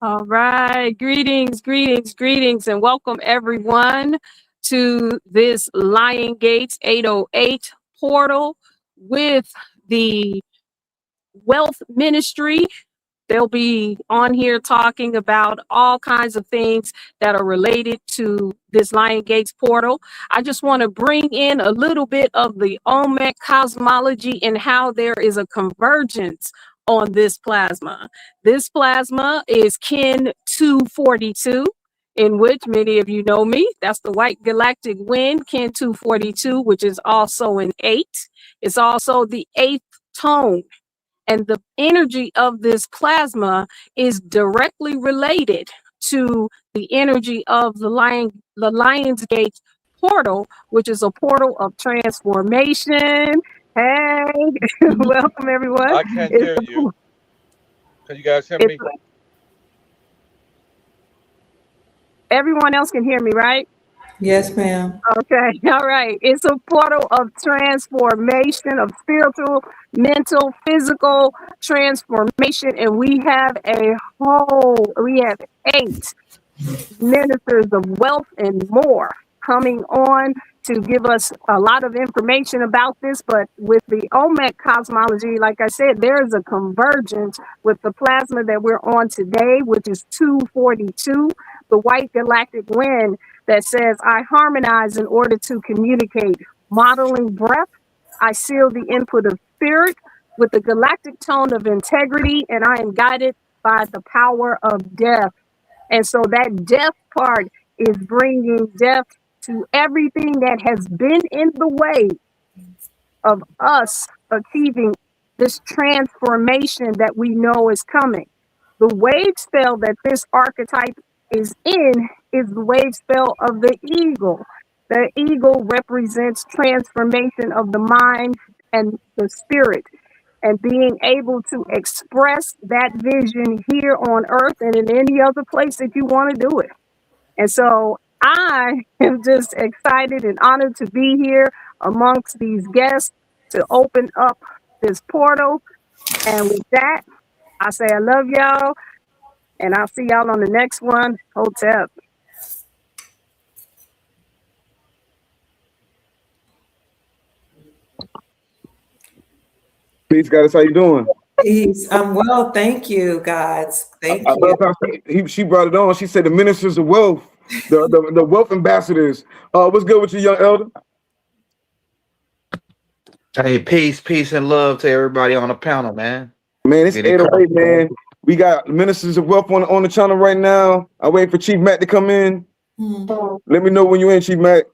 All right. Greetings, greetings, greetings, and welcome everyone to this Lion Gates 808 portal with the Wealth Ministry. They'll be on here talking about all kinds of things that are related to this Lion Gates portal. I just want to bring in a little bit of the Olmec cosmology and how there is a convergence on this plasma. This plasma is kin 242, in which many of you know me. That's the white galactic wind, kin 242, which is also an 8. It's also the 8th tone. And the energy of this plasma is directly related to the energy of the Lion's Gate portal, which is a portal of transformation. Hey, welcome everyone. I can't hear you. Can you guys hear me? Everyone else can hear me, right? Yes, ma'am. Okay, all right. It's a portal of transformation, of spiritual, mental, physical transformation, and we have 8 ministers of wealth and more coming on to give us a lot of information about this. But with the Olmec cosmology, like I said, there is a convergence with the plasma that we're on today, which is 242, the white galactic wind that says, I harmonize in order to communicate. Modeling breath, I seal the input of spirit with the galactic tone of integrity, and I am guided by the power of death. And so that death part is bringing death to everything that has been in the way of us achieving this transformation that we know is coming. The wage spell that this archetype is in is the wage spell of the eagle. The eagle represents transformation of the mind and the spirit, and being able to express that vision here on earth and in any other place that you want to do it. And so I am just excited and honored to be here amongst these guests to open up this portal. And with that, I say I love y'all, and I'll see y'all on the next one. Hotep. Peace, guys. How you doing? Peace. I'm well. Thank you, guys. Thank I you. love how she brought it on. She said the ministers of wealth, the wealth ambassadors. What's good with you, young elder? Hey, peace, and love to everybody on the panel, man. Man, it's 808, man. We got ministers of wealth on the channel right now. I wait for Chief Mack to come in. Let me know when you're in, Chief Mack.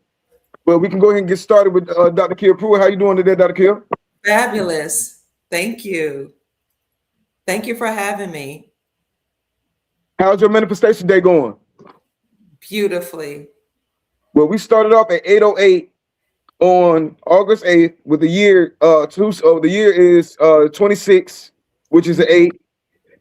But we can go ahead and get started with Dr. Kia Pruitt. How you doing today, Dr. Kia? Fabulous. Thank you. Thank you for having me. How's your manifestation day going? Beautifully. Well, we started off at 8:08 on August 8th with the year. The year is 26, which is an 8,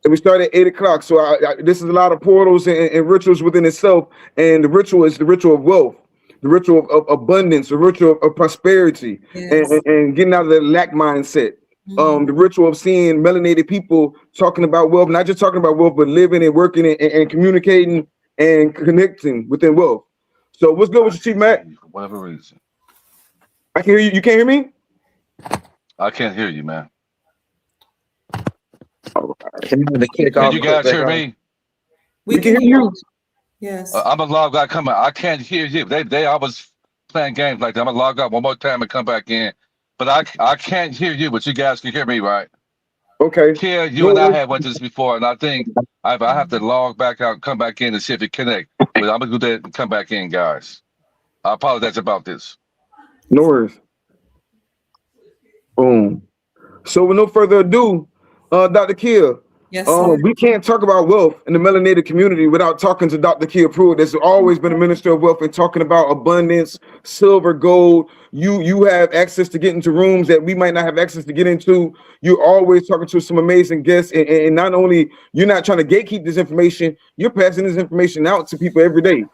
and we started at 8 o'clock. So this is a lot of portals and rituals within itself. And the ritual is the ritual of wealth, the ritual of abundance, the ritual of prosperity, yes, and getting out of the lack mindset. The ritual of seeing melanated people talking about wealth, not just talking about wealth, but living and working and communicating and connecting within wealth. So what's good with you, Chief Mack? For whatever reason. I can hear you. You can't hear me? I can't hear you, man. Can you guys hear me? We can hear you. Yes. I'm gonna log out. Come on. I can't hear you. They always playing games like that. I'm gonna log out one more time and come back in. But I can't hear you, but you guys can hear me, right? Okay. Kia, you and I had went this before, and I think I have to log back out, come back in, and see if it connect. But I'm gonna do that and come back in, guys. I apologize about this. No worries. Boom. So with no further ado, Dr. Kia. Yes, sir. We can't talk about wealth in the melanated community without talking to Dr. Kia Pruitt. There's always been a minister of wealth and talking about abundance, silver, gold. You have access to get into rooms that we might not have access to get into. You're always talking to some amazing guests, and not only you're not trying to gatekeep this information, you're passing this information out to people every day.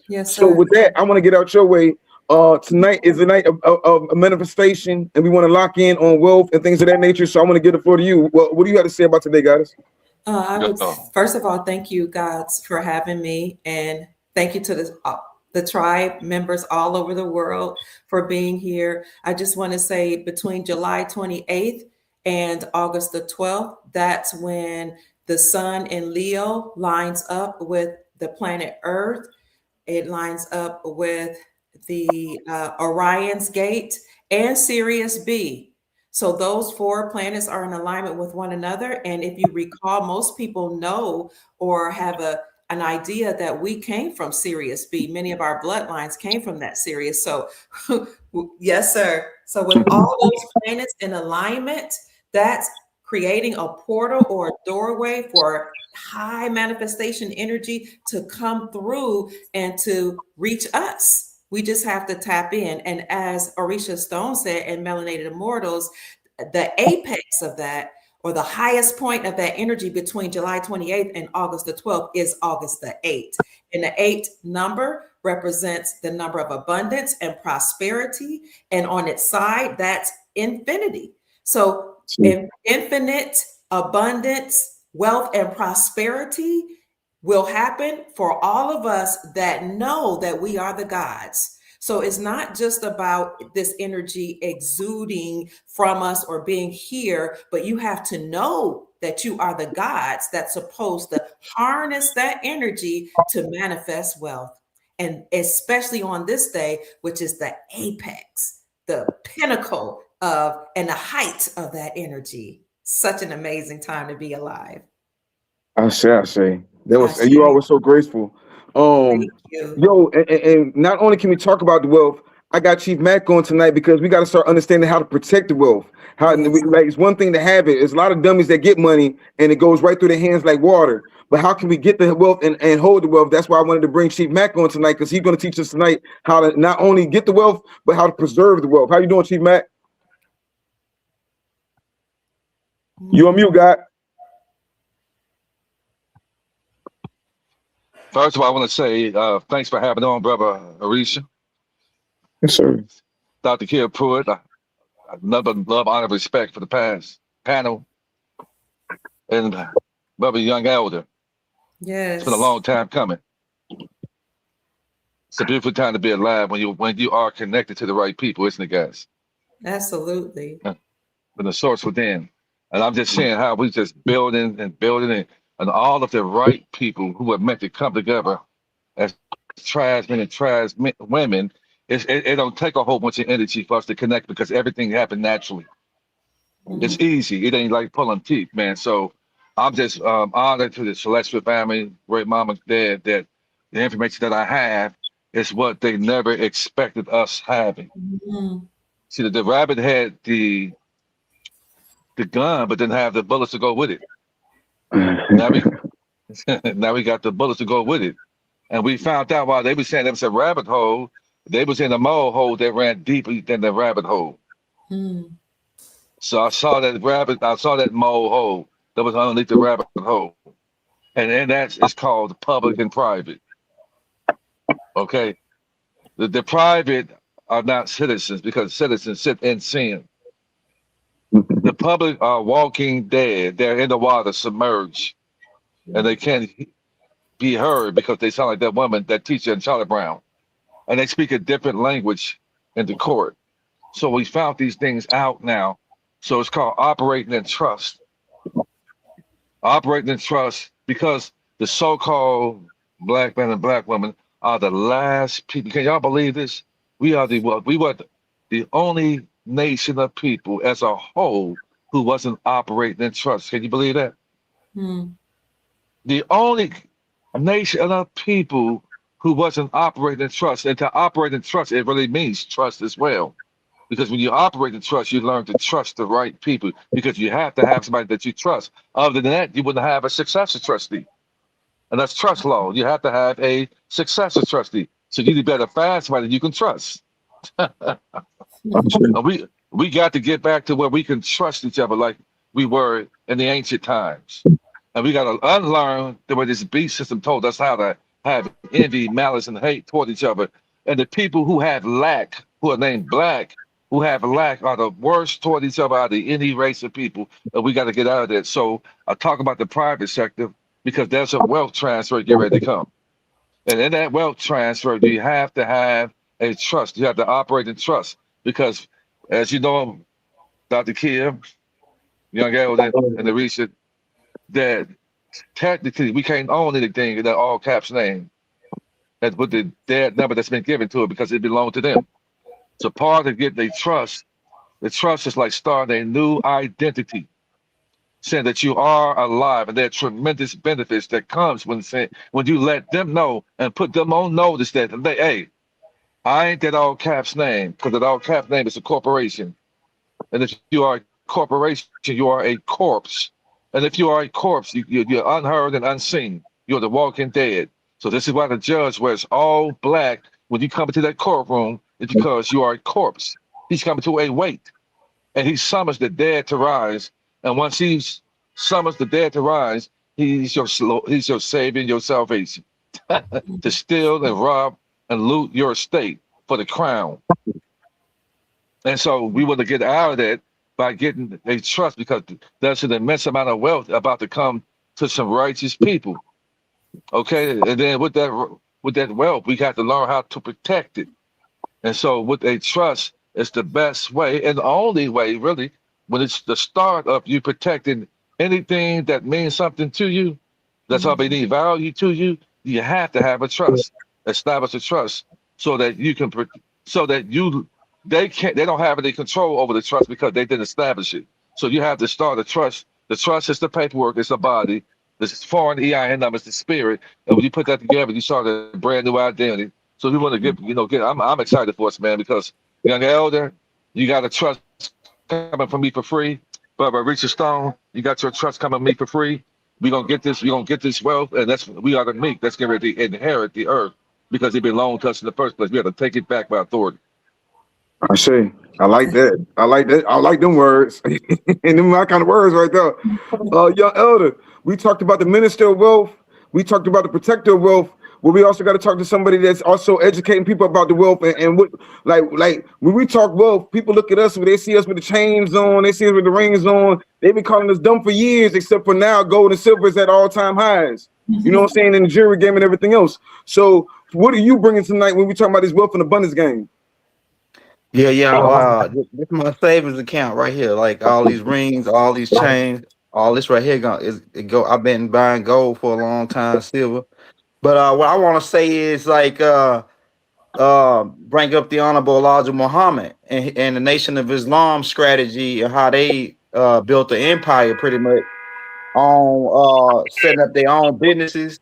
Yes, sir. So with that, I want to get out your way. Tonight is a night of a manifestation, and we want to lock in on wealth and things of that nature. So I want to give the floor to you. What do you have to say about today, guys? I would Go. first of all thank you, guys, for having me, and thank you to the tribe members all over the world for being here. I just want to say between July 28th and August the 12th, that's when the sun in Leo lines up with the planet Earth. It lines up with the Orion's Gate and Sirius B. So those four planets are in alignment with one another. And if you recall, most people know or have an idea that we came from Sirius B. Many of our bloodlines came from that Sirius. So, yes, sir. So with all those planets in alignment, that's creating a portal or a doorway for high manifestation energy to come through and to reach us. We just have to tap in. And as Orisha Stone said in Melanated Immortals, the apex of that, or the highest point of that energy between July 28th and August the 12th, is August the 8th. And the 8th number represents the number of abundance and prosperity. And on its side, that's infinity. So infinite abundance, wealth, and prosperity will happen for all of us that know that we are the gods. So it's not just about this energy exuding from us or being here, but you have to know that you are the gods that's supposed to harness that energy to manifest wealth. And especially on this day, which is the apex, the pinnacle of and the height of that energy. Such an amazing time to be alive. I say that I was, say, and you all were so graceful. thank you. Yo, and not only can we talk about the wealth, I got Chief Mack on tonight because we got to start understanding how to protect the wealth. How Yes. like it's one thing to have it. There's a lot of dummies that get money and it goes right through their hands like water. But how can we get the wealth and hold the wealth? That's why I wanted to bring Chief Mack on tonight because he's going to teach us tonight how to not only get the wealth but how to preserve the wealth. How you doing, Chief Mack? You on mute, guy? First of all, I want to say thanks for having on, brother Orisha, Yes, sir. Dr. Kill Pruitt. Nothing but love, honor, respect for the past panel, and brother Young Elder. Yes. It's been a long time coming. It's a beautiful time to be alive when you are connected to the right people, isn't it, guys? Absolutely. From the source within. And I'm just saying how we just building and all of the right people who are meant to come together as trans men and trans women. It don't take a whole bunch of energy for us to connect because everything happened naturally. It's easy. It ain't like pulling teeth, man. So I'm just honored to the Celestial family, great mama, dad, that the information that I have is what they never expected us having. Mhm. See, the rabbit had the gun, but didn't have the bullets to go with it. Now we now we got the bullets to go with it. And we found out while they were saying there was a rabbit hole, they was in a mole hole that ran deeper than the rabbit hole. Mm. So I saw that mole hole that was underneath the rabbit hole. And then it's called public and private. Okay. The private are not citizens because citizens sit in sin. The public are walking dead. They're in the water, submerged, and they can't be heard because they sound like that woman, that teacher in Charlie Brown, and they speak a different language in the court. So we found these things out now. So it's called operating in trust. Operating in trust because the so-called black men and black women are the last people. Can y'all believe this? We were the only nation of people as a whole who wasn't operating in trust. Can you believe that? Mm. The only nation of people who wasn't operating in trust. And to operate in trust, it really means trust as well. Because when you operate in trust, you learn to trust the right people because you have to have somebody that you trust. Other than that, you wouldn't have a successor trustee. And that's trust law. You have to have a successor trustee. So you better find somebody you can trust. And we got to get back to where we can trust each other like we were in the ancient times. And we got to unlearn the way this beast system told us how to have envy, malice, and hate toward each other. And the people who have lack, who are named black, who have lack are the worst toward each other out of any race of people, and we got to get out of that. So I talk about the private sector because there's a wealth transfer get ready to come. And in that wealth transfer, you have to have a trust. You have to operate in trust because, as you know, Dr. Kim, Young Elder, and Orisha, that technically we can't own anything in that all caps name. That's with the dead number that's been given to it because it belonged to them. So part of getting a trust, the trust is like starting a new identity, saying that you are alive, and there are tremendous benefits that comes when you let them know and put them on notice that they, hey, I ain't that all caps name because that all cap name is a corporation, and if you are a corporation, you are a corpse, and if you are a corpse, you're unheard and unseen. You're the walking dead. So this is why the judge wears all black when you come into that courtroom. It's because you are a corpse. He's coming to a wait, and he summons the dead to rise. And once he summons the dead to rise, he's your savior and your salvation to steal and rob and loot your estate for the crown. And so we want to get out of that by getting a trust because there's an immense amount of wealth about to come to some righteous people. Okay, and then with that wealth, we have to learn how to protect it. And so with a trust, it's the best way and the only way, really, when it's the start of you protecting anything that means something to you, that's of any value to you, you have to have a trust. Establish a trust so that you can, so that they don't have any control over the trust because they didn't establish it. So you have to start a trust. The trust is the paperwork, it's the body. This foreign EIN number is the spirit. And when you put that together, you start a brand new identity. So we want to I'm excited for us, man, because Young Elder, you got a trust coming from me for free. But Richard Stone, you got your trust coming from me for free. We're gonna get this wealth, and we are the meek that's getting ready to inherit the earth because it belonged to us in the first place. We have to take it back by authority. I say, I like that. I like that. I like them words. And them my kind of words right there. Young Elder, we talked about the minister of wealth. We talked about the protector of wealth. Well, we also got to talk to somebody that's also educating people about the wealth and what, like when we talk wealth, people look at us when they see us with the chains on, they see us with the rings on. They've been calling us dumb for years, except for now, gold and silver is at all-time highs. You know what I'm saying? In the jury game and everything else. So, what are you bringing tonight when we talk about this wealth and abundance game? Yeah. This is my savings account right here. Like all these rings, all these chains, all this right here. I've been buying gold for a long time, silver. But what I want to say is like bring up the Honorable Elijah Muhammad and the Nation of Islam strategy and how they built the empire pretty much on setting up their own businesses.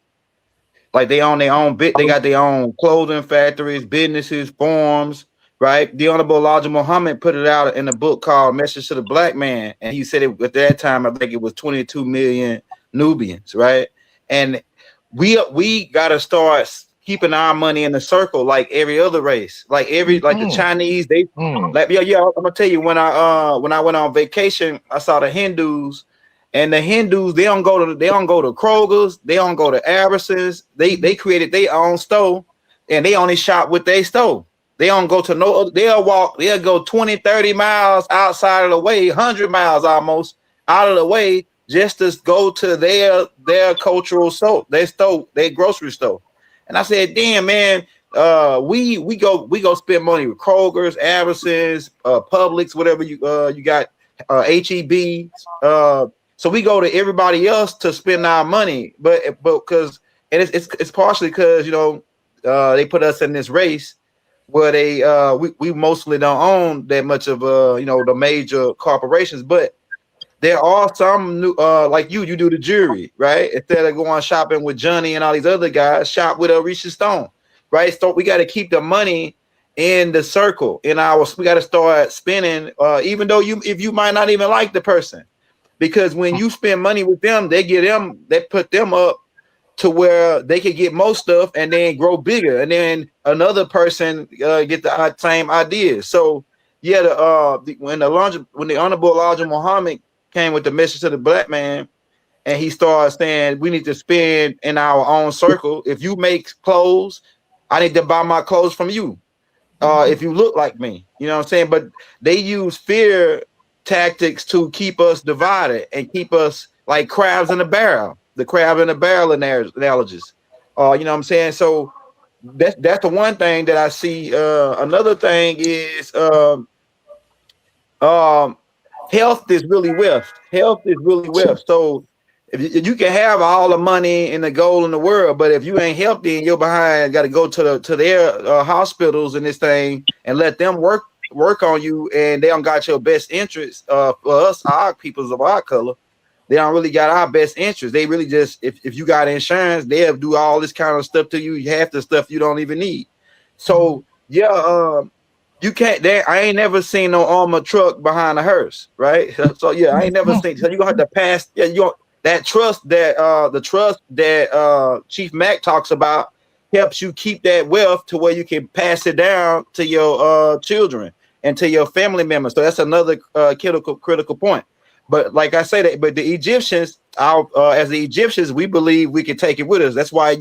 Like they own their own they got their own clothing factories, businesses, farms, right? The Honorable Elijah Muhammad put it out in a book called Message to the Black Man. And he said it at that time, I think it was 22 million Nubians, right? And we gotta start keeping our money in the circle like every other race, like the Chinese. They like I'm gonna tell you when I went on vacation, I saw the Hindus, and the Hindus they don't go to Kroger's, they don't go to Albertsons. They created their own store, and they only shop with their store. They don't go to no other. They'll go 20, 30 miles outside of the way, 100 miles almost out of the way, just to go to their cultural store, their grocery store. And I said, damn, man, we go spend money with Kroger's, Albertsons, Publix, whatever you got, HEB. So we go to everybody else to spend our money, but because it's partially because they put us in this race where we mostly don't own that much of the major corporations, but there are some new, like you do the jury, right? Instead of going shopping with Johnny and all these other guys, shop with Orisha Stone, right? So we got to keep the money in the circle. We got to start spending, even though if you might not even like the person, because when you spend money with them, they put them up to where they can get more stuff and then grow bigger, and then another person get the same ideas. So yeah, when the Honorable Elijah Muhammad came with the message to the black man, and he started saying we need to spend in our own circle. If you make clothes, I need to buy my clothes from you. if you look like me. You know what I'm saying? But they use fear tactics to keep us divided and keep us like crabs in a barrel. The crab in a barrel analogies. You know what I'm saying? So that's the one thing that I see. Another thing is health is really wealth. Health is really wealth. So if you can have all the money and the gold in the world, but if you ain't healthy and you're behind, got to go to their hospitals and this thing and let them work on you, and they don't got your best interest. For us, our peoples of our color, they don't really got our best interest. They really just if you got insurance, they'll do all this kind of stuff to you. Half the stuff you don't even need. So yeah, you can't. I ain't never seen no armored truck behind a hearse, right? So yeah, I ain't never seen. So you gonna have to pass. Yeah, that trust that the trust that Chief Mack talks about helps you keep that wealth to where you can pass it down to your children and to your family members. So that's another critical point. But like I say that, but the Egyptians, as the Egyptians, we believe we can take it with us. That's why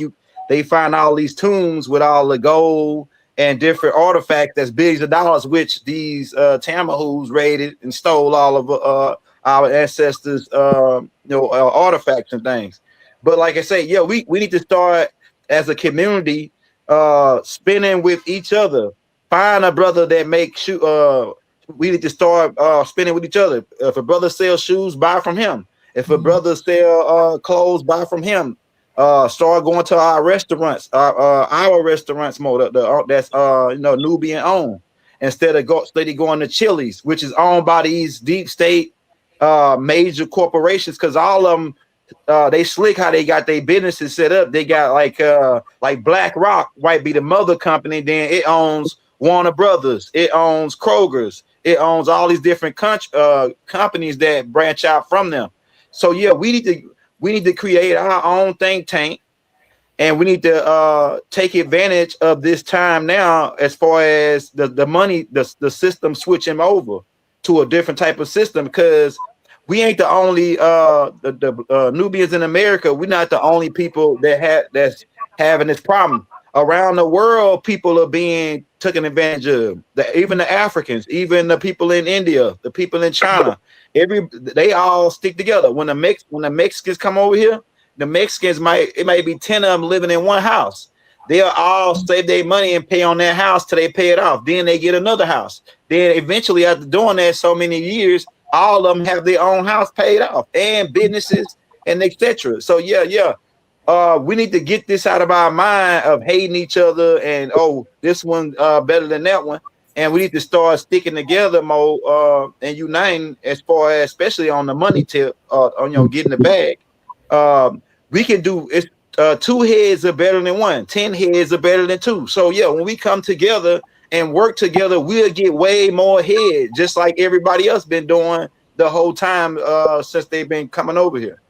they find all these tombs with all the gold and different artifacts that's billions of dollars, which these Tamahus raided and stole all of our ancestors' artifacts and things. But like I say, yeah, we need to start as a community spending with each other. Find a brother that makes we need to start spending with each other. If a brother sells shoes, buy from him. If a brother sell clothes, buy from him. Start going to our restaurants, our restaurants more. That's Nubian owned, instead of steady going to Chili's, which is owned by these deep state major corporations. Because all of them, they slick how they got their businesses set up. They got like BlackRock might be the mother company. Then it owns Warner Brothers. It owns Kroger's. It owns all these different companies that branch out from them. So yeah, we need to create our own think tank, and we need to take advantage of this time now as far as the money, the system switching over to a different type of system, because we ain't the only the Nubians in America. We're not the only people that's having this problem. Around the world, people are being taken advantage of. Even the Africans, even the people in India, the people in China, they all stick together. When the Mexicans come over here, the Mexicans it might be 10 of them living in one house. They'll all save their money and pay on that house till they pay it off. Then they get another house. Then eventually, after doing that so many years, all of them have their own house paid off and businesses and etc. So yeah. We need to get this out of our mind of hating each other and this one better than that one, and we need to start sticking together more and uniting as far as, especially on the money tip, on getting the bag. We can do it. 2 heads are better than 1. 10 heads are better than 2. So yeah, when we come together and work together, we'll get way more heads, just like everybody else been doing the whole time since they've been coming over here.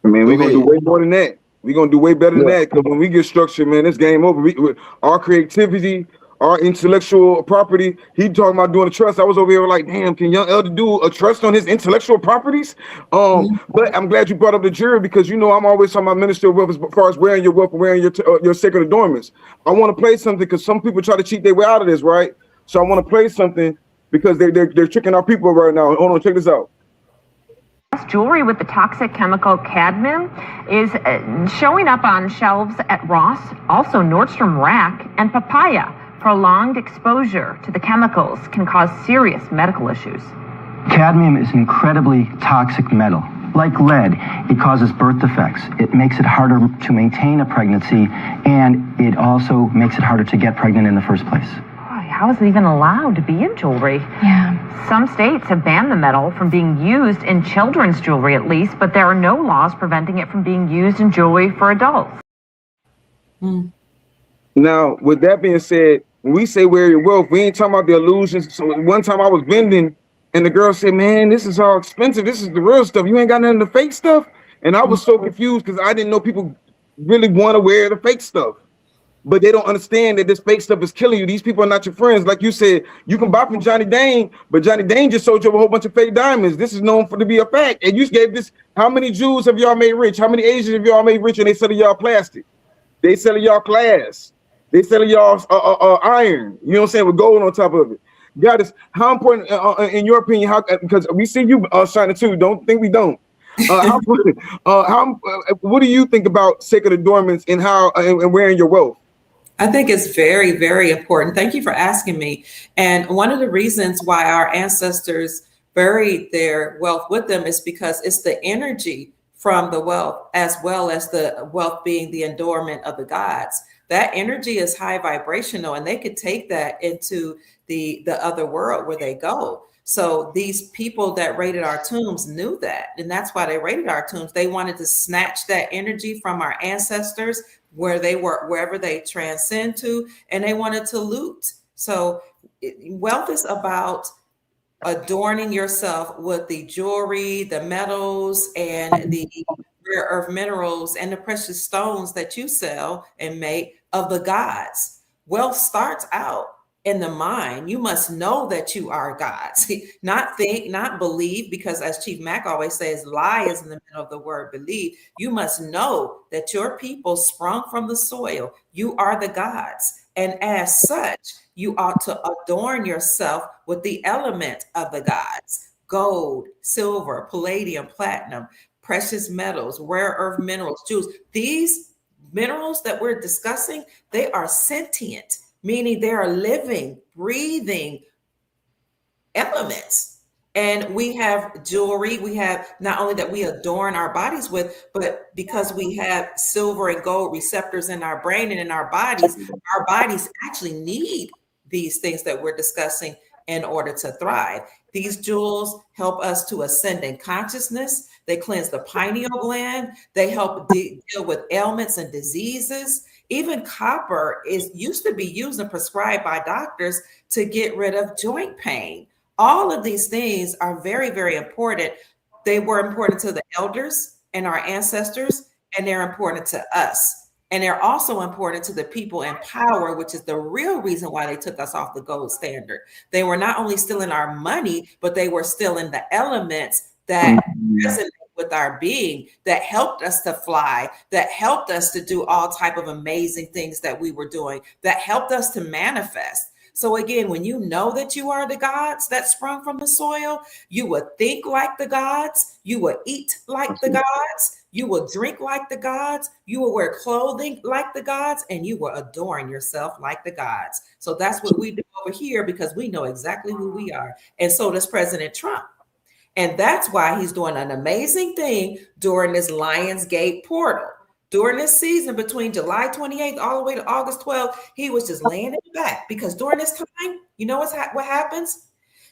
I mean, we're gonna do way more than that. We're gonna do way better than that, because when we get structured, man, it's game over. Our creativity, our intellectual property. He talking about doing a trust. I was over here like, damn, can young elder do a trust on his intellectual properties? But I'm glad you brought up the jury, because I'm always talking about minister of wealth as far as wearing your wealth and wearing your sacred adornments. I want to play something because some people try to cheat their way out of this, right? So I want to play something because they're tricking our people right now. Hold on, check this out. Jewelry with the toxic chemical cadmium is showing up on shelves at Ross, also Nordstrom Rack, and Papaya. Prolonged exposure to the chemicals can cause serious medical issues. Cadmium is an incredibly toxic metal. Like lead, it causes birth defects. It makes it harder to maintain a pregnancy, and it also makes it harder to get pregnant in the first place. How is it even allowed to be in jewelry? Yeah. Some states have banned the metal from being used in children's jewelry, at least, but there are no laws preventing it from being used in jewelry for adults. Now, with that being said, when we say wear your wealth, we ain't talking about the illusions. So one time I was vending, and the girl said, man, this is all expensive. This is the real stuff. You ain't got none of the fake stuff? And I was so confused because I didn't know people really want to wear the fake stuff. But they don't understand that this fake stuff is killing you. These people are not your friends. Like you said, you can buy from Johnny Dane, but Johnny Dane just sold you a whole bunch of fake diamonds. This is known to be a fact. And you gave this, how many Jews have y'all made rich? How many Asians have y'all made rich? And they selling y'all plastic. They selling y'all class. They selling y'all iron. You know what I'm saying, with gold on top of it. Goddess, how important, in your opinion, how, because we see you shining too. Don't think we don't. What do you think about sacred adornments and how and wearing your wealth? I think it's very, very important. Thank you for asking me. And one of the reasons why our ancestors buried their wealth with them is because it's the energy from the wealth, as well as the wealth being the endowment of the gods. That energy is high vibrational, and they could take that into the other world where they go. So these people that raided our tombs knew that, and that's why they raided our tombs. They wanted to snatch that energy from our ancestors where they were, wherever they transcend to, and they wanted to loot. So wealth is about adorning yourself with the jewelry, the metals, and the rare earth minerals and the precious stones that you sell and make of the gods. Wealth starts out in the mind. You must know that you are gods, not think, not believe, because as Chief Mack always says, lie is in the middle of the word believe. You must know that your people sprung from the soil. You are the gods. And as such, you ought to adorn yourself with the element of the gods: gold, silver, palladium, platinum, precious metals, rare earth minerals, jewels. These minerals that we're discussing, they are sentient, meaning they are living, breathing elements. And we have jewelry. We have not only that we adorn our bodies with, but because we have silver and gold receptors in our brain and in our bodies actually need these things that we're discussing in order to thrive. These jewels help us to ascend in consciousness. They cleanse the pineal gland. They help deal with ailments and diseases. Even copper used to be used and prescribed by doctors to get rid of joint pain. All of these things are very, very important. They were important to the elders and our ancestors, and they're important to us. And they're also important to the people in power, which is the real reason why they took us off the gold standard. They were not only stealing our money, but they were stealing the elements that resonate with our being, that helped us to fly, that helped us to do all type of amazing things that we were doing, that helped us to manifest. So again, when you know that you are the gods that sprung from the soil, you would think like the gods, you would eat like the gods, you will drink like the gods, you will wear clothing like the gods, and you will adorn yourself like the gods. So that's what we do over here, because we know exactly who we are. And so does President Trump. And that's why he's doing an amazing thing during this Lionsgate portal. During this season, between July 28th all the way to August 12th, he was just laying it back, because during this time, you know what happens?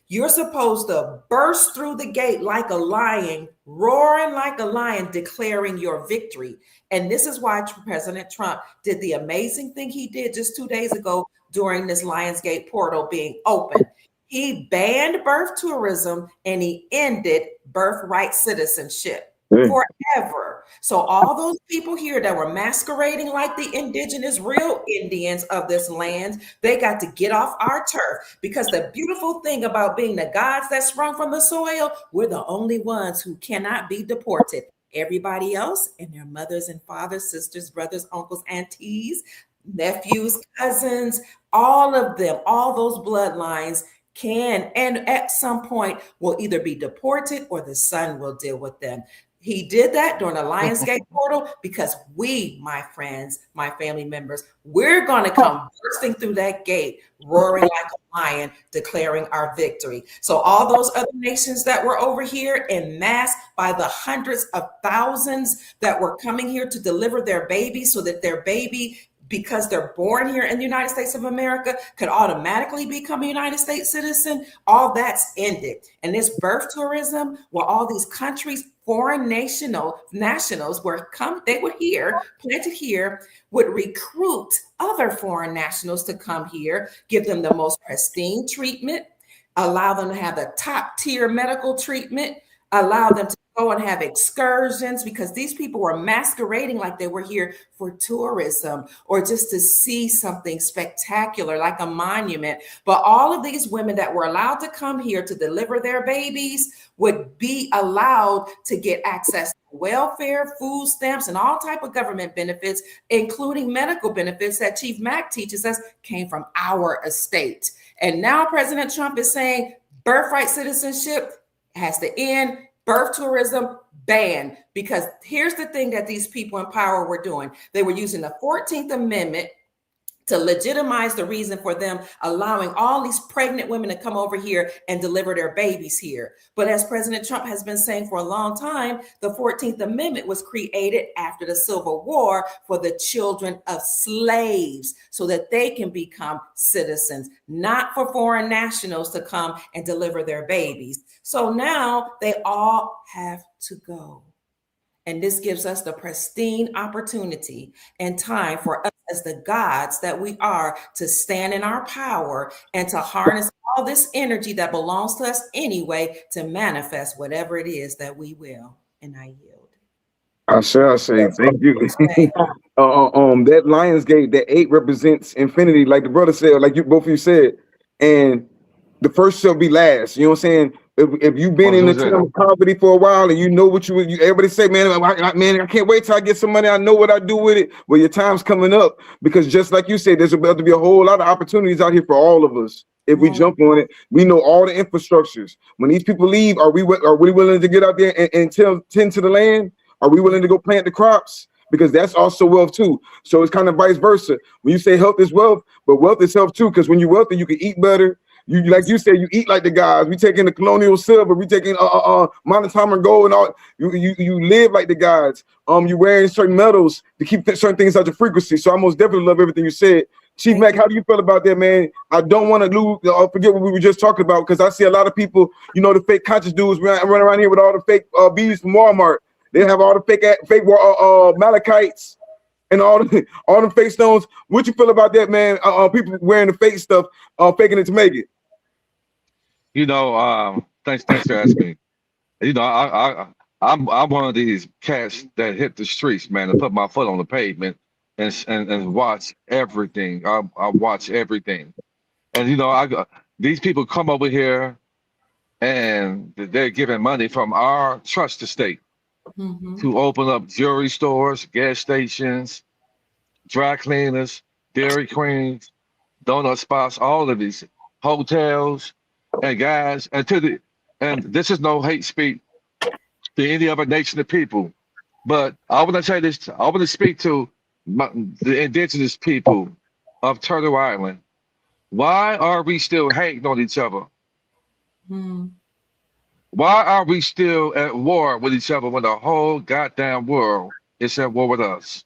You're supposed to burst through the gate like a lion, roaring like a lion, declaring your victory. And this is why President Trump did the amazing thing he did just 2 days ago during this Lionsgate portal being open. He banned birth tourism and he ended birthright citizenship forever. So all those people here that were masquerading like the indigenous real Indians of this land, they got to get off our turf, because the beautiful thing about being the gods that sprung from the soil, we're the only ones who cannot be deported. Everybody else and their mothers and fathers, sisters, brothers, uncles, aunties, nephews, cousins, all of them, all those bloodlines can, and at some point will either be deported or the sun will deal with them. He did that during the Lionsgate portal because we, my friends, my family members, we're going to come bursting through that gate, roaring like a lion, declaring our victory. So all those other nations that were over here in mass by the hundreds of thousands that were coming here to deliver their babies so that their baby, because they're born here in the United States of America, could automatically become a United States citizen, all that's ended. And this birth tourism, where all these countries, foreign nationals were they were here, planted here, would recruit other foreign nationals to come here, give them the most pristine treatment, allow them to have the top tier medical treatment, allow them to go and have excursions, because these people were masquerading like they were here for tourism or just to see something spectacular like a monument. But all of these women that were allowed to come here to deliver their babies would be allowed to get access to welfare, food stamps, and all type of government benefits, including medical benefits that Chief Mack teaches us came from our estate. And now President Trump is saying birthright citizenship has to end, birth tourism banned. Because here's the thing that these people in power were doing. They were using the 14th Amendment to legitimize the reason for them allowing all these pregnant women to come over here and deliver their babies here. But as President Trump has been saying for a long time, the 14th Amendment was created after the Civil War for the children of slaves so that they can become citizens, not for foreign nationals to come and deliver their babies. So now they all have to go. And this gives us the pristine opportunity and time for us as the gods that we are to stand in our power and to harness all this energy that belongs to us anyway to manifest whatever it is that we will. And I yield. I say, thank you. That Lion's Gate, that 8 represents infinity, like the brother said, like you both of you said, and the first shall be last. You know what I'm saying? If you've been in the time of poverty for a while and you know what you everybody say, man, I can't wait till I get some money. I know what I do with it. Well, your time's coming up because just like you said, there's about to be a whole lot of opportunities out here for all of us. If we jump on it, we know all the infrastructures. When these people leave, are we willing to get out there and tend to the land? Are we willing to go plant the crops? Because that's also wealth too. So it's kind of vice versa. When you say health is wealth, but wealth is health too. Because when you're wealthy, you can eat better. You, like you said, you eat like the guys. We taking the colonial silver. We taking monatomic gold and all. You live like the guys. You wearing certain metals to keep certain things out your frequency. So I most definitely love everything you said. Chief Mack, how do you feel about that, man? I don't want to forget what we were just talking about because I see a lot of people, you know, the fake conscious dudes run around here with all the fake beads from Walmart. They have all the fake malachites. And all the fake stones. What you feel about that, man? People wearing the fake stuff, faking it to make it. You know, thanks for asking. You know, I'm one of these cats that hit the streets, man, and put my foot on the pavement and watch everything. I watch everything, and you know, these people come over here, and they're giving money from our trust estate to open up jewelry stores, gas stations, dry cleaners, Dairy Queens, donut spots, all of these hotels. And guys, and this is no hate speech to any other nation of people, but I want to say this. I want to speak to the indigenous people of Turtle Island. Why are we still hating on each other? Why are we still at war with each other when the whole goddamn world is at war with us?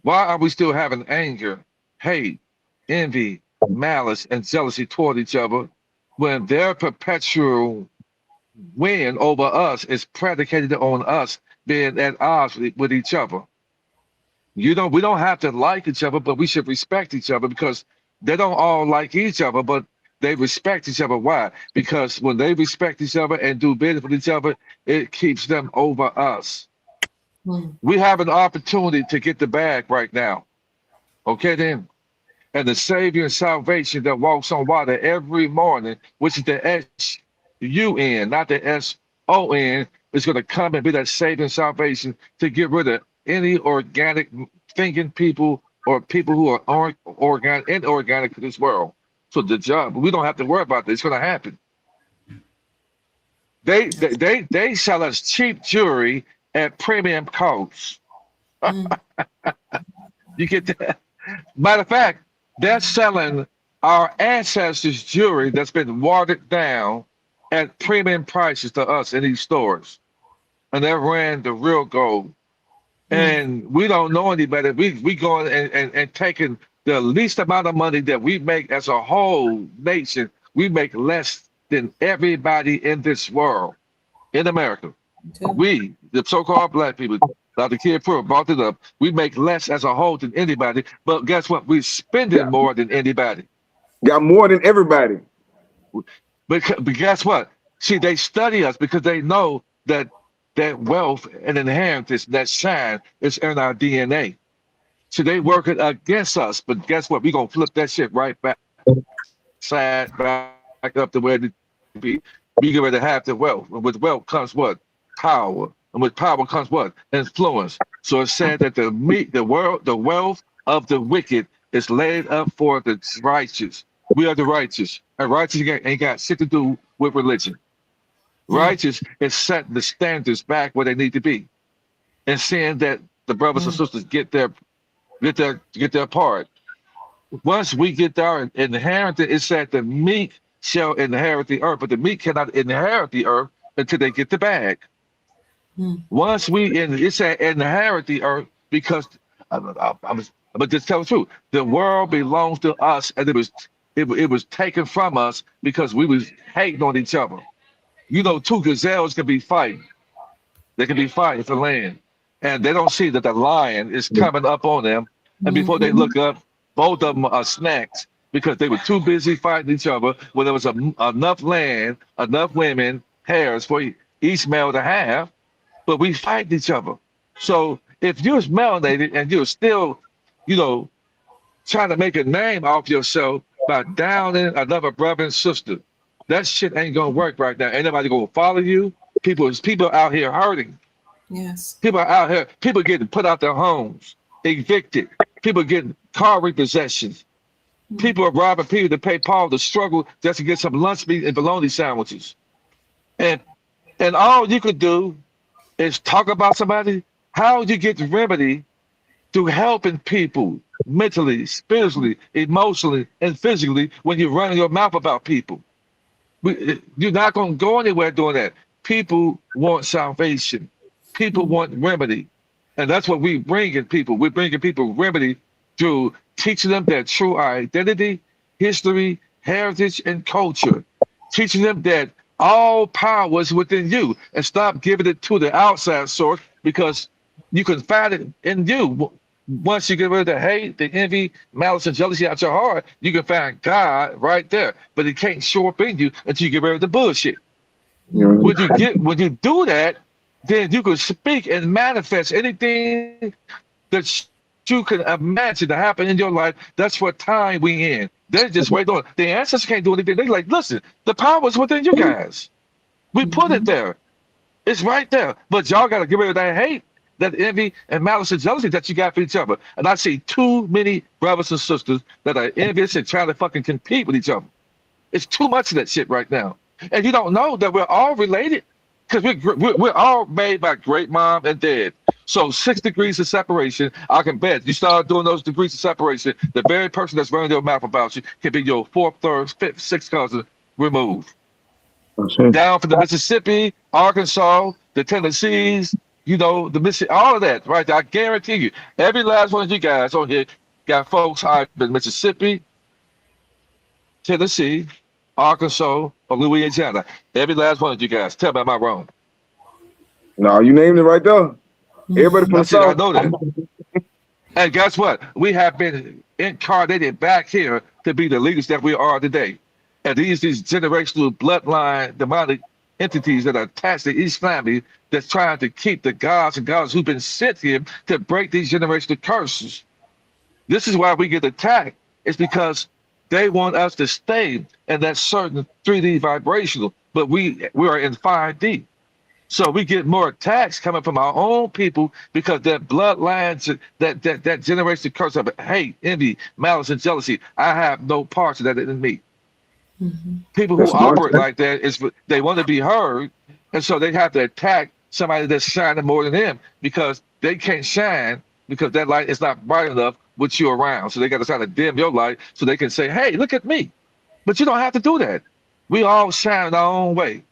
Why are we still having anger, hate, envy, malice, and jealousy toward each other when their perpetual win over us is predicated on us being at odds with each other? We don't have to like each other, but we should respect each other because they don't all like each other, but they respect each other. Why? Because when they respect each other and do business with each other, it keeps them over us. We have an opportunity to get the bag right now. Okay, then? And the Savior and salvation that walks on water every morning, which is the S-U-N, not the S-O-N, is going to come and be that Savior and salvation to get rid of any organic thinking people or people who are inorganic to this world. So the job, we don't have to worry about this. It's going to happen. They sell us cheap jewelry at premium costs. You get that? Matter of fact, they're selling our ancestors' jewelry that's been watered down at premium prices to us in these stores. And they're wearing the real gold. And we don't know any better. We going and taking the least amount of money that we make as a whole nation. We make less than everybody in this world, in America. We, the so-called black people, Dr. Kid Pruitt brought it up. We make less as a whole than anybody, but guess what? We're spending more than anybody. Got more than everybody. But guess what? See, they study us because they know that wealth and inheritance, that shine, is in our DNA. So they work it against us, but guess what? We're going to flip that shit right back up to where it be. We get ready to have the wealth. And with wealth comes what? Power, And with power comes what? Influence. So it said that the wealth of the wicked is laid up for the righteous. We are the righteous. And righteous ain't got shit to do with religion. Righteous is setting the standards back where they need to be. And seeing that the brothers and sisters get their part. Once we get our inheritance, it said the meek shall inherit the earth, but the meek cannot inherit the earth until they get the bag. Once it said inherit the earth because I'm gonna just tell the truth. The world belongs to us, and it was taken from us because we was hating on each other. You know, two gazelles can be fighting. They can be fighting for land, and they don't see that the lion is coming up on them. And before they look up, both of them are snacks because they were too busy fighting each other when there was enough land, enough women, hairs for each male to have, but we fight each other. So if you're melanated and you're still, you know, trying to make a name off yourself by downing another brother and sister, that shit ain't gonna work right now. Ain't nobody gonna follow you. People out here hurting. Yes. People are out here, people getting put out their homes, evicted. People getting car repossessions. People are robbing people to pay Paul to struggle just to get some lunch meat and bologna sandwiches. And all you could do is talk about somebody. How you get the remedy to helping people mentally, spiritually, emotionally, and physically when you're running your mouth about people. You're not going to go anywhere doing that. People want salvation. People want remedy. And that's what we bring in people. We're bringing people remedy through teaching them their true identity, history, heritage, and culture. Teaching them that all power is within you and stop giving it to the outside source because you can find it in you. Once you get rid of the hate, the envy, malice, and jealousy out your heart, you can find God right there. But it can't show up in you until you get rid of the bullshit. When you do that, then you can speak and manifest anything that you can imagine to happen in your life. That's what time we in. They're just waiting on. The ancestors can't do anything. They're like, listen, the power is within you guys. We put it there. It's right there. But y'all got to get rid of that hate, that envy, and malice and jealousy that you got for each other. And I see too many brothers and sisters that are envious and trying to fucking compete with each other. It's too much of that shit right now. And you don't know that we're all related. Because we're all made by great mom and dad. So 6 degrees of separation, I can bet you start doing those degrees of separation, the very person that's running their mouth about you can be your 4th, 3rd, 5th, 6th cousin removed. Down from the Mississippi, Arkansas, the Tennessees, you know, the Mississippi, all of that, right there. I guarantee you, every last one of you guys on here got folks out in Mississippi, Tennessee, Arkansas, or Louisiana. Every last one of you guys. Tell me, am I wrong? No, you named it right there. Everybody from the South. I know that. And guess what? We have been incarnated back here to be the leaders that we are today. And these generational bloodline demonic entities that are attached to each family that's trying to keep the gods and gods who've been sent here to break these generational curses. This is why we get attacked. It's because they want us to stay in that certain 3D vibrational, but we are in 5D. So we get more attacks coming from our own people because that bloodlines, that generates the curse of hate, envy, malice, and jealousy. I have no parts of that in me. People who operate like that they want to be heard, and so they have to attack somebody that's shining more than them because they can't shine because that light is not bright enough with you around. So they got to try to dim your light so they can say, hey, look at me. But you don't have to do that. We all shine in our own way.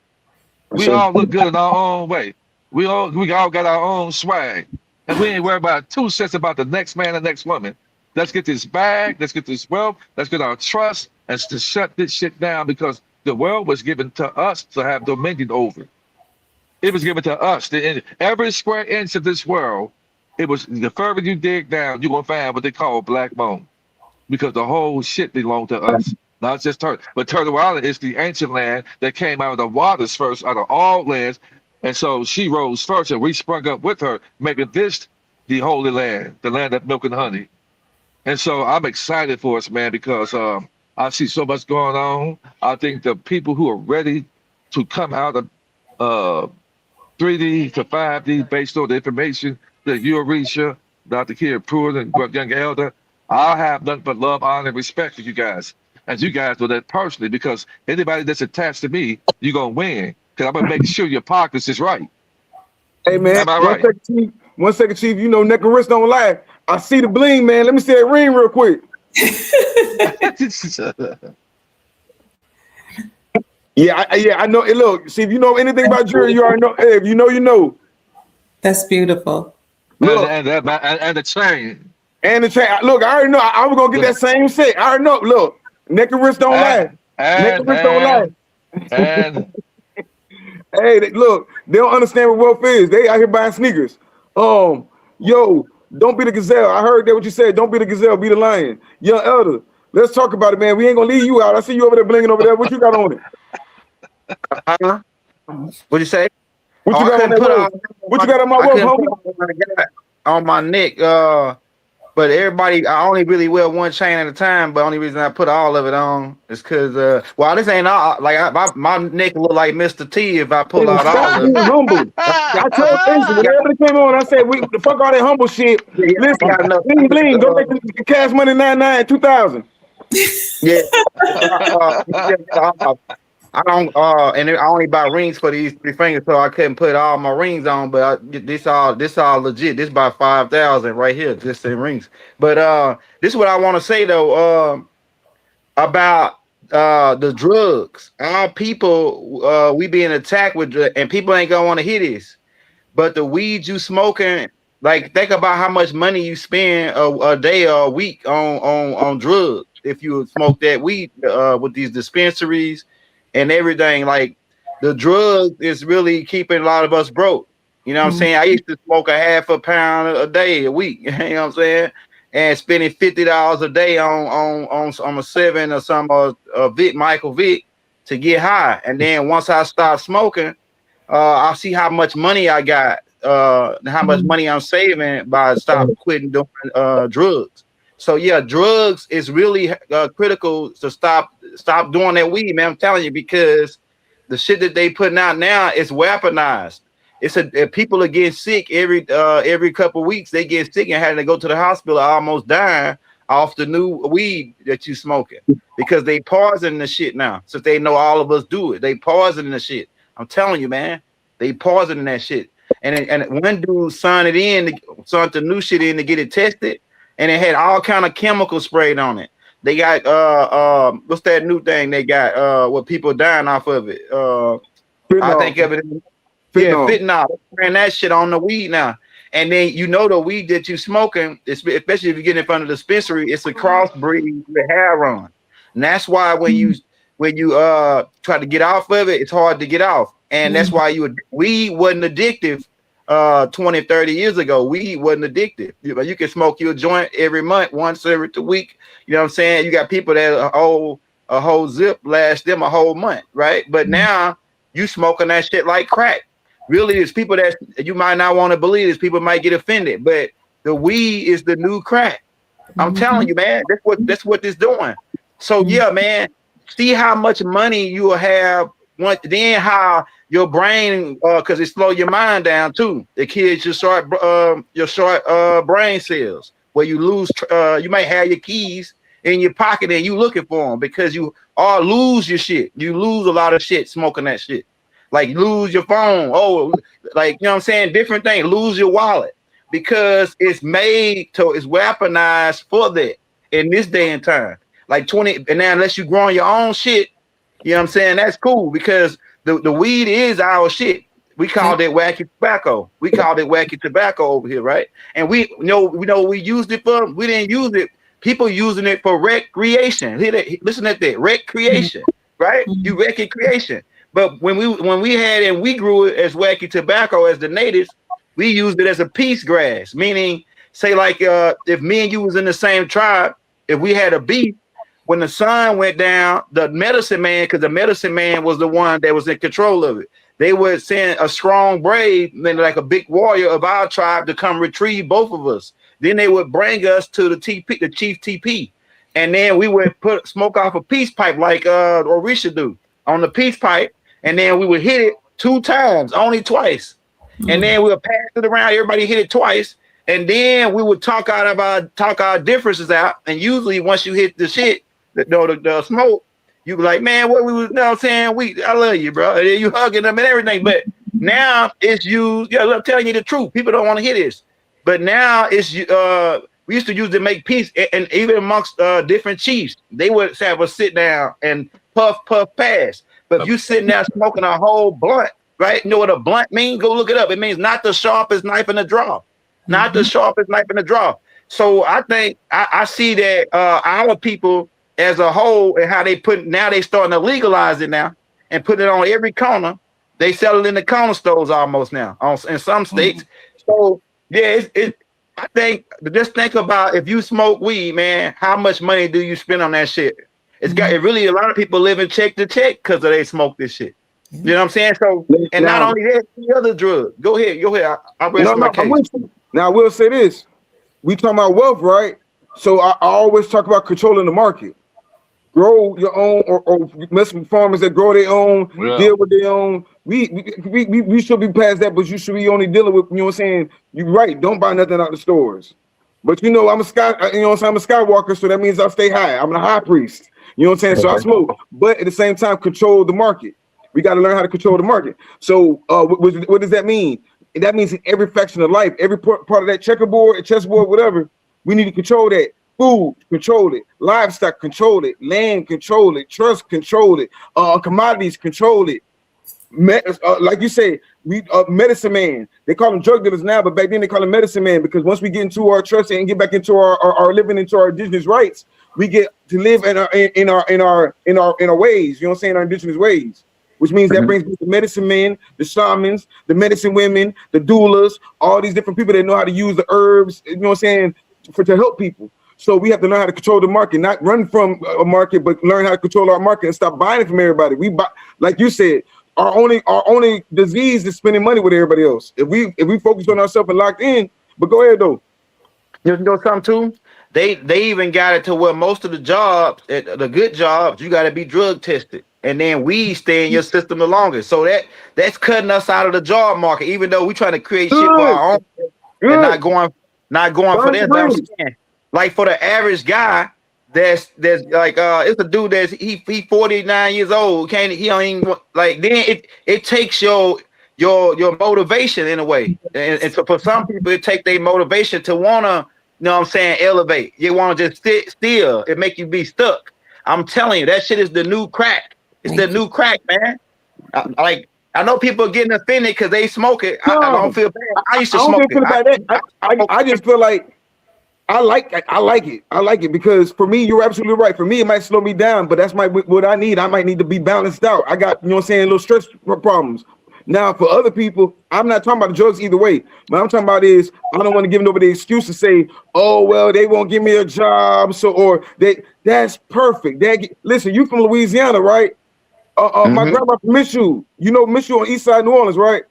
We all look good in our own way. We all got our own swag. And we ain't worried about 2 cents about the next man and next woman. Let's get this bag, let's get this wealth, let's get our trust, and to shut this shit down because the world was given to us to have dominion over. It was given to us. Every square inch of this world, it was the further you dig down, you're gonna find what they call black bone, because the whole shit belonged to us, not just Turtle. But Turtle Island is the ancient land that came out of the waters first, out of all lands, and so she rose first, and we sprung up with her, making this the holy land, the land of milk and honey. And so I'm excited for us, man, because I see so much going on. I think the people who are ready to come out of 3D to 5D based on the information that you, Orisha, Dr. Kid Pruitt, and Young Elder. I'll have nothing but love, honor, and respect for you guys. And you guys know that personally, because anybody that's attached to me, you're going to win. Because I'm going to make sure your pockets is right. Hey, man. Am I right? 1 second, Chief. 1 second, Chief. You know, neck and wrist don't lie. I see the bling, man. Let me see that ring real quick. Yeah, I know. Hey, look, see, if you know anything about jewelry, you already know. Hey, if you know, you know. That's beautiful. Look, and the chain. and the chain. Look, I already know. I was gonna get that same set. I already know. Look, neck and wrist don't lie. Neck and wrist don't lie. And Hey, look, they don't understand what wealth is. They out here buying sneakers. Yo, don't be the gazelle. I heard that what you said. Don't be the gazelle, be the lion. Young Elder, let's talk about it, man. We ain't gonna leave you out. I see you over there blinging over there. What you got on it? What'd you say? What you got on that watch? What you got on my watch, homie? On my neck. But everybody, I only really wear one chain at a time. But only reason I put all of it on is because, well, this ain't all. Like my neck look like Mr. T if I pull out all of it. Humble. I told Jason when everybody came on, I said, "We the fuck all that humble shit." Listen, bling bling, go make the cash money 99 2000. Yeah. I don't and I only buy rings for these 3 fingers, so I couldn't put all my rings on. But this all legit. This about 5,000 right here, just in rings. But this is what I want to say though, about the drugs. Our people, we being attacked with drugs, and people ain't gonna want to hear this. But the weed you smoking, like think about how much money you spend a day or a week on drugs if you smoke that weed with these dispensaries and everything. Like the drug is really keeping a lot of us broke. You know what I'm saying? I used to smoke a half a pound a day, a week. You know what I'm saying? And spending $50 a day on a 7 or some Vic, Michael Vick to get high. And then once I stopped smoking, I see how much money I got, how much money I'm saving by quitting doing drugs. So yeah, drugs is really critical to stop doing that weed, man. I'm telling you, because the shit that they putting out now is weaponized. People are getting sick every couple of weeks. They get sick and having to go to the hospital, almost dying off the new weed that you smoking, because they poison the shit now. Since they know all of us do it, they poison the shit. I'm telling you, man, they poisoning that shit. And one dude signed the new shit in to get it tested, and it had all kind of chemicals sprayed on it. They got what's that new thing they got? What people dying off of it? I think of it. Fentanyl. They're spraying that shit on the weed now. And then the weed that you smoking, especially if you get in front of the dispensary, it's a crossbreed with heroin. And that's why when you try to get off of it, it's hard to get off. And that's why weed wasn't addictive 20, 30 years ago. Weed wasn't addictive. You can smoke your joint every month, once every 2 weeks. You know what I'm saying? You got people that a whole zip lasts them a whole month, right? But now you smoking that shit like crack. Really, there's people that you might not want to believe this. People might get offended, but the weed is the new crack. I'm telling you, man, that's what this doing. So yeah, man, see how much money you will have. Then how your brain, because it slow your mind down too. It kills your short brain cells, where you lose. You might have your keys in your pocket and you looking for them because you all lose your shit. You lose a lot of shit smoking that shit. Like lose your phone. Oh, like, you know what I'm saying? Different thing. Lose your wallet, because it's weaponized for that in this day and time. Like 20, and now unless you growing your own shit, you know what I'm saying? That's cool, because the weed is our shit. We called it wacky tobacco. We called it wacky tobacco over here, right? And we know we used it for. We didn't use it. People using it for recreation. Listen at that, recreation, right? You recreation. But when we had and we grew it as wacky tobacco as the natives, we used it as a peace grass. Meaning, say like if me and you was in the same tribe, if we had a beef, when the sun went down, the medicine man, because the medicine man was the one that was in control of it, they would send a strong brave, like a big warrior of our tribe, to come retrieve both of us. Then they would bring us to the TP, the chief TP, and then we would smoke off a peace pipe like Orisha do on the peace pipe, and then we would hit it 2 times, only twice, and then we'll pass it around. Everybody hit it twice, and then we would talk our differences out. And usually, once you hit the shit, the smoke, you be like, man, what we was, you know what I'm saying? I love you, bro. And then you hugging them and everything. But now it's used. Yeah, I'm telling you the truth. People don't want to hear this, but now it's we used to use to make peace, and even amongst different chiefs, they would have us sit down and puff, pass. But if you sitting there smoking a whole blunt, right? You know what a blunt means? Go look it up. It means not the sharpest knife in the drawer. Not the sharpest knife in the drawer. So I think I see that our people as a whole and how they starting to legalize it now and put it on every corner. They sell it in the corner stores almost now in some states. So yeah, I think just think about if you smoke weed, man, how much money do you spend on that shit? It really a lot of people living check to check because they smoke this shit. You know what I'm saying? So and not only that, the other drugs. Go ahead. I'll rest my case. Now I will say this: we talking about wealth, right? So I always talk about controlling the market. Grow your own, or mess with farmers that grow their own, deal with their own. We should be past that, but you should be only dealing with, you know what I'm saying? You're right. Don't buy nothing out the stores. But you know, I'm a Skywalker, so that means I stay high. I'm a high priest. You know what I'm saying? So I smoke, but at the same time, control the market. We got to learn how to control the market. So what does that mean? That means in every faction of life, every part of that checkerboard, chessboard, whatever, we need to control that. Food, control it. Livestock, control it. Land, control it. Trust, control it. Commodities, control it. Like you say, we medicine man. They call them drug dealers now, but back then they call them medicine man, because once we get into our trust and get back into our living into our indigenous rights, we get to live in our ways. You know what I'm saying? Our indigenous ways, which means that brings the medicine men, the shamans, the medicine women, the doulas, all these different people that know how to use the herbs. You know what I'm saying? To help people. So we have to learn how to control the market, not run from a market, but learn how to control our market and stop buying it from everybody. We buy, like you said, our only disease is spending money with everybody else. If we focus on ourselves and locked in, but go ahead though. You know something too? They even got it to where most of the jobs, the good jobs, you got to be drug tested, and then we stay in your system the longest. So that's cutting us out of the job market, even though we trying to create shit for our own and not going for that. Like for the average guy, that's like it's a dude that's he 49 years old. He don't even like. Then it takes your motivation in a way, and so for some people it take their motivation to wanna, you know what I'm saying, elevate. You want to just sit still. It make you be stuck. I'm telling you, that shit is the new crack. It's the new crack, man. I know people are getting offended because they smoke it. I don't feel bad. I used to smoke it. I just feel like. I like it because for me, you're absolutely right. For me, it might slow me down, but that's what I need. I might need to be balanced out. I got, you know what I'm saying, little stress problems. Now, for other people, I'm not talking about the drugs either way. What I'm talking about is I don't want to give nobody the excuse to say, oh, well, they won't give me a job. That's perfect. Listen, you from Louisiana, right? My grandma from Michoud. You know Michoud on East Side New Orleans, right?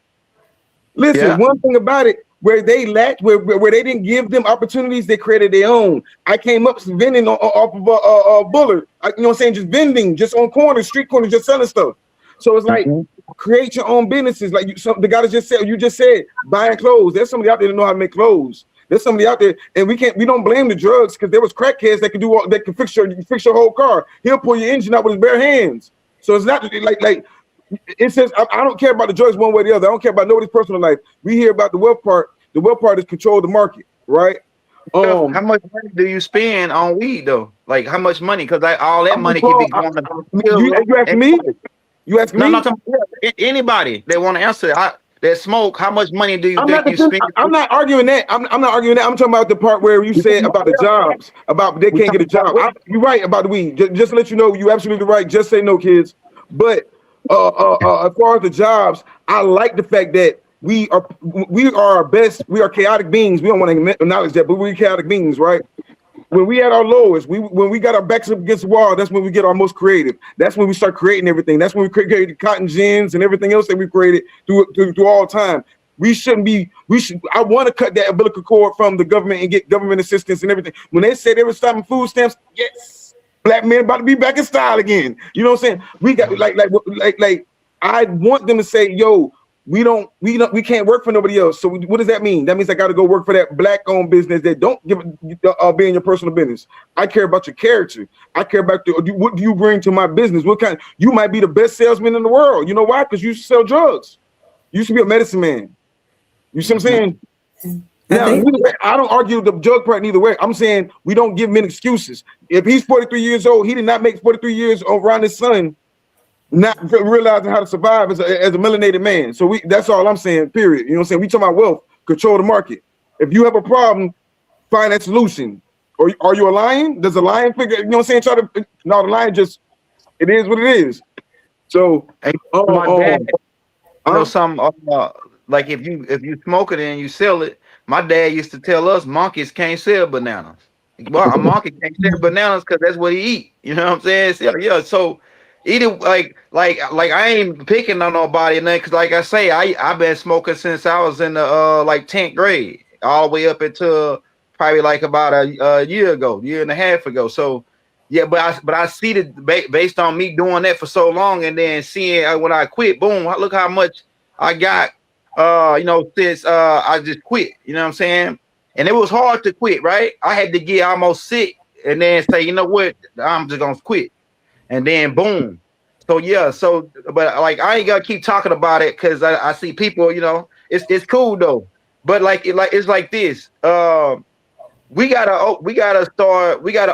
Listen, one thing about it, where they lacked, where they didn't give them opportunities, they created their own. I came up vending off of Bullard, you know what I'm saying, just vending, just on corners, street corners, just selling stuff. So it's like, create your own businesses. Like the guy you just said, buying clothes. There's somebody out there that know how to make clothes. There's somebody out there, and we don't blame the drugs, because there was crackheads that can fix your whole car. He'll pull your engine out with his bare hands. So it's not like. It says I don't care about the drugs one way or the other. I don't care about nobody's personal life. We hear about the wealth part. The wealth part is control the market, right? How much money do you spend on weed though? Like how much money? Because all that money can be going. You asking me? You asking me? No, anybody that want to answer that smoke. How much money do you think you spend? I'm not arguing that. I'm not arguing that. I'm talking about the part where you said about the jobs, about they can't get a job. You're right about the weed. Just to let you know, you're absolutely right. Just say no, kids. But as far as the jobs, I like the fact that we are our best. We are chaotic beings. We don't want to acknowledge that, but we're chaotic beings, right? When we at our lowest, when we got our backs up against the wall, that's when we get our most creative. That's when we start creating everything. That's when we create the cotton gins and everything else that we created through all time. I want to cut that umbilical cord from the government and get government assistance and everything. When they said they were stopping food stamps, yes. Black men about to be back in style again. You know what I'm saying? We got like I want them to say, yo, we can't work for nobody else. So what does that mean? That means I got to go work for that black-owned business that don't give be in your personal business. I care about your character. I care about what do you bring to my business? What kind? You might be the best salesman in the world. You know why? Because you sell drugs. You used to be a medicine man. You see what I'm saying? Now, I don't argue the drug part neither way. I'm saying we don't give men excuses. If he's 43 years old, he did not make 43 years around his son, not realizing how to survive as a melanated man. So that's all I'm saying, period. You know what I'm saying? We talking about wealth, control the market. If you have a problem, find that solution. Or are you a lion? Does a lion figure, you know what I'm saying? No, the lion just, it is what it is. So, my dad, you know, some like if you smoke it and you sell it, my dad used to tell us monkeys can't sell bananas. Well, a monkey can't sell bananas because that's what he eat. You know what I'm saying? So, yeah. So either like I ain't picking on nobody and because like I say, I've been smoking since I was in the like 10th grade, all the way up until probably like about a year and a half ago. So yeah, but I see that based on me doing that for so long and then seeing when I quit, boom, look how much I got. You know, since I just quit, you know what I'm saying? And it was hard to quit, right? I had to get almost sick and then say, you know what, I'm just gonna quit. And then boom. So yeah, but like I ain't gonna keep talking about it because I see people, you know, it's cool though. But it's like this. We gotta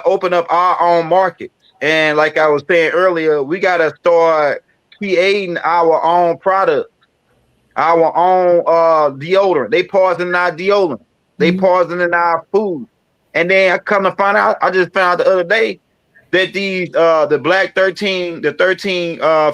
open up our own market. And like I was saying earlier, we gotta start creating our own product. Our own deodorant. They poison our deodorant. They poison in our food. And then I come to find out, I just found out the other day that these the black 13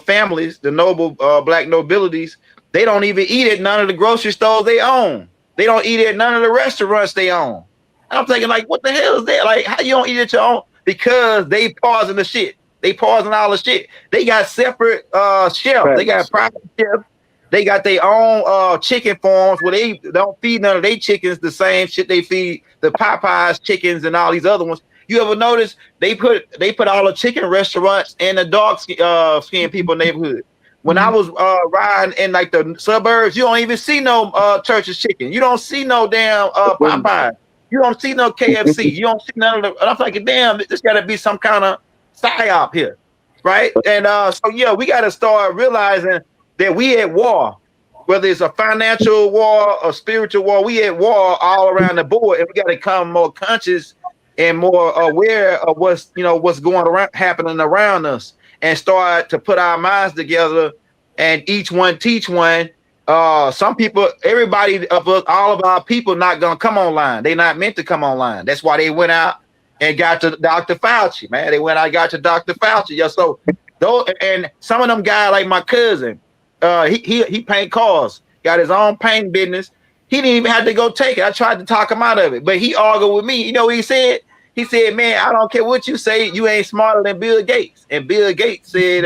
families, the noble black nobilities, they don't even eat at none of the grocery stores they own. They don't eat at none of the restaurants they own. And I'm thinking, like, what the hell is that? Like, how you don't eat at your own? Because they poison the shit. They poison all the shit. They got separate chefs. They got private chefs. They got their own chicken farms where they don't feed none of their chickens the same shit they feed the Popeyes chickens and all these other ones. You ever notice they put all the chicken restaurants in the dark skin people neighborhood? When I was riding in like the suburbs, you don't even see no Church's chicken. You don't see no damn Popeyes. You don't see no KFC. You don't see none of the. And I'm thinking, damn, there's got to be some kind of psyop here, right? And so yeah, we got to start realizing that we at war, whether it's a financial war or spiritual war, we at war all around the board, and we got to become more conscious and more aware of what's going around, happening around us, and start to put our minds together and each one teach one. Some people, everybody of us, all of our people, not gonna come online. They not meant to come online. That's why they went out and got to Dr. Fauci, man. They went out and got to Dr. Fauci. Yeah, so though, and some of them guys like my cousin. He paint cars, got his own paint business. He didn't even have to go take it. I tried to talk him out of it, but he argued with me. You know what he said? He said, man, I don't care what you say. You ain't smarter than Bill Gates. And Bill Gates said,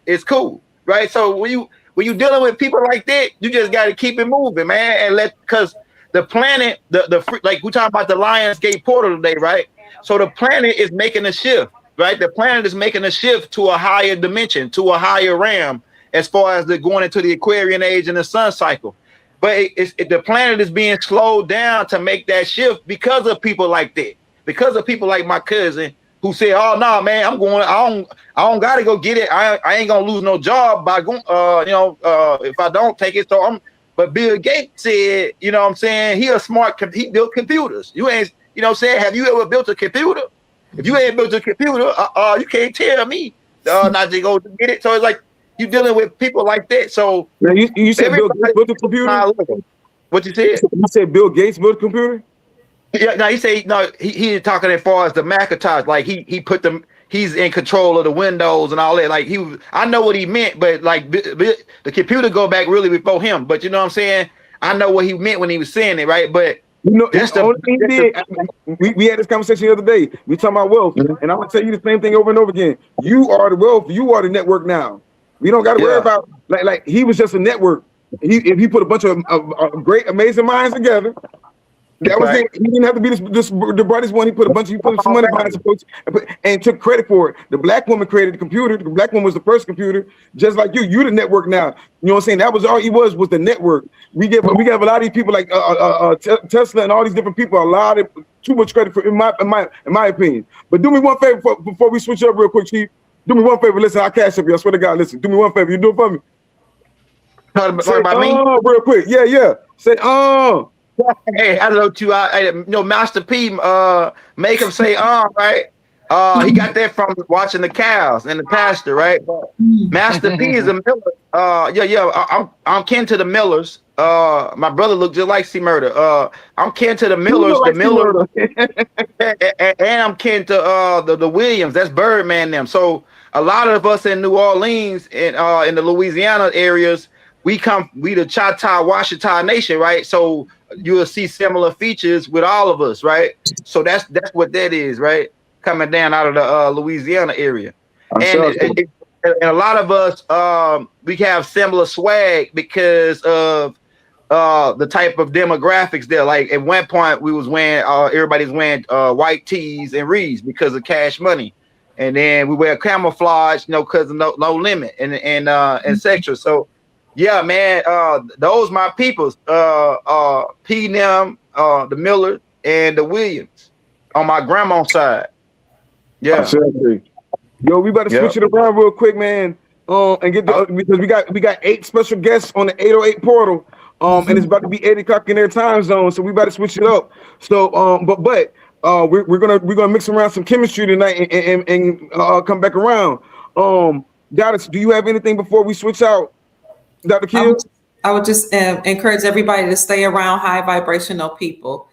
it's cool. Right. So when you dealing with people like that, you just got to keep it moving, man. And because the planet, like we talking about the Lionsgate portal today, right? So the planet is making a shift, right? The planet is making a shift to a higher dimension, to a higher realm, as far as going into the Aquarian age and the sun cycle. But the planet is being slowed down to make that shift because of people like that. Because of people like my cousin who said, oh, no, man, I don't got to go get it. I ain't going to lose no job by going, if I don't take it. But Bill Gates said, you know what I'm saying? He built computers. You ain't, you know what I'm saying? Have you ever built a computer? If you ain't built a computer, you can't tell me not to go get it. So it's like, you dealing with people like that. So now you said Bill Gates built a computer? What you said? You said Bill Gates built a computer? Yeah, no, he said no. He's talking as far as the Macintosh. Like he put them. He's in control of the Windows and all that. Like I know what he meant, but like the computer go back really before him. But you know what I'm saying? I know what he meant when he was saying it, right? But you know, that's the only thing he did. We had this conversation the other day. We talking about wealth, and I'm gonna tell you the same thing over and over again. You are the wealth. You are the network now. We don't got to worry about like he was just a network. If he put a bunch of great, amazing minds together, That was it. He didn't have to be the brightest one. He put some money behind some folks and took credit for it. The black woman created the computer. The black woman was the first computer, just like you. You the network now. You know what I'm saying? That was all he was the network. We give a lot of these people like Tesla and all these different people a lot of too much credit for in my opinion. But do me one favor before we switch up real quick, Chief. Do me one favor. Listen, I'll cash up you. I swear to God. Listen, do me one favor. You do it for me. Say, about me? Real quick. Yeah. Say, Hey, I know you. Master P, make him say, right? He got that from watching the cows and the pasture, right? Master P is a miller. I'm kin to the Millers. My brother looked just like C Murder. I'm kin to the Millers, and I'm kin to the Williams. That's Birdman them. So a lot of us in New Orleans and in the Louisiana areas, we the Choctaw, Washita Nation, right? So you will see similar features with all of us, right? So that's what that is, right? Coming down out of the Louisiana area, and a lot of us we have similar swag because of the type of demographics there. Like at one point, we was wearing everybody's wearing white tees and reeds because of Cash Money, and then we wear camouflage, because of no limit and sexual. So. Yeah, man, those my peoples, P them, the Miller and the Williams on my grandma's side. Yeah. Absolutely. Yo, we better switch it around real quick, man. And get because we got 8 special guests on the 808 portal. And it's about to be 8 o'clock in their time zone, so we better switch it up. So but we're gonna mix around some chemistry tonight and come back around. Goddess, do you have anything before we switch out? Dr. Kill? I would just encourage everybody to stay around high vibrational people.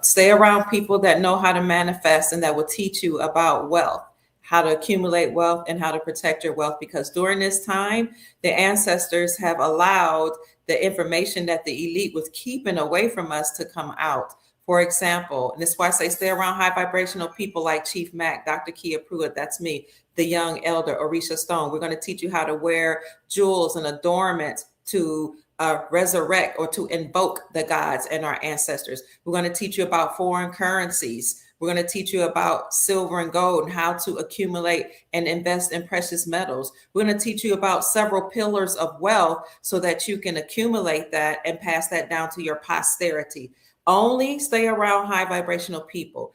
Stay around people that know how to manifest and that will teach you about wealth, how to accumulate wealth and how to protect your wealth. Because during this time, the ancestors have allowed the information that the elite was keeping away from us to come out. For example, and this is why I say stay around high vibrational people like Chief Mack, Dr. Kia Pruitt, that's me, the young elder, Orisha Stone. We're going to teach you how to wear jewels and adornments to resurrect or to invoke the gods and our ancestors. We're going to teach you about foreign currencies. We're going to teach you about silver and gold and how to accumulate and invest in precious metals. We're going to teach you about several pillars of wealth so that you can accumulate that and pass that down to your posterity. Only stay around high vibrational people.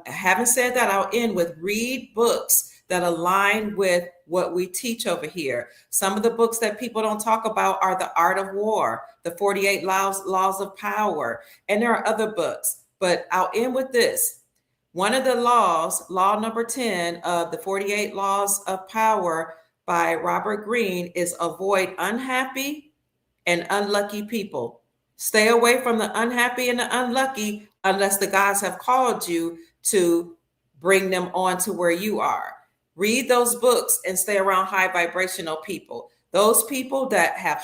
Having said that, I'll end with read books that align with what we teach over here. Some of the books that people don't talk about are The Art of War, The 48 Laws of Power, and there are other books. But I'll end with this. One of the laws, law number 10 of the 48 Laws of Power by Robert Greene, is avoid unhappy and unlucky people. Stay away from the unhappy and the unlucky unless the gods have called you to bring them on to where you are. Read those books and stay around high vibrational people. Those people that have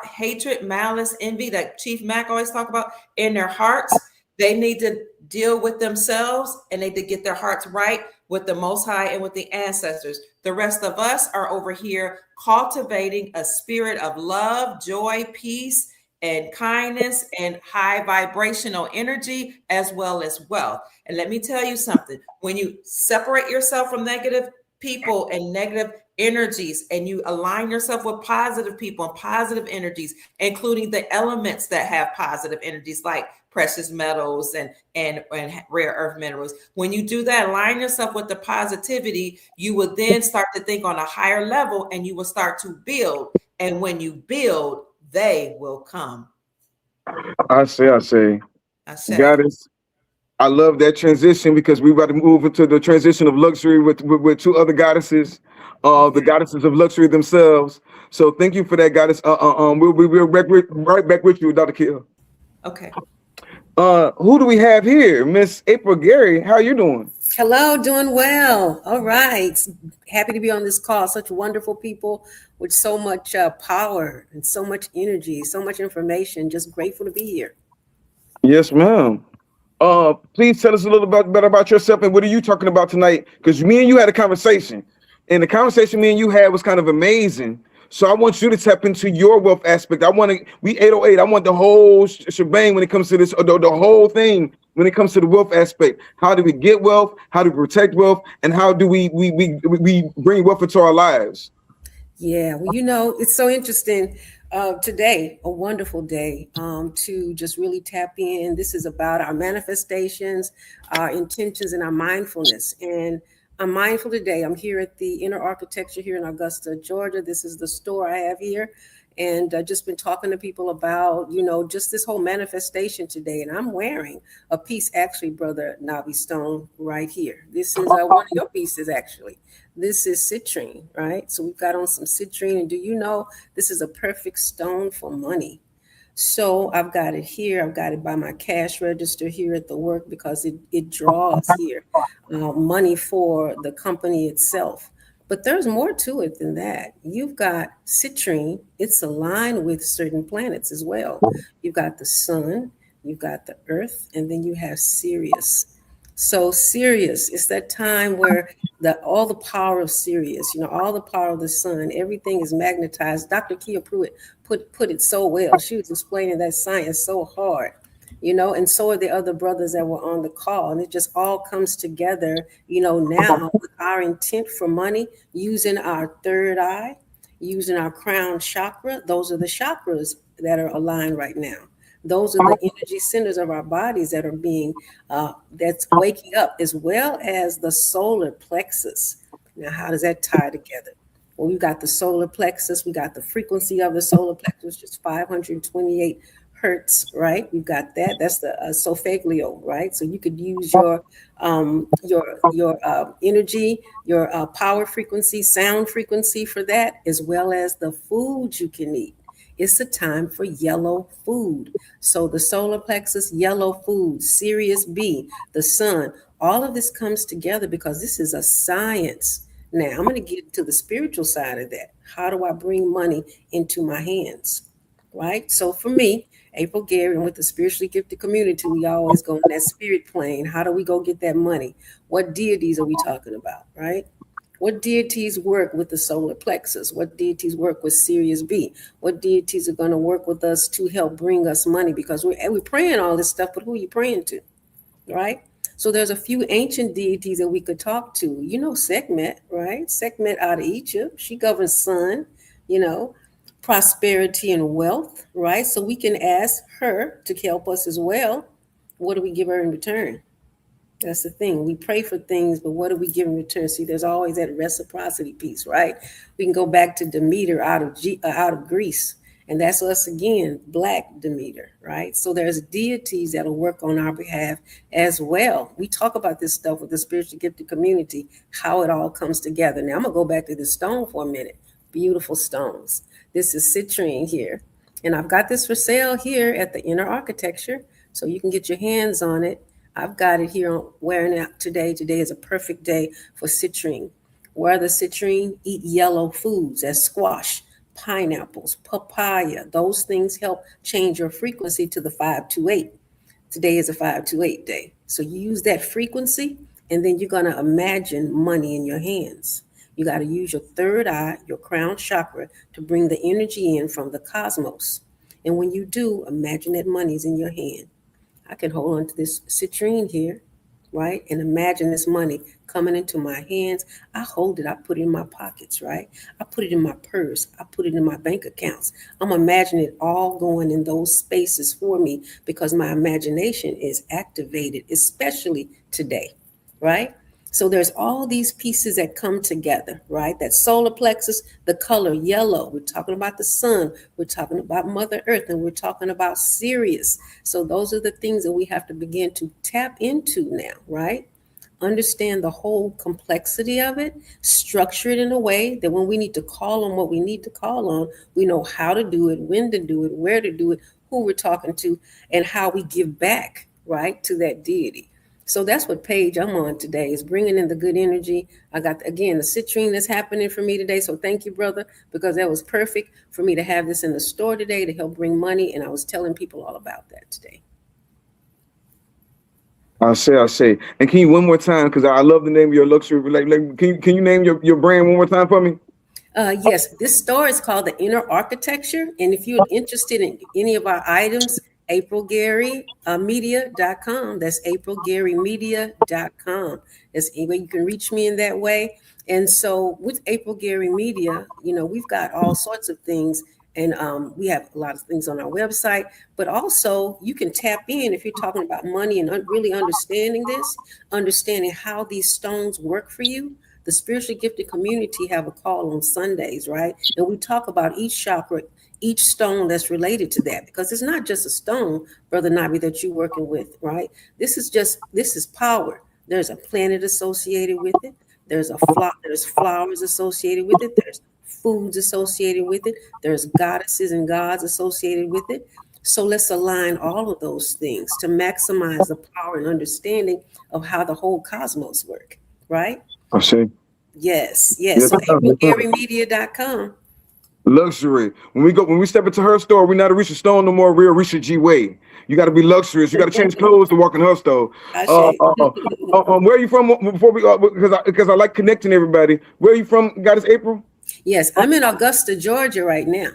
hatred, malice, envy, that Chief Mack always talk about in their hearts, they need to deal with themselves and they need to get their hearts right with the Most High and with the ancestors. The rest of us are over here cultivating a spirit of love, joy, peace, and kindness and high vibrational energy as well as wealth. And let me tell you something, when you separate yourself from negative people and negative energies and you align yourself with positive people and positive energies, including the elements that have positive energies like precious metals and rare earth minerals. When you do that, align yourself with the positivity, you will then start to think on a higher level and you will start to build. And when you build, they will come. I say. Goddess, I love that transition because we're about to move into the transition of luxury with 2 other goddesses, the goddesses of luxury themselves. So thank you for that, goddess. We'll be right back with you, Dr. Kill. Okay. Who do we have here? Miss April Gary, how are you doing? Hello, doing well. All right. Happy to be on this call. Such wonderful people with so much power and so much energy, so much information. Just grateful to be here. Yes, ma'am. Please tell us a little bit about yourself and what are you talking about tonight? Because me and you had a conversation, and the conversation me and you had was kind of amazing. So I want you to tap into your wealth aspect. We 808. I want the whole shebang when it comes to this, the whole thing when it comes to the wealth aspect. How do we get wealth? How do we protect wealth? And how do we bring wealth into our lives? Yeah, well, you know, it's so interesting. Today, a wonderful day to just really tap in. This is about our manifestations, our intentions, and our mindfulness. And I'm mindful today. I'm here at the Inner Architecture here in Augusta, Georgia. This is the store I have here. And just been talking to people about, you know, just this whole manifestation today. And I'm wearing a piece, actually, Brother Nabi Stone, right here. This is one of your pieces, actually. This is citrine, right? So we've got on some citrine. And do you know this is a perfect stone for money? So I've got it here. I've got it by my cash register here at the work because it draws here money for the company itself. But there's more to it than that. You've got citrine. It's aligned with certain planets as well. You've got the sun, you've got the earth, and then you have Sirius. So Sirius, it's that time where all the power of Sirius, you know, all the power of the sun, everything is magnetized. Dr. Kia Pruitt put it so well. She was explaining that science so hard, you know, and so are the other brothers that were on the call. And it just all comes together, you know, now with our intent for money, using our third eye, using our crown chakra. Those are the chakras that are aligned right now. Those are the energy centers of our bodies that are being, that's waking up, as well as the solar plexus. Now, how does that tie together? Well, we've got the solar plexus. We got the frequency of the solar plexus, which is 528 hertz, right? We've got that. That's the solfeglio, right? So you could use your energy, your power frequency, sound frequency for that, as well as the food you can eat. It's a time for yellow food. So the solar plexus, yellow food, Sirius B, the sun, all of this comes together because this is a science. Now, I'm going to get to the spiritual side of that. How do I bring money into my hands? Right? So for me, April Gary, and with the spiritually gifted community, we always go on that spirit plane. How do we go get that money? What deities are we talking about? Right? What deities work with the solar plexus? What deities work with Sirius B? What deities are going to work with us to help bring us money? Because we're praying all this stuff, but who are you praying to, right? So there's a few ancient deities that we could talk to. You know Sekhmet, right? Sekhmet out of Egypt. She governs sun, you know, prosperity and wealth, right? So we can ask her to help us as well. What do we give her in return? That's the thing. We pray for things, but what do we give in return? See, there's always that reciprocity piece, right? We can go back to Demeter out of Greece, and that's us again, Black Demeter, right? So there's deities that'll work on our behalf as well. We talk about this stuff with the spiritually gifted community, how it all comes together. Now I'm gonna go back to the stone for a minute. Beautiful stones. This is citrine here, and I've got this for sale here at the Inner Architecture, so you can get your hands on it. I've got it here on wearing it today. Today is a perfect day for citrine. Wear the citrine, eat yellow foods, that's squash, pineapples, papaya. Those things help change your frequency to the 528. Today is a 528 day. So you use that frequency, and then you're going to imagine money in your hands. You got to use your third eye, your crown chakra, to bring the energy in from the cosmos. And when you do, imagine that money's in your hand. I can hold on to this citrine here, right? And imagine this money coming into my hands. I hold it, I put it in my pockets, right? I put it in my purse, I put it in my bank accounts. I'm imagining it all going in those spaces for me because my imagination is activated, especially today, right? So there's all these pieces that come together, right? That solar plexus, the color yellow. We're talking about the sun. We're talking about Mother Earth, and we're talking about Sirius. So those are the things that we have to begin to tap into now, right? Understand the whole complexity of it, structure it in a way that when we need to call on what we need to call on, we know how to do it, when to do it, where to do it, who we're talking to, and how we give back, right, to that deity. So that's what page I'm on today, is bringing in the good energy. I got, again, the citrine that's happening for me today. So thank you, brother, because that was perfect for me to have this in the store today to help bring money. And I was telling people all about that today. I say. And can you one more time, because I love the name of your luxury, can you name your brand one more time for me? Yes, this store is called the Inner Architecture. And if you're interested in any of our items, aprilgarymedia.com. That's aprilgarymedia.com. That's anyway you can reach me in that way. And so with April Gary Media, we've got all sorts of things. And we have a lot of things on our website, but also you can tap in if you're talking about money and really understanding this, understanding how these stones work for you. The spiritually gifted community have a call on Sundays, right? And we talk about each chakra, each stone that's related to that, because it's not just a stone, Brother Nabi, that you're working with, right? This is power. There's a planet associated with it. There's flowers associated with it. There's foods associated with it. There's goddesses and gods associated with it. So let's align all of those things to maximize the power and understanding of how the whole cosmos work, right? I see. Yes. Yes, So ma'am. aprilgarymedia.com. Luxury. When we step into her store, we're not Orisha Stone no more. We're Orisha G Way. You got to be luxurious. You got to change clothes to walk in her store. Where are you from? Before we, because I like connecting everybody. Where are you from, Goddess April? Yes, I'm in Augusta, Georgia right now.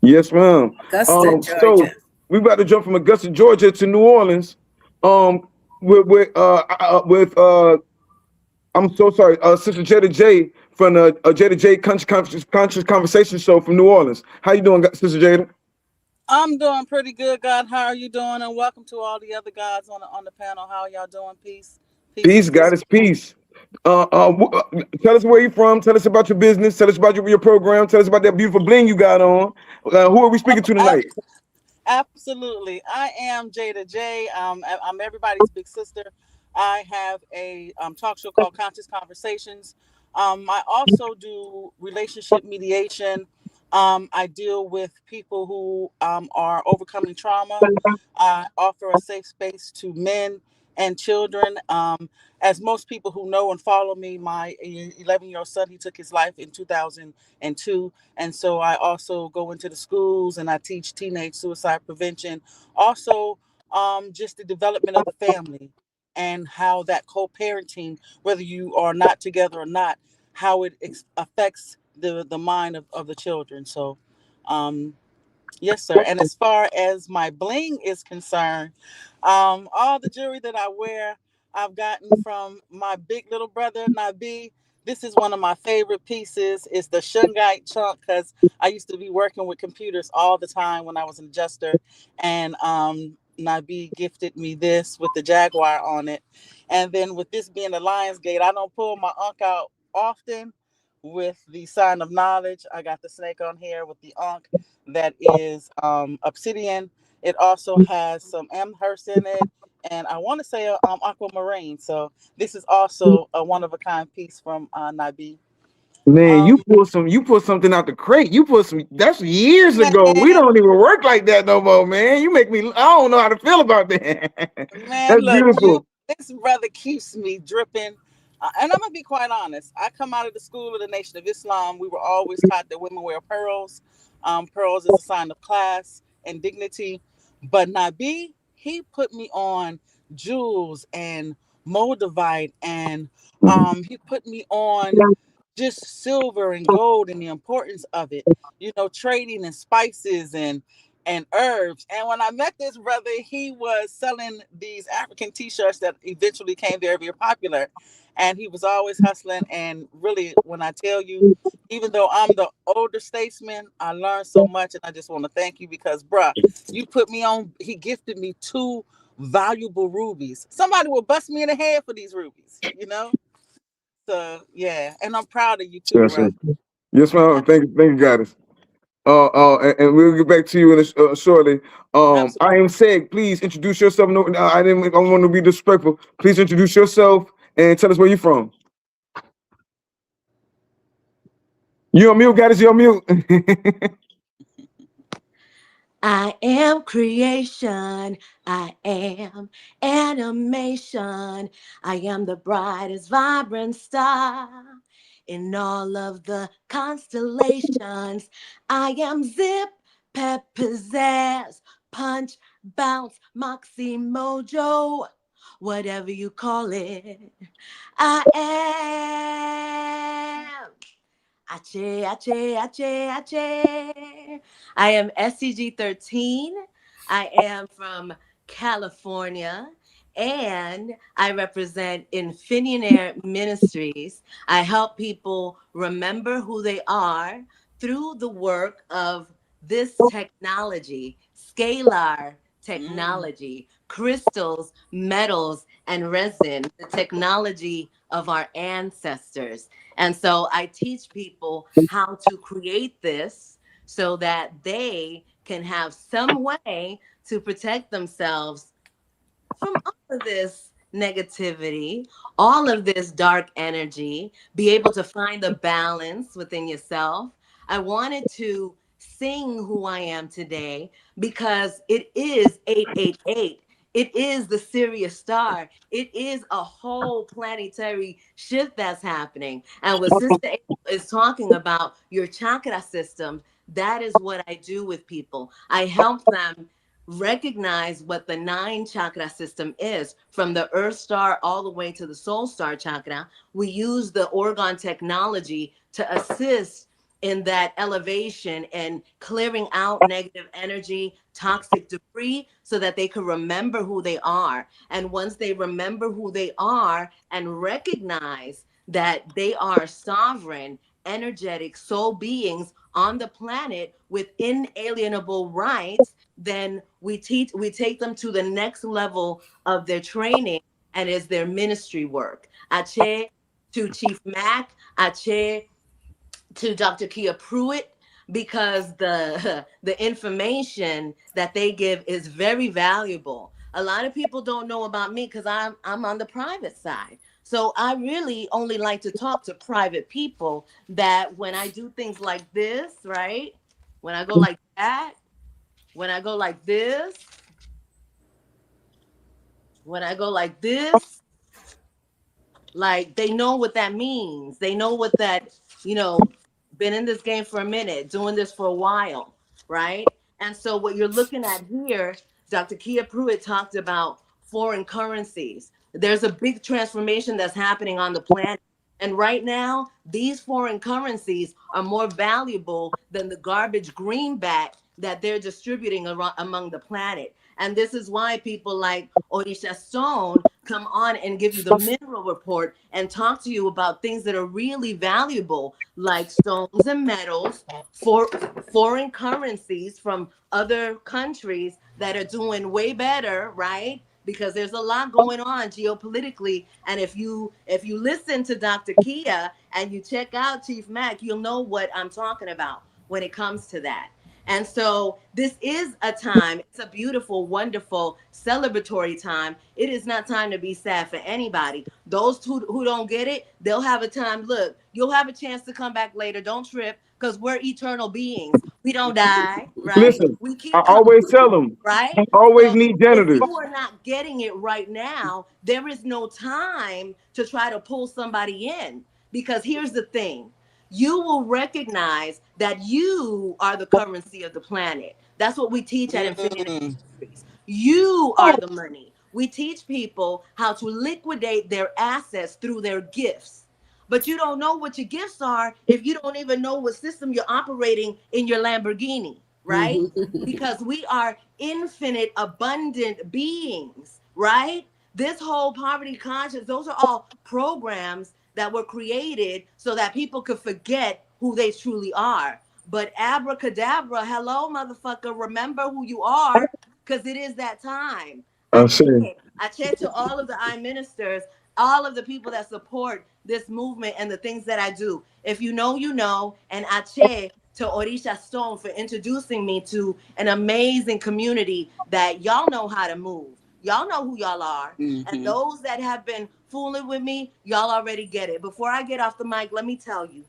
Yes, ma'am. Augusta, So Georgia. we about to jump from Augusta, Georgia to New Orleans. With I'm so sorry, Sister Jada J from the Jada J Conscious Conversation Show from New Orleans. How you doing, Sister Jada? I'm doing pretty good, God. How are you doing? And welcome to all the other guys on the panel. How are y'all doing? Peace. Peace, Goddess, peace. Tell us where you're from. Tell us about your business. Tell us about your program. Tell us about that beautiful bling you got on. Who are we speaking to tonight? Absolutely. I am Jada J. I'm everybody's big sister. I have a talk show called Conscious Conversations. I also do relationship mediation. I deal with people who are overcoming trauma. I offer a safe space to men and children. As most people who know and follow me, my 11-year-old son, he took his life in 2002. And so I also go into the schools and I teach teenage suicide prevention. Also, just the development of the family and how that co-parenting, whether you are not together or not, how it affects the mind of the children. So, yes, sir. And as far as my bling is concerned, all the jewelry that I wear, I've gotten from my big little brother, Nabi. This is one of my favorite pieces. It's the Shungite chunk because I used to be working with computers all the time when I was an adjuster. And Nabi gifted me this with the Jaguar on it. And then with this being the Lions Gate, I don't pull my Ankh out often with the sign of knowledge. I got the snake on here with the Ankh that is obsidian. It also has some amherst in it, and I want to say aquamarine. So this is also a one of a kind piece from Nabi. Man, you pull something out the crate. That's years ago. We don't even work like that no more, man. You make me, I don't know how to feel about that. Man, That's look, beautiful. this brother keeps me dripping. And I'm gonna be quite honest. I come out of the school of the Nation of Islam. We were always taught that women wear pearls. Pearls is a sign of class and dignity. But Nabi, he put me on jewels and moldavite, and he put me on just silver and gold and the importance of it. You know, trading and spices and herbs. And when I met this brother, he was selling these African t-shirts that eventually came very popular. And he was always hustling. And really, when I tell you, even though I'm the older statesman, I learned so much. And I just want to thank you because, bruh, you put me on. He gifted me 2 valuable rubies. Somebody will bust me in the head for these rubies, you know? So, yeah. And I'm proud of you too, Yes, bruh. yes, ma'am. Thank you, Goddess. And we'll get back to you in shortly. Absolutely. I am Seg. Please introduce yourself. No, I don't want to be disrespectful. Please introduce yourself and tell us where you're from. You on mute, Goddess? You on mute? I am creation. I am animation. I am the brightest, vibrant star in all of the constellations. I am zip, pep, pizzazz, punch, bounce, moxie, mojo, whatever you call it. I am. Ache, ache, ache, ache. I am SCG 13. I am from California and I represent Infinionaire Ministries. I help people remember who they are through the work of this technology, scalar technology, crystals, metals, and resin, the technology of our ancestors. And so I teach people how to create this so that they can have some way to protect themselves from all of this negativity, all of this dark energy, be able to find the balance within yourself. I wanted to sing who I am today because it is 888. It is the Sirius star. It is a whole planetary shift that's happening. And what Sister April is talking about, your chakra system, that is what I do with people. I help them recognize what the nine chakra system is, from the earth star all the way to the soul star chakra. We use the orgone technology to assist in that elevation and clearing out negative energy, toxic debris, so that they can remember who they are. And once they remember who they are and recognize that they are sovereign, energetic soul beings on the planet with inalienable rights, then we take them to the next level of their training, and is their ministry work. Ache to Chief Mack, Ache to Dr. Kia Pruitt, because the information that they give is very valuable. A lot of people don't know about me because I'm on the private side. So I really only like to talk to private people, that when I do things like this, right? When I go like that, when I go like this, when I go like this, like they know what that means. They know what that, been in this game for a minute, doing this for a while, right? And so what you're looking at here, Dr. Kia Pruitt talked about foreign currencies. There's a big transformation that's happening on the planet. And right now, these foreign currencies are more valuable than the garbage greenback that they're distributing among the planet. And this is why people like Orisha Stone come on and give you the mineral report and talk to you about things that are really valuable, like stones and metals, for foreign currencies from other countries that are doing way better, right? Because there's a lot going on geopolitically. And if you listen to Dr. Kia and you check out Chief Mack, you'll know what I'm talking about when it comes to that. And so this is a time, it's a beautiful, wonderful, celebratory time. It is not time to be sad for anybody. Those who don't get it, they'll have a time. Look, you'll have a chance to come back later. Don't trip, because we're eternal beings. We don't die, right? Listen, We I keep coming always tell through, them, right? you always So need if janitors. you are not getting it right now, there is no time to try to pull somebody in. Because here's the thing, you will recognize that you are the currency of the planet. That's what we teach at Infinity Mm. Industries. You are the money. We teach people how to liquidate their assets through their gifts. But you don't know what your gifts are if you don't even know what system you're operating in your Lamborghini, right? Because we are infinite, abundant beings, right? This whole poverty conscious, those are all programs that were created so that people could forget who they truly are. But abracadabra, hello, motherfucker, remember who you are, because it is that time. I I'm saying, check. I check to all of the I ministers, all of the people that support this movement and the things that I do. If you know, you know. And I check to Orisha Stone for introducing me to an amazing community that y'all know how to move. Y'all know who y'all are. And Mm-hmm. those that have been fooling with me, y'all already get it. Before I get off the mic, let me tell you,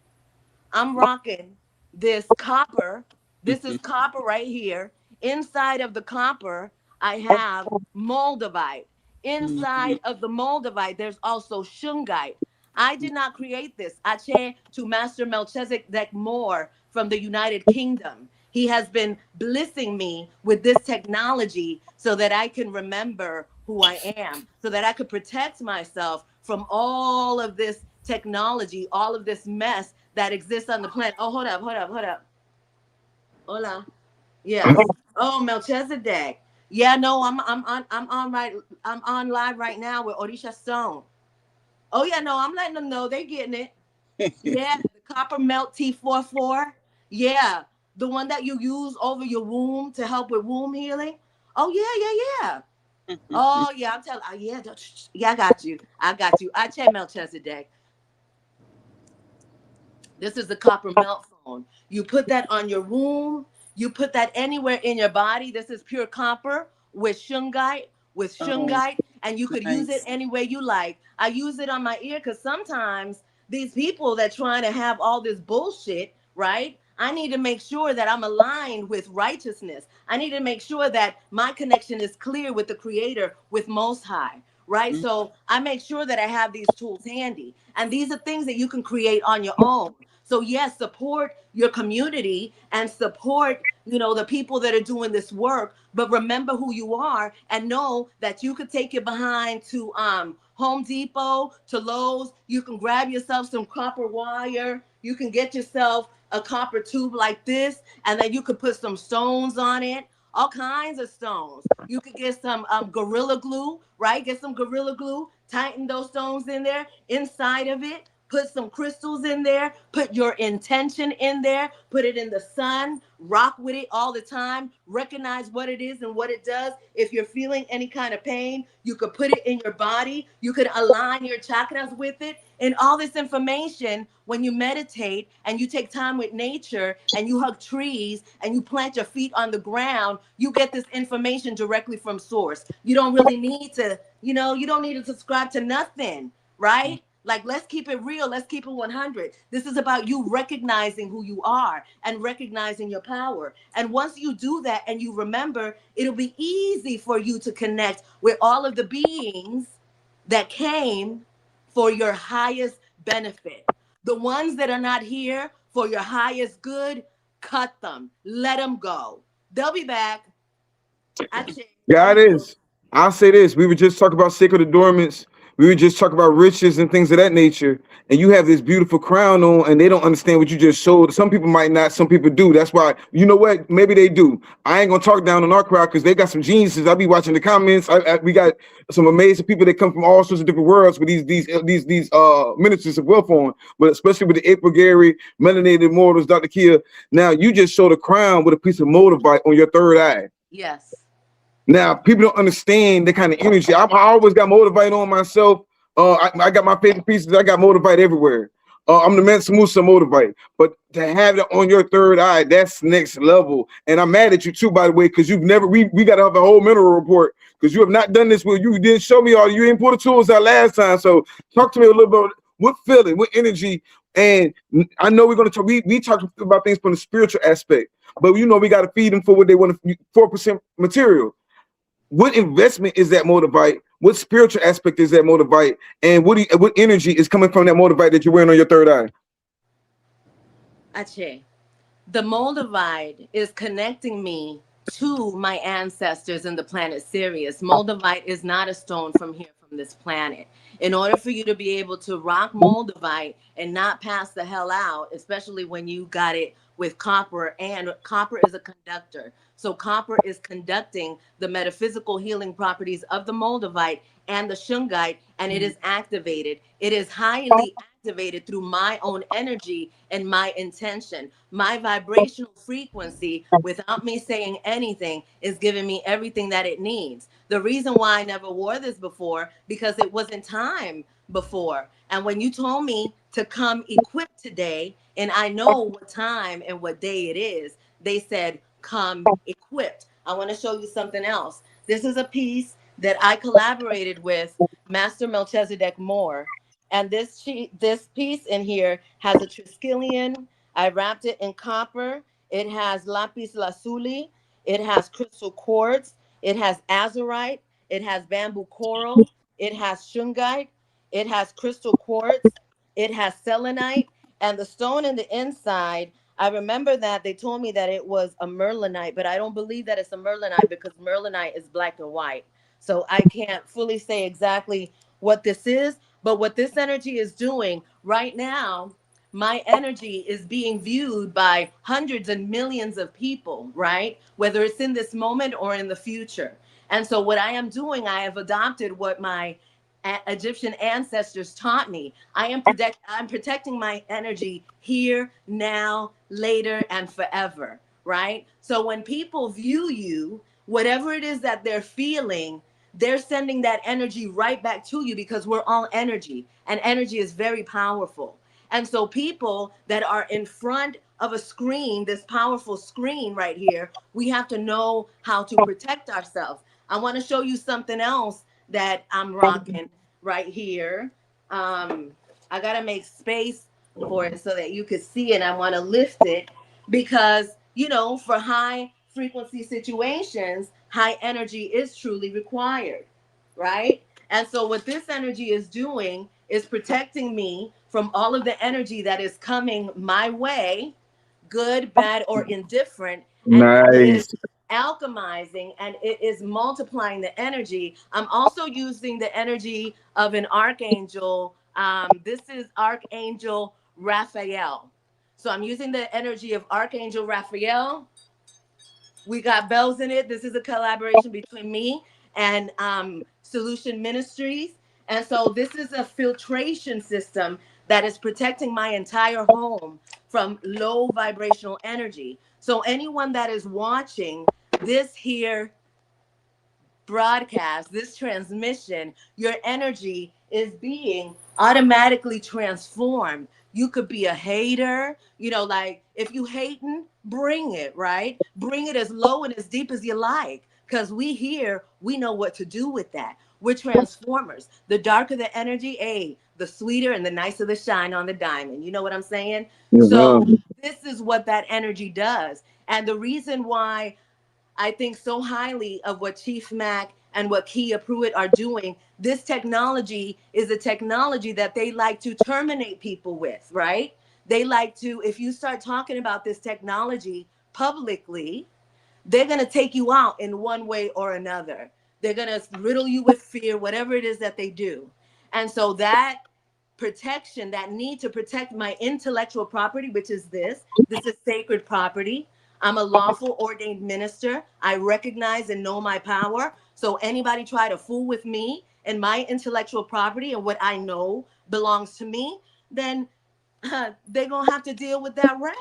I'm rocking this copper. This is copper right here. Inside of the copper, I have moldavite. Mm-hmm. Inside of the moldavite, there's also shungite. I did not create this. I chair to Master Melchizedek Moore from the United Kingdom. He has been blessing me with this technology so that I can remember who I am, so that I could protect myself from all of this technology, all of this mess that exists on the planet. Oh, hold up. Hola. Yes. Oh, Melchizedek. Yeah, no, I'm on live right now with Orisha Stone. Oh yeah, no, I'm letting them know they're getting it. Yeah, the copper melt T44. Yeah, the one that you use over your womb to help with womb healing. Oh yeah. Oh yeah, I'm telling. Yeah, yeah, I got you. I check Melchizedek. This is the copper melt phone. You put that on your womb. You put that anywhere in your body. This is pure copper with shungite, and you could use it any way you like. I use it on my ear because sometimes these people that trying to have all this bullshit, right? I need to make sure that I'm aligned with righteousness. I need to make sure that my connection is clear with the Creator, with Most High, right? So I make sure that I have these tools handy. And these are things that you can create on your own. So yes, support your community and support, the people that are doing this work, but remember who you are and know that you could take it behind to Home Depot, to Lowe's. You can grab yourself some copper wire. You can get yourself a copper tube like this, and then you could put some stones on it, all kinds of stones. You could get some Gorilla Glue, right? Get some Gorilla Glue, tighten those stones in there, inside of it. Put some crystals in there, put your intention in there, put it in the sun, rock with it all the time, recognize what it is and what it does. If you're feeling any kind of pain, you could put it in your body, you could align your chakras with it. And all this information, when you meditate and you take time with nature and you hug trees and you plant your feet on the ground, you get this information directly from source. You don't really need to, you don't need to subscribe to nothing, right? Like, let's keep it real. Let's keep it 100. This is about you recognizing who you are and recognizing your power. And once you do that and you remember, it'll be easy for you to connect with all of the beings that came for your highest benefit. The ones that are not here for your highest good, cut them. Let them go. They'll be back. God is. I'll say this. We were just talking about sacred adornments. We were just talking about riches and things of that nature. And you have this beautiful crown on, and they don't understand what you just showed. Some people might not, some people do. That's why, you know what? Maybe they do. I ain't gonna talk down on our crowd because they got some geniuses. I be watching the comments. We got some amazing people that come from all sorts of different worlds with these ministers of wealth on, but especially with the April Gary, Melanated Immortals, Dr. Kia. Now you just showed a crown with a piece of moldavite on your third eye. Yes. Now, people don't understand the kind of energy. I always got motivate on myself. I got my favorite pieces. I got motivate everywhere. I'm the man Samusa motivate. But to have it on your third eye, that's next level. And I'm mad at you too, by the way, because you've never, we got to have a whole mineral report because you have not done this. You didn't show me all, you didn't pull the tools out last time. So talk to me a little bit, what feeling, what energy. And I know we're going to talk, we talk about things from the spiritual aspect, but we got to feed them for what they want, 4% material. What investment is that motivate? What spiritual aspect is that motivate? And what energy is coming from that motivate that you're wearing on your third eye? Ache, the moldavite is connecting me to my ancestors in the planet Sirius. Moldavite is not a stone from here, from this planet. In order for you to be able to rock moldavite and not pass the hell out, especially when you got it with copper, and copper is a conductor. So copper is conducting the metaphysical healing properties of the moldavite and the shungite, and it is activated. It is highly activated through my own energy and my intention. My vibrational frequency, without me saying anything, is giving me everything that it needs. The reason why I never wore this before, because it wasn't time before. And when you told me to come equipped today, and I know what time and what day it is, they said, come equipped. I want to show you something else. This is a piece that I collaborated with Master Melchizedek Moore. And this piece in here has a Triskelion. I wrapped it in copper. It has lapis lazuli. It has crystal quartz. It has azurite. It has bamboo coral. It has shungite. It has crystal quartz. It has selenite. And the stone in the inside, I remember that they told me that it was a merlinite, but I don't believe that it's a merlinite because merlinite is black and white. So I can't fully say exactly what this is, but what this energy is doing right now, my energy is being viewed by hundreds and millions of people, right? Whether it's in this moment or in the future. And so, what I am doing, I have adopted what my Egyptian ancestors taught me. I'm protecting my energy here, now, later, and forever, right? So when people view you, whatever it is that they're feeling, they're sending that energy right back to you, because we're all energy, and energy is very powerful. And so people that are in front of a screen, this powerful screen right here, we have to know how to protect ourselves. I want to show you something else that I'm rocking right here. I got to make space for it so that you could see it. I want to lift it because, for high frequency situations, high energy is truly required, right? And so what this energy is doing is protecting me from all of the energy that is coming my way, good, bad, or indifferent. And it is Nice. alchemizing and it is multiplying the energy. I'm also using the energy of an archangel. This is Archangel Raphael. So I'm using the energy of Archangel Raphael. We got bells in it. This is a collaboration between me and Solution Ministries. And so this is a filtration system that is protecting my entire home from low vibrational energy. So anyone that is watching this here broadcast, this transmission, your energy is being automatically transformed. You could be a hater, like if you hating, bring it, right? Bring it as low and as deep as you like. Because we know what to do with that. We're transformers. The darker the energy, the sweeter and the nicer the shine on the diamond. You know what I'm saying? So this is what that energy does. And the reason why I think so highly of what Chief Mack and what Kia Pruitt are doing. This technology is a technology that they like to terminate people with, right? They like to, if you start talking about this technology publicly, they're going to take you out in one way or another. They're going to riddle you with fear, whatever it is that they do. And so that protection, that need to protect my intellectual property, which is this is sacred property. I'm a lawful ordained minister. I recognize and know my power. So anybody try to fool with me and my intellectual property and what I know belongs to me, then they're going to have to deal with that wrath.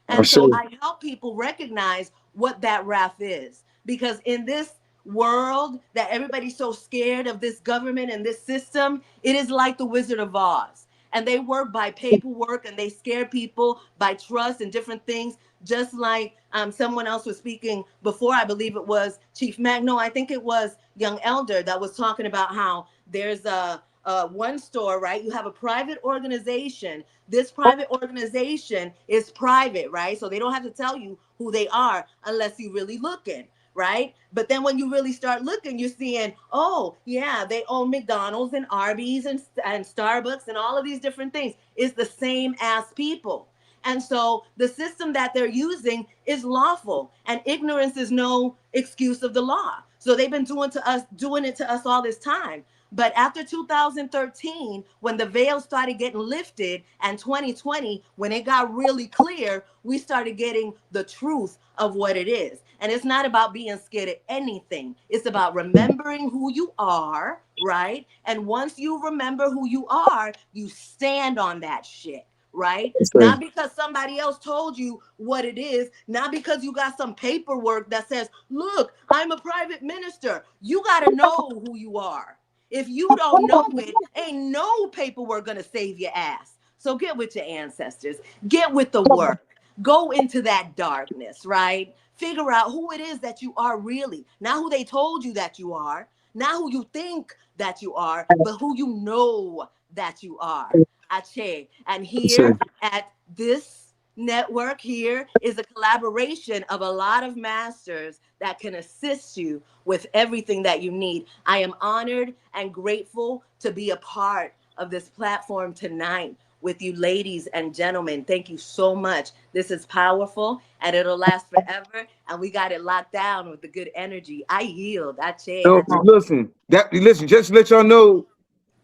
And so I help people recognize what that wrath is. Because in this world that everybody's so scared of, this government and this system, it is like the Wizard of Oz. And they work by paperwork and they scare people by trust and different things. Just like someone else was speaking before, I believe it was Chief Mack. No, I think it was Young Elder that was talking about how there's a one store, right? You have a private organization. This private organization is private, right? So they don't have to tell you who they are unless you're really looking, right? But then when you really start looking, you're seeing, oh, yeah, they own McDonald's and Arby's and Starbucks and all of these different things. It's the same as people. And so the system that they're using is lawful, and ignorance is no excuse of the law. So they've been doing it to us all this time. But after 2013, when the veil started getting lifted, and 2020, when it got really clear, we started getting the truth of what it is. And it's not about being scared of anything. It's about remembering who you are, right? And once you remember who you are, you stand on that shit. Right? Not because somebody else told you what it is, not because you got some paperwork that says, look, I'm a private minister. You got to know who you are. If you don't know it, ain't no paperwork gonna save your ass. So get with your ancestors, get with the work, go into that darkness, right? Figure out who it is that you are really, not who they told you that you are, not who you think that you are, but who you know that you are. Ache. And here at this network here is a collaboration of a lot of masters that can assist you with everything that you need. I am honored and grateful to be a part of this platform tonight with you ladies and gentlemen. Thank you so much. This is powerful and it'll last forever. And we got it locked down with the good energy. I yield. No, listen, just to let y'all know,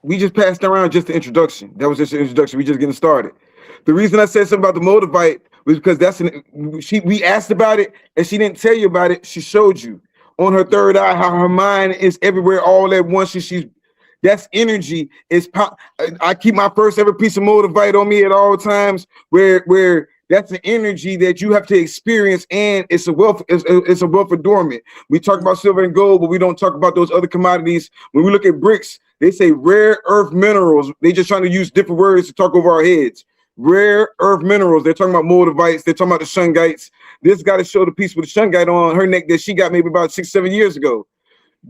we just passed around just the introduction. That was just the introduction. We just getting started. The reason I said something about the motivate was because we asked about it and she didn't tell you about it. She showed you on her third eye how her mind is everywhere all at once. That's energy. I keep my first ever piece of motivate on me at all times. Where that's an energy that you have to experience, and it's a wealth. It's a wealth of dormant. We talk about silver and gold, but we don't talk about those other commodities. When we look at bricks, they say rare earth minerals. They just trying to use different words to talk over our heads. Rare earth minerals. They're talking about motivites. They're talking about the shungites. This got to show the piece with the shungite on her neck that she got maybe about 6-7 years ago.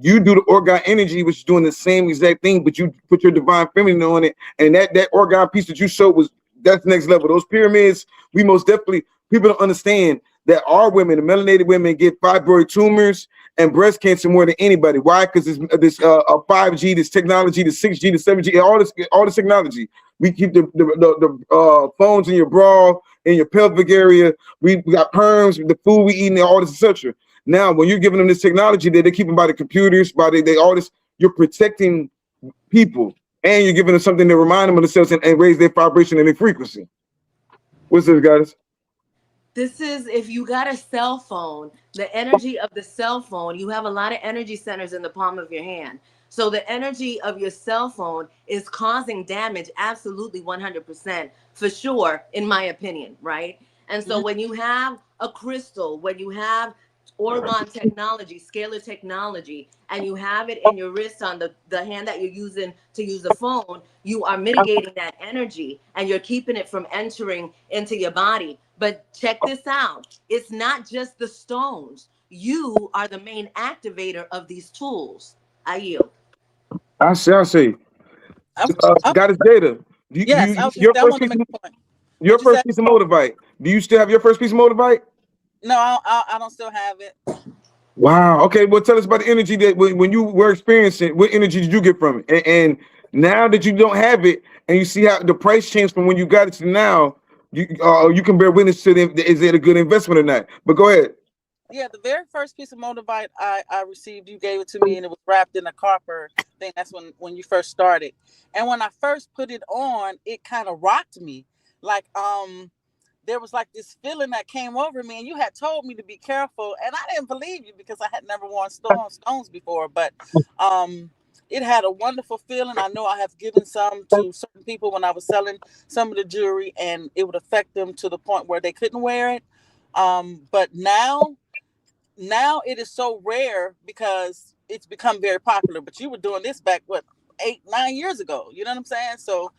You do the organ energy, which is doing the same exact thing, but you put your divine feminine on it, and that organ piece that you showed that's next level. Those pyramids, we most definitely, people don't understand that our women, the melanated women, get fibroid tumors and breast cancer more than anybody. Why? Because this 5G, this technology, the 6G, the 7G, all this technology. We keep the phones in your bra, in your pelvic area. We got perms, the food we eat, and all this, etc. Now, when you're giving them this technology that they're keeping by the computers, by they all this, you're protecting people, and you're giving them something to remind them of themselves and raise their vibration and their frequency. What's this, guys? This is, if you got a cell phone, the energy of the cell phone, you have a lot of energy centers in the palm of your hand. So the energy of your cell phone is causing damage, absolutely 100%, for sure, in my opinion, right? And so when you have a crystal, when you have orgone technology, scalar technology, and you have it in your wrist on the hand that you're using to use the phone, you are mitigating that energy and you're keeping it from entering into your body. But check this out. It's not just the stones. You are the main activator of these tools. I yield. I see. Got his data. Yes, I want to make a point. Your first piece of motivate. Do you still have your first piece of motivate? No, I don't still have it. Wow. Okay. Well, tell us about the energy that when you were experiencing, what energy did you get from it? And now that you don't have it, and you see how the price changed from when you got it to now, you can bear witness to them. Is it a good investment or not? But go ahead. Yeah, the very first piece of motivate I received, you gave it to me, and it was wrapped in a copper thing. That's when you first started. And when I first put it on, it kind of rocked me. Like there was like this feeling that came over me, and you had told me to be careful, and I didn't believe you because I had never worn stones before. But it had a wonderful feeling. I know I have given some to certain people when I was selling some of the jewelry, and it would affect them to the point where they couldn't wear it. But now it is so rare because it's become very popular. But you were doing this back 8-9 years ago. You know what I'm saying? So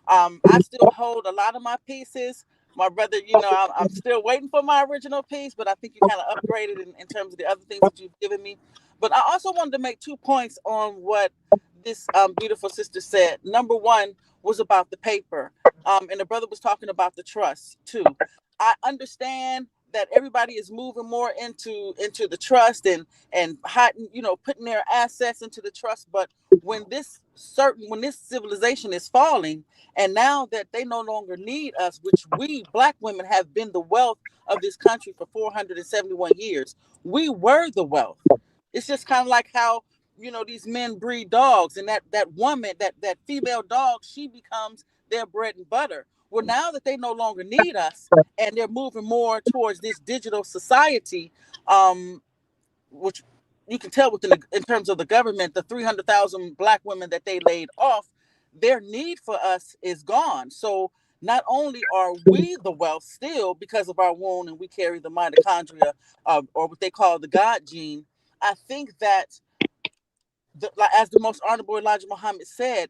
I still hold a lot of my pieces. My brother, I'm still waiting for my original piece, but I think you kind of upgraded in terms of the other things that you've given me. But I also wanted to make 2 points on what this beautiful sister said. Number one was about the paper, and the brother was talking about the trust too. I understand that everybody is moving more into the trust and hiding, putting their assets into the trust. But when this civilization is falling, and now that they no longer need us, which we Black women have been the wealth of this country for 471 years, we were the wealth. It's just kind of like how these men breed dogs, and that woman, that female dog, she becomes their bread and butter. Well, now that they no longer need us, and they're moving more towards this digital society, which you can tell in terms of the government, the 300,000 Black women that they laid off, their need for us is gone. So not only are we the wealth still because of our womb, and we carry the mitochondria, or what they call the God gene, I think that, as the most honorable Elijah Muhammad said,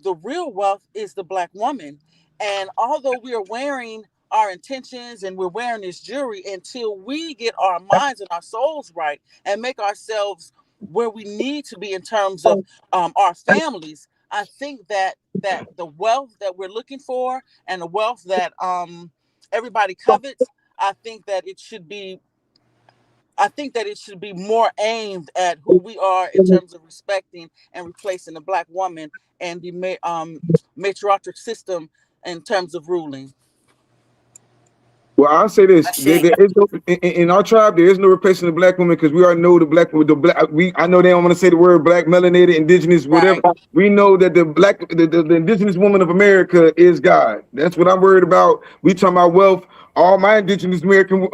the real wealth is the Black woman. And although we are wearing our intentions and we're wearing this jewelry, until we get our minds and our souls right and make ourselves where we need to be in terms of our families, I think that the wealth that we're looking for, and the wealth that everybody covets, I think that it should be more aimed at who we are in terms of respecting and replacing the Black woman and the matriarchal system in terms of ruling. Well, I'll say this: there Ashe. is no, in our tribe, there is no replacing the black woman because we already know the black woman. I know they don't want to say the word black, melanated, indigenous, whatever. Right. We know that the indigenous woman of America is God. That's what I'm worried about. We talking about wealth. All my indigenous American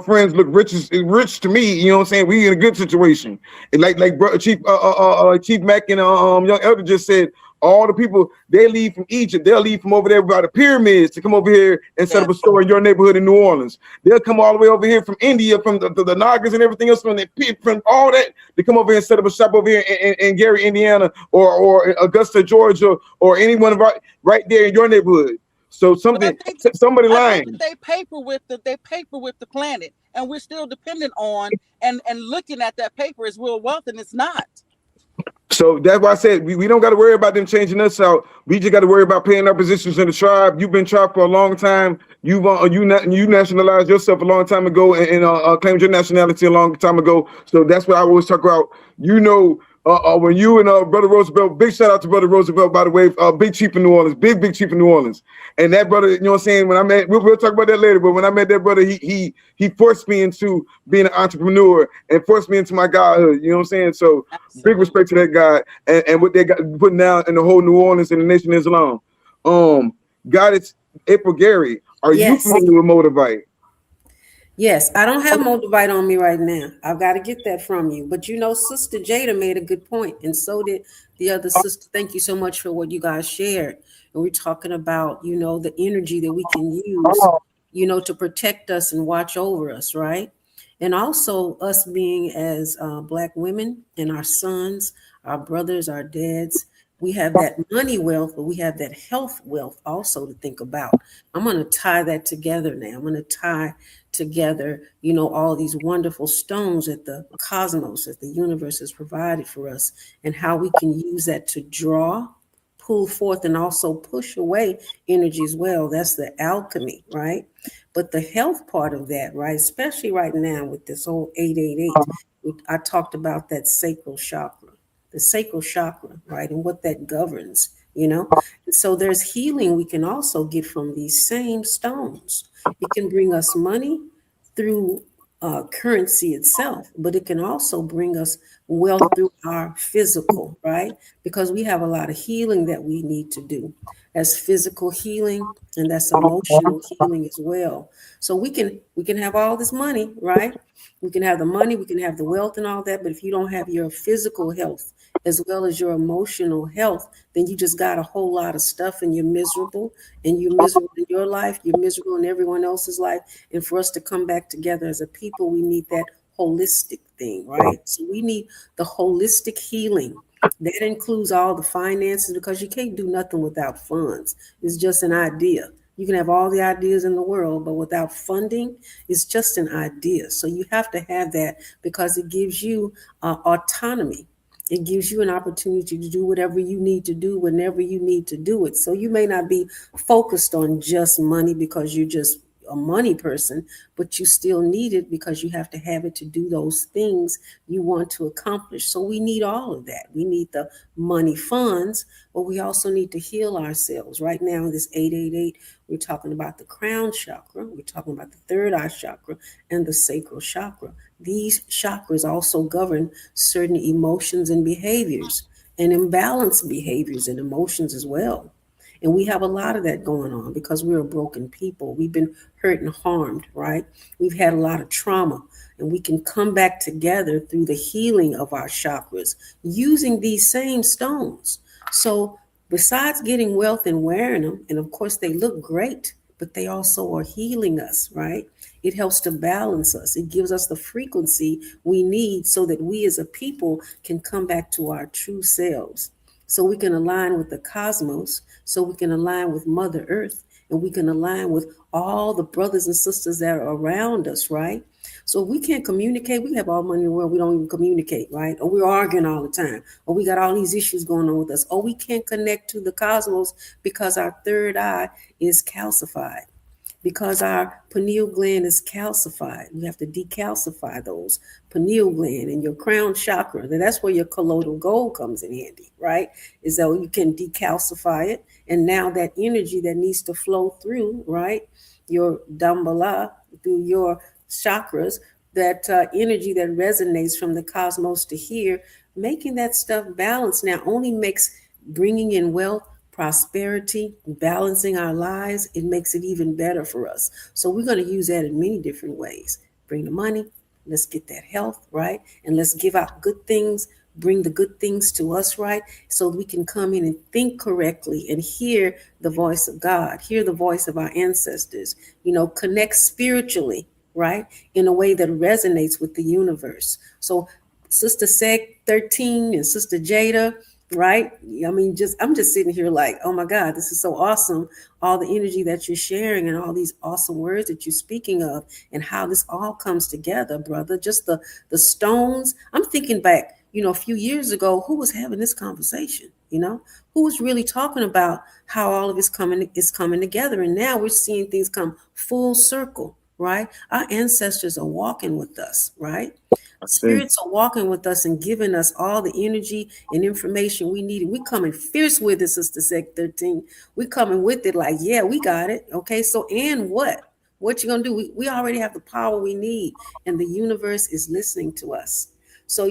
friends look rich to me. You know what I'm saying? We in a good situation. And like Chief Mack and young elder just said, all the people, they leave from Egypt. They'll leave from over there by the pyramids to come over here and set up a store in your neighborhood in New Orleans. They'll come all the way over here from India, from the Nagas and everything else, from all that. They come over here and set up a shop over here in Gary, Indiana, or Augusta, Georgia, or anyone right there in your neighborhood. So somebody lying. They paper with the planet, and we're still dependent on and looking at that paper as real wealth, and it's not. So that's why I said we don't got to worry about them changing us out. We just got to worry about paying our positions in the tribe. You've been tribe for a long time. You nationalized yourself a long time ago and claimed your nationality a long time ago. So that's what I always talk about. When you and Brother Roosevelt, big shout out to Brother Roosevelt, by the way, big chief in New Orleans, big chief in New Orleans. And that brother, you know what I'm saying? When I met, we'll talk about that later, but when I met that brother, he forced me into being an entrepreneur and forced me into my godhood, you know what I'm saying? So big respect to that guy and what they got putting down in the whole New Orleans and the Nation of Islam. God, it's April Gary. Are you familiar with Motivite? Yes, I don't have Moldavite on me right now. I've got to get that from you. But Sister Jada made a good point, and so did the other sister. Thank you so much for what you guys shared. And we're talking about, the energy that we can use, to protect us and watch over us, right? And also us being as Black women and our sons, our brothers, our dads, we have that money wealth, but we have that health wealth also to think about. I'm going to tie that together now. I'm going to tie together, all these wonderful stones that the cosmos, that the universe has provided for us, and how we can use that to draw, pull forth, and also push away energy as well. That's the alchemy, right? But the health part of that, right, especially right now with this whole 888, I talked about that sacral chakra. The sacral chakra, right, and what that governs, And so there's healing we can also get from these same stones. It can bring us money through currency itself, but it can also bring us wealth through our physical, right? Because we have a lot of healing that we need to do. That's physical healing and that's emotional healing as well. So we can have all this money, right? We can have the money, we can have the wealth and all that, but if you don't have your physical health as well as your emotional health, then you just got a whole lot of stuff and you're miserable, and you're miserable in your life, you're miserable in everyone else's life. And for us to come back together as a people, we need that holistic thing, right? So we need the holistic healing. That includes all the finances, because you can't do nothing without funds. It's just an idea. You can have all the ideas in the world, but without funding, it's just an idea. So you have to have that because it gives you autonomy. It gives you an opportunity to do whatever you need to do whenever you need to do it. So you may not be focused on just money because you're just a money person, but you still need it because you have to have it to do those things you want to accomplish. So we need all of that. We need the money funds, but we also need to heal ourselves. Right now in this 888, we're talking about the crown chakra, we're talking about the third eye chakra, and the sacral chakra. These chakras also govern certain emotions and behaviors, and imbalanced behaviors and emotions as well. And we have a lot of that going on because we're a broken people. We've been hurt and harmed, right? We've had a lot of trauma, and we can come back together through the healing of our chakras using these same stones. So besides getting wealth and wearing them, and of course they look great, but they also are healing us, right? It helps to balance us. It gives us the frequency we need so that we as a people can come back to our true selves. So we can align with the cosmos, so we can align with Mother Earth, and we can align with all the brothers and sisters that are around us, right? So if we can't communicate, we have all money in the world, we don't even communicate, right? Or we're arguing all the time, or we got all these issues going on with us, or we can't connect to the cosmos because our third eye is calcified. Because our pineal gland is calcified. We have to decalcify those pineal gland and your crown chakra. That's where your colloidal gold comes in handy, right? Is that you can decalcify it. And now that energy that needs to flow through, right? your Dambala, through your chakras, that energy that resonates from the cosmos to here, making that stuff balanced now only makes bringing in wealth, prosperity, balancing our lives, it makes it even better for us. So we're going to use that in many different ways. Bring the money, let's get that health, right? And let's give out good things, bring the good things to us, right? So we can come in and think correctly and hear the voice of God, hear the voice of our ancestors, connect spiritually, right? In a way that resonates with the universe. So Sister Seg 13 and Sister Jada, right? I mean, I'm just sitting here like, oh my God, this is so awesome. All the energy that you're sharing and all these awesome words that you're speaking of and how this all comes together, brother. Just the stones. I'm thinking back, a few years ago, who was having this conversation? Who was really talking about how all of it's coming together. And now we're seeing things come full circle, right? Our ancestors are walking with us, right? Spirits are walking with us and giving us all the energy and information we need. And we coming fierce with it, Sister Sec 13. We coming with it like, yeah, we got it. Okay, so and what? What you gonna do? We already have the power we need, and the universe is listening to us. So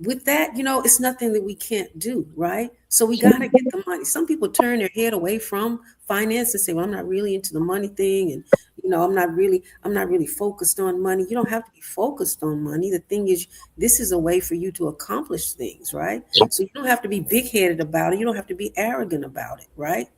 with that, it's nothing that we can't do, right? So we got to get the money. Some people turn their head away from finance and say, well, I'm not really into the money thing. And, I'm not really focused on money. You don't have to be focused on money. The thing is, this is a way for you to accomplish things, right? So you don't have to be big headed about it. You don't have to be arrogant about it, right?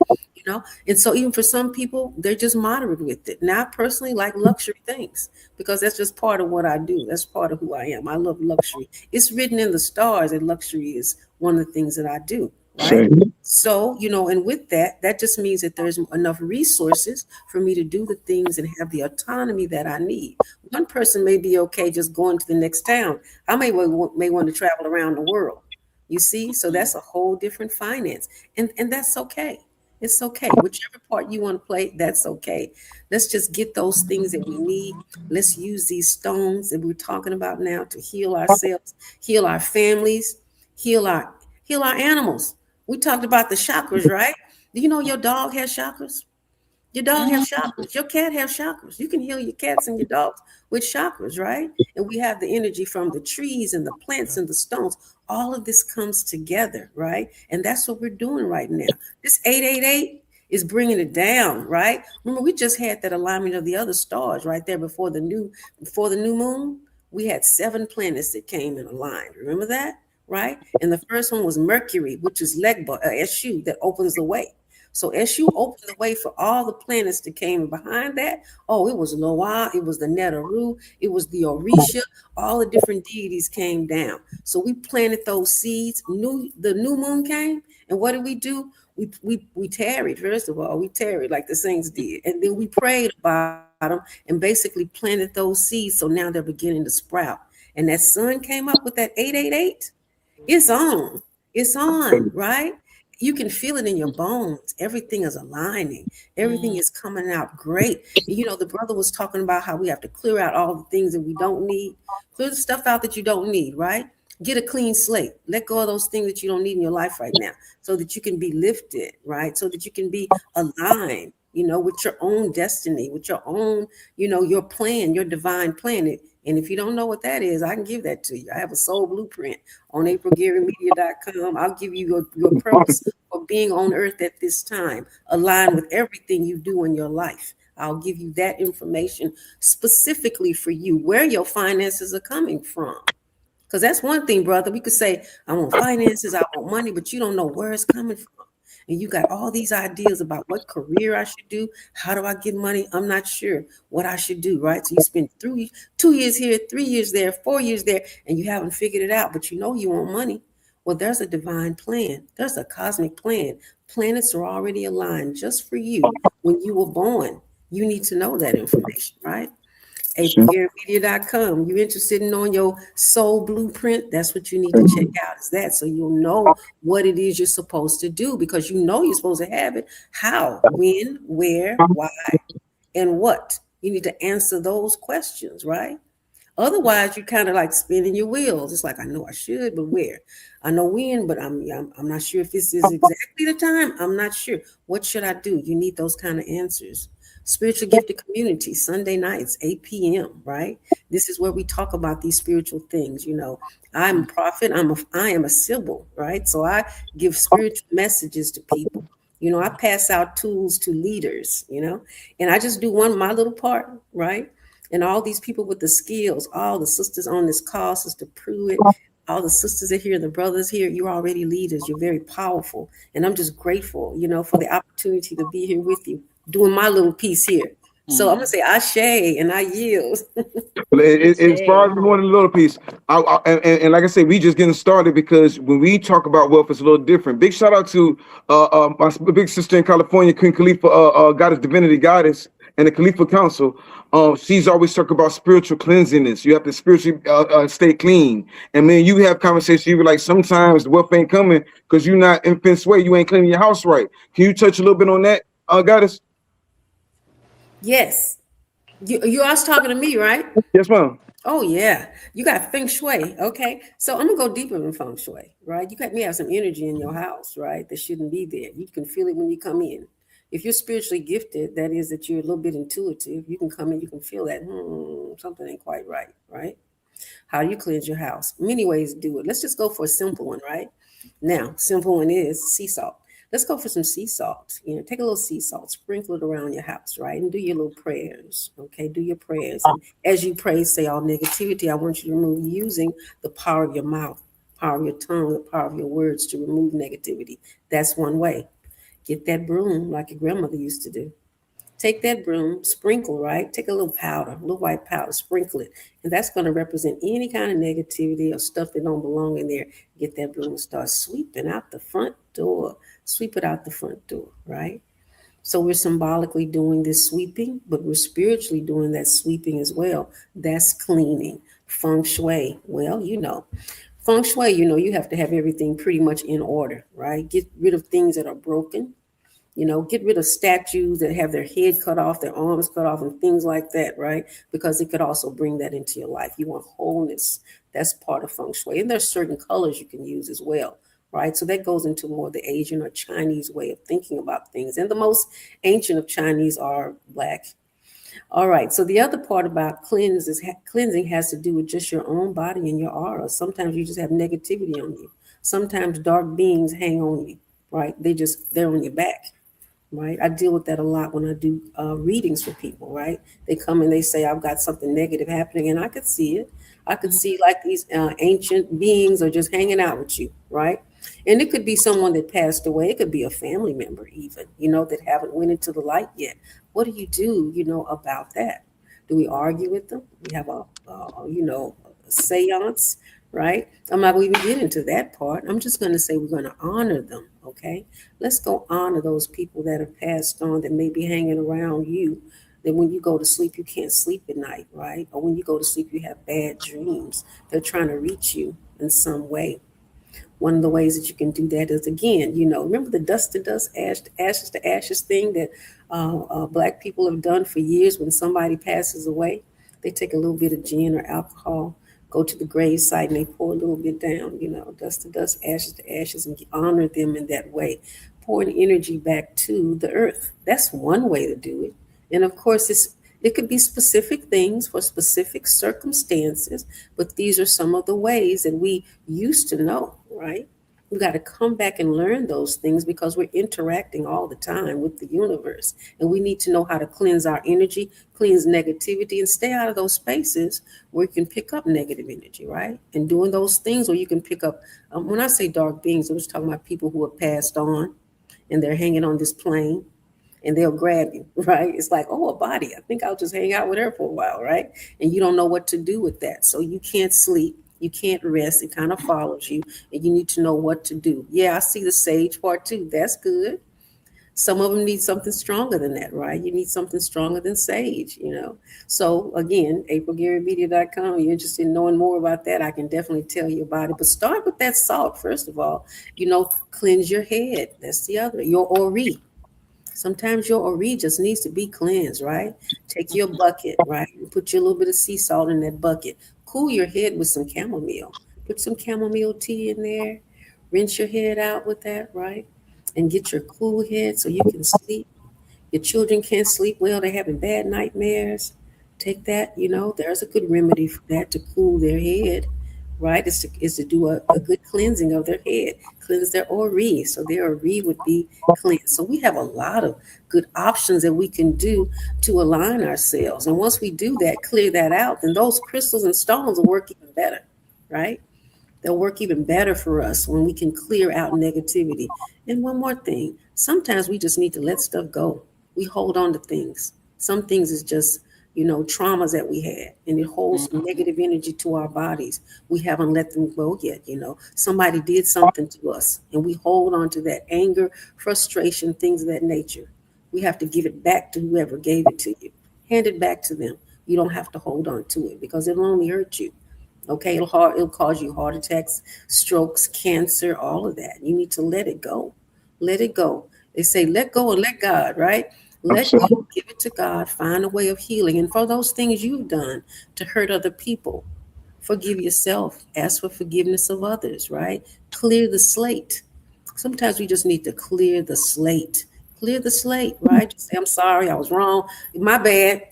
And so even for some people, they're just moderate with it. Now, I personally like luxury things because that's just part of what I do. That's part of who I am. I love luxury. It's written in the stars that luxury is one of the things that I do, right? So, and with that just means that there's enough resources for me to do the things and have the autonomy that I need. One person may be okay just going to the next town. I may want to travel around the world. You see? So that's a whole different finance. And that's okay. It's okay. Whichever part you want to play, that's okay. Let's just get those things that we need. Let's use these stones that we're talking about now to heal ourselves, heal our families, heal our animals. We talked about the chakras, right? Do you know your dog has chakras? Your dog has chakras. Your cat has chakras. You can heal your cats and your dogs with chakras, right? And we have the energy from the trees and the plants and the stones. All of this comes together, right? And that's what we're doing right now. This 888 is bringing it down, right? Remember, we just had that alignment of the other stars right there before the new moon. We had 7 planets that came in aligned. Remember that, right? And the first one was Mercury, which is Legba, Eshu, that opens the way. So as you open the way for all the planets that came behind that, it was Loa, it was the Netaru, it was the Orisha, all the different deities came down. So we planted those seeds. The new moon came, and what did we do? We tarried. First of all, we tarried like the saints did, and then we prayed about them and basically planted those seeds. So now they're beginning to sprout. And that sun came up with that 888. It's on. It's on, right? You can feel it in your bones. Everything is aligning. Everything is coming out great. And, the brother was talking about how we have to clear out all the things that we don't need. Clear the stuff out that you don't need, right? Get a clean slate. Let go of those things that you don't need in your life right now so that you can be lifted, right? So that you can be aligned, with your own destiny, with your own, your plan, your divine plan. And if you don't know what that is, I can give that to you. I have a soul blueprint on aprilgarymedia.com. I'll give you your purpose for being on earth at this time, aligned with everything you do in your life. I'll give you that information specifically for you, where your finances are coming from. Because that's one thing, brother. We could say, I want finances, I want money, but you don't know where it's coming from. And you got all these ideas about what career I should do. How do I get money? I'm not sure what I should do, right? So you spend 2 years here, 3 years there, 4 years there, and you haven't figured it out, but you know you want money. Well, there's a divine plan. There's a cosmic plan. Planets are already aligned just for you when you were born. You need to know that information, right? aprilgarymedia.com. You interested in knowing your soul blueprint? That's what you need to check out, is that, so you'll know what it is you're supposed to do, because you know you're supposed to have it. How, when, where, why, and what? You need to answer those questions, right? Otherwise, you're kind of like spinning your wheels. It's like, I know I should, but where? I know when, but I'm not sure if this is exactly the time. I'm not sure. What should I do? You need those kind of answers. Spiritual Gifted Community, Sunday nights, 8 p.m., right? This is where we talk about these spiritual things. I'm a prophet, I am a sybil, right? So I give spiritual messages to people. I pass out tools to leaders, and I just do my little part, right? And all these people with the skills, all the sisters on this call, Sister Pruitt, all the sisters are here, the brothers here, you're already leaders. You're very powerful. And I'm just grateful, for the opportunity to be here with you, doing my little piece here. So I'm going to say ashe and I yield. As far as more than a little piece, and like I said, we just getting started, because when we talk about wealth, it's a little different. Big shout out to my big sister in California, Queen Khalifa, Goddess Divinity Goddess, and the Khalifa Council. She's always talking about spiritual cleansiness. You have to spiritually stay clean. And man, you have conversations. You were like, sometimes the wealth ain't coming because you're not in fence way. You ain't cleaning your house right. Can you touch a little bit on that, Goddess? Yes. You all talking to me, right? Yes, ma'am. Oh yeah, you got feng shui. Okay, so I'm gonna go deeper in feng shui, right? You got me have some energy in your house, right? That shouldn't be there. You can feel it when you come in. If you're spiritually gifted, that is that you're a little bit intuitive. You can come in, you can feel that something ain't quite right, right? How do you cleanse your house? Many ways to do it. Let's just go for a simple one, right? Now, simple one is sea salt. Let's go for some sea salt. Take a little sea salt, sprinkle it around your house, right? And do your little prayers. Okay, do your prayers. And as you pray, say all negativity, I want you to remove using the power of your mouth, power of your tongue, the power of your words to remove negativity. That's one way. Get that broom like your grandmother used to do. Take that broom, sprinkle, right? Take a little powder, a little white powder, sprinkle it. And that's going to represent any kind of negativity or stuff that don't belong in there. Get that broom and start sweeping out the front door. Sweep it out the front door, right? So we're symbolically doing this sweeping, but we're spiritually doing that sweeping as well. That's cleaning. Feng shui, well, feng shui, you have to have everything pretty much in order, right? Get rid of things that are broken. Get rid of statues that have their head cut off, their arms cut off, and things like that, right? Because it could also bring that into your life. You want wholeness. That's part of feng shui. And there's certain colors you can use as well, right? So that goes into more the Asian or Chinese way of thinking about things. And the most ancient of Chinese are black. All right. So the other part about cleansing has to do with just your own body and your aura. Sometimes you just have negativity on you. Sometimes dark beings hang on you, right? They're on your back. Right. I deal with that a lot when I do readings for people, right? They come and they say, I've got something negative happening, and I could see it. I could see like these ancient beings are just hanging out with you, right? And it could be someone that passed away. It could be a family member even, that haven't went into the light yet. What do you do, about that? Do we argue with them? We have a seance, right? I'm not going to even get into that part. I'm just going to say we're going to honor them, okay? Let's go honor those people that have passed on that may be hanging around you, that when you go to sleep, you can't sleep at night, right? Or when you go to sleep, you have bad dreams. They're trying to reach you in some way. One of the ways that you can do that is, again, remember the dust to dust, ashes to ashes thing that Black people have done for years when somebody passes away? They take a little bit of gin or alcohol, go to the grave site, and they pour a little bit down, dust to dust, ashes to ashes, and honor them in that way. Pouring energy back to the earth. That's one way to do it. And of course, it could be specific things for specific circumstances, but these are some of the ways that we used to know, right? We got to come back and learn those things because we're interacting all the time with the universe. And we need to know how to cleanse our energy, cleanse negativity, and stay out of those spaces where you can pick up negative energy, right? And doing those things where you can pick up, when I say dark beings, I'm just talking about people who have passed on and they're hanging on this plane. And they'll grab you, right? It's like, oh, a body. I think I'll just hang out with her for a while, right? And you don't know what to do with that. So you can't sleep. You can't rest. It kind of follows you. And you need to know what to do. Yeah, I see the sage part too. That's good. Some of them need something stronger than that, right? You need something stronger than sage, So again, aprilgarymedia.com. You're interested in knowing more about that, I can definitely tell you about it. But start with that salt, first of all. Cleanse your head. That's the other. Your ori. Sometimes your ori just needs to be cleansed, right? Take your bucket, right? And put your little bit of sea salt in that bucket. Cool your head with some chamomile. Put some chamomile tea in there. Rinse your head out with that, right? And get your cool head so you can sleep. Your children can't sleep well, they're having bad nightmares. Take that, there's a good remedy for that to cool their head, right? Is to do a good cleansing of their head, cleanse their ori, so their ori would be cleansed. So we have a lot of good options that we can do to align ourselves. And once we do that, clear that out, then those crystals and stones will work even better, right? They'll work even better for us when we can clear out negativity. And one more thing, sometimes we just need to let stuff go. We hold on to things. Some things is just, traumas that we had, and it holds negative energy to our bodies. We haven't let them go yet. Somebody did something to us, and we hold on to that anger, frustration, things of that nature. We have to give it back to whoever gave it to you. Hand it back to them. You don't have to hold on to it because it'll only hurt you. Okay, it'll cause you heart attacks, strokes, cancer, all of that. You need to let it go. Let it go. They say, let go and let God, right? Let go, give it to God, find a way of healing. And for those things you've done to hurt other people, forgive yourself. Ask for forgiveness of others, right? Clear the slate. Sometimes we just need to clear the slate. Clear the slate, right? Just say, I'm sorry, I was wrong. My bad.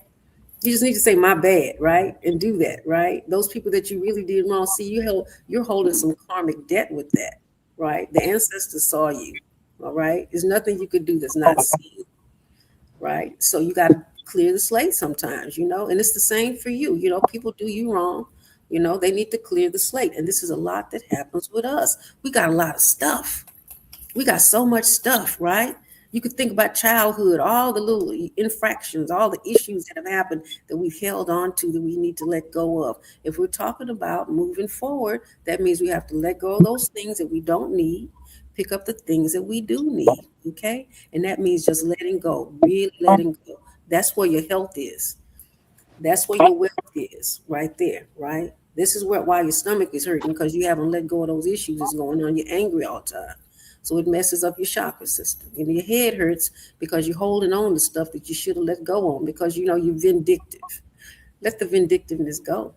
You just need to say my bad, right? And do that, right? Those people that you really did wrong, see, you're holding some karmic debt with that, right? The ancestors saw you, all right? There's nothing you could do that's not seen, right? So you got to clear the slate sometimes, and it's the same for you. People do you wrong, they need to clear the slate. And this is a lot that happens with us. We got a lot of stuff. We got so much stuff, right? You could think about childhood, all the little infractions, all the issues that have happened that we've held on to that we need to let go of. If we're talking about moving forward, that means we have to let go of those things that we don't need, pick up the things that we do need, okay? And that means just letting go, really letting go. That's where your health is. That's where your wealth is, right there, right? This is why your stomach is hurting, because you haven't let go of those issues that's going on. You're angry all the time. So it messes up your chakra system. And your head hurts because you're holding on to stuff that you should have let go on because, you're vindictive. Let the vindictiveness go,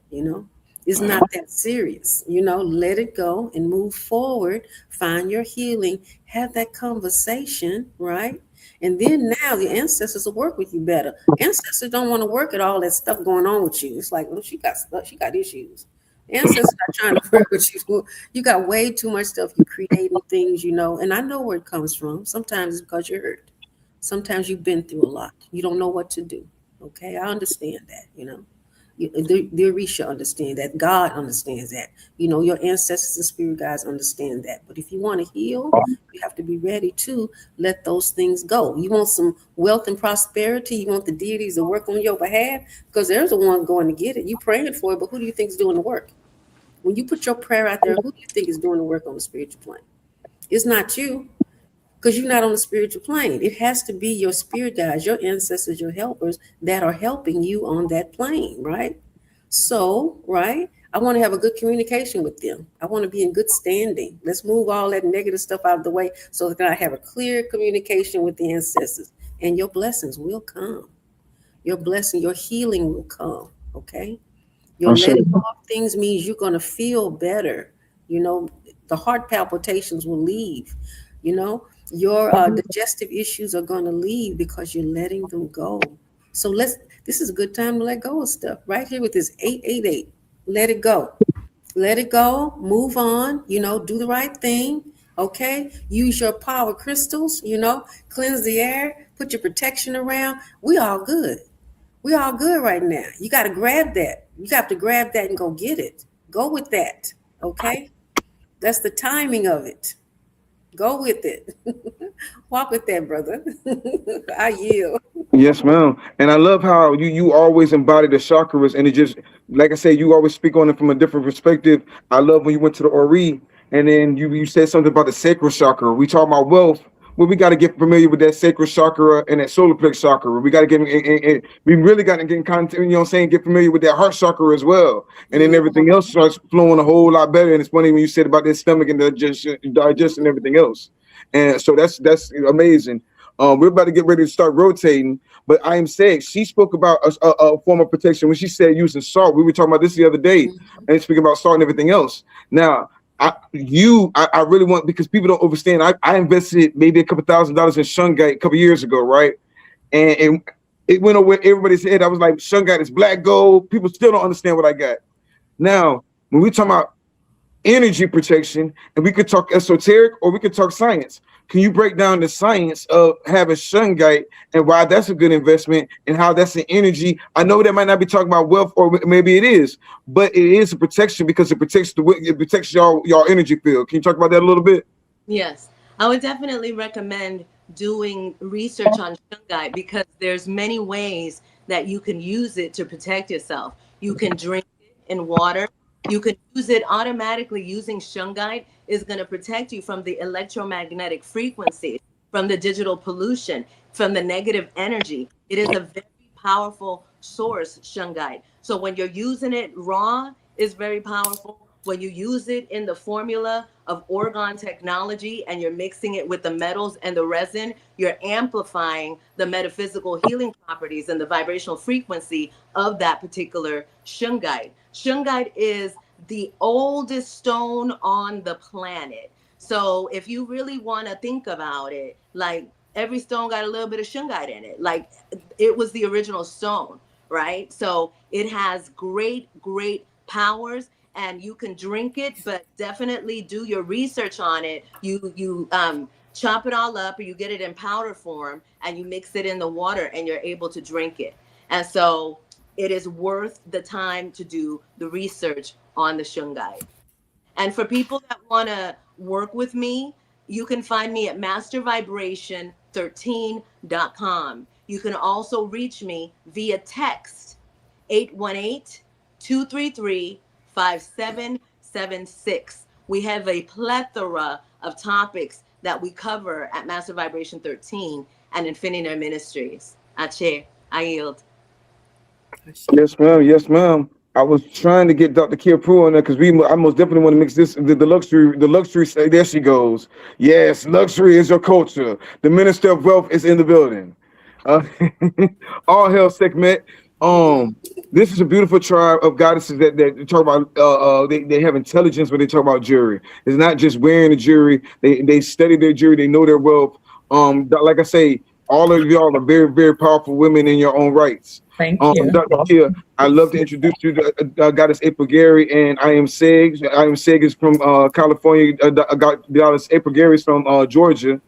It's not that serious, Let it go and move forward. Find your healing. Have that conversation, right? And then now the ancestors will work with you better. Ancestors don't want to work at all that stuff going on with you. It's like, well, she got issues. Ancestors are trying to work with you. You got way too much stuff. You're creating things, and I know where it comes from. Sometimes it's because you're hurt. Sometimes you've been through a lot. You don't know what to do. Okay, I understand that, The Orisha understand that. God understands that. Your ancestors and spirit guides understand that. But if you want to heal, you have to be ready to let those things go. You want some wealth and prosperity. You want the deities to work on your behalf, because there's the one going to get it. You praying for it, but who do you think is doing the work? When you put your prayer out there, who do you think is doing the work on the spiritual plane? It's not you, because you're not on the spiritual plane. It has to be your spirit guides, your ancestors, your helpers that are helping you on that plane, right? So, right, I want to have a good communication with them. I want to be in good standing. Let's move all that negative stuff out of the way so that I have a clear communication with the ancestors, and your blessings will come. Your blessing, your healing will come, okay? Your letting go of things means you're going to feel better. The heart palpitations will leave. Your digestive issues are going to leave because you're letting them go. So this is a good time to let go of stuff right here with this 888. Let it go. Let it go. Move on. Do the right thing. Okay. Use your power crystals, cleanse the air, put your protection around. We all good. We all good right now. You got to grab that. You got to grab that and go get it. Go with that. Okay. That's the timing of it. Go with it. Walk with that, brother. I yield. Yes, ma'am. And I love how you always embody the chakras, and it just, like I say, you always speak on it from a different perspective. I love when you went to the Ori, and then you said something about the sacral chakra. We talk about wealth. Well, we got to get familiar with that sacral chakra and that solar plex chakra. We got to get we really got to get in contact, get familiar with that heart chakra as well. And then everything else starts flowing a whole lot better. And it's funny when you said about that stomach and the digestion and everything else. And so that's amazing. We're about to get ready to start rotating, but I am saying she spoke about a form of protection when she said using salt. We were talking about this the other day, and speaking about salt and everything else. Now, I really want, because people don't understand. I invested maybe $2,000 in shungite a couple years ago, right? and it went over everybody's head. I was like, shungite is black gold. People still don't understand what I got. Now, when we talk about energy protection, and we could talk esoteric or we could talk science. Can you break down the science of having shungite and why that's a good investment and how that's an energy? I know that might not be talking about wealth, or maybe it is, but it is a protection because it protects y'all energy field. Can you talk about that a little bit? Yes, I would definitely recommend doing research on shungite because there's many ways that you can use it to protect yourself. You can drink it in water. You can use it automatically. Using shungite is going to protect you from the electromagnetic frequencies, from the digital pollution, from the negative energy. It is a very powerful source, shungite. So when you're using it raw, it's very powerful. When you use it in the formula of orgone technology and you're mixing it with the metals and the resin, you're amplifying the metaphysical healing properties and the vibrational frequency of that particular shungite. Shungite is the oldest stone on the planet. So if you really want to think about it, like every stone got a little bit of shungite in it. Like it was the original stone, right? So it has great, great powers. And you can drink it, but definitely do your research on it. You chop it all up, or you get it in powder form, and you mix it in the water, and you're able to drink it. And so it is worth the time to do the research on the shungite. And for people that want to work with me, you can find me at mastervibration13.com. You can also reach me via text 818-233-5776. We have a plethora of topics that we cover at Master Vibration 13 and Infinity Ministries. Ache, I yield. Yes, ma'am. Yes, ma'am. I was trying to get Dr. Kia Pruitt on there because I most definitely want to mix this the luxury. There she goes. Yes, luxury is your culture. The Minister of Wealth is in the building. Uh, all hail segment. This is a beautiful tribe of goddesses that talk about. They have intelligence when they talk about jewelry. It's not just wearing the jewelry. They study their jewelry. They know their wealth. Like I say, all of y'all are very, very powerful women in your own rights. Thank you. Dr. Kia, I'd love to introduce you to Goddess April Gary, and I am Seg. I am Seg is from California. Goddess April Gary is from Georgia.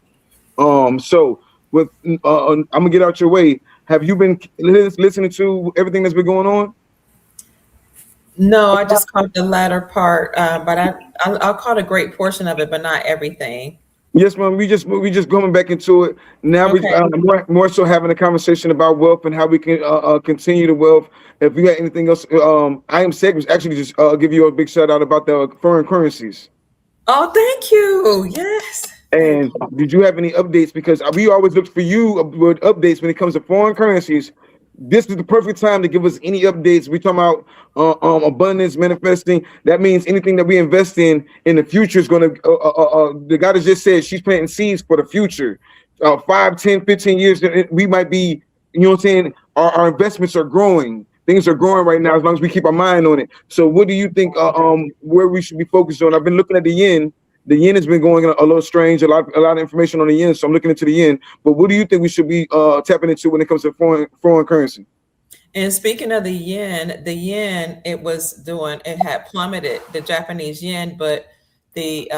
So with I'm gonna get out your way. Have you been listening to everything that's been going on? No, I just caught the latter part, but I'll caught a great portion of it, but not everything. Yes, ma'am. We just going back into it now. Okay. We more so having a conversation about wealth and how we can continue the wealth. If you got anything else, I am Seg was actually just give you a big shout out about the foreign currencies. Oh, thank you. Yes. And did you have any updates? Because we always look for you with updates when it comes to foreign currencies. This is the perfect time to give us any updates. We talking about abundance manifesting. That means anything that we invest in the future is going to. The goddess just said she's planting seeds for the future. 5, 10, 15 years, we might be. You know what I'm saying? Our investments are growing. Things are growing right now as long as we keep our mind on it. So, what do you think? Where we should be focused on? I've been looking at the yen. The yen has been going a little strange. A lot of information on the yen, so I'm looking into the yen. But what do you think we should be tapping into when it comes to foreign currency? And speaking of the yen, it had plummeted, the Japanese yen, but the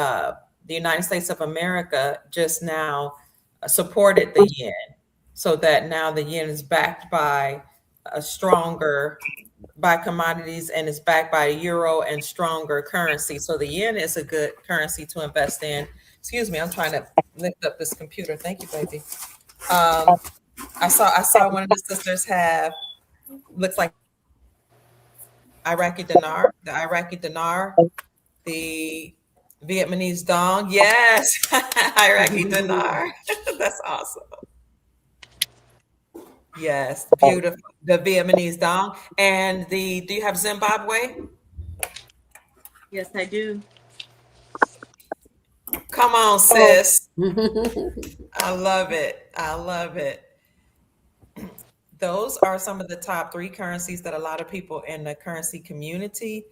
United States of America just now supported the yen, so that now the yen is backed by by commodities and is backed by a euro and stronger currency. So the yen is a good currency to invest in. Excuse me, I'm trying to lift up this computer. Thank you, baby. I saw one of the sisters have, looks like Iraqi dinar, the Vietnamese dong. Yes, Iraqi dinar. That's awesome. Yes, beautiful. The Vietnamese dong. And do you have Zimbabwe? Yes, I do. Come on, sis. I love it. Those are some of the top 3 currencies that a lot of people in the currency community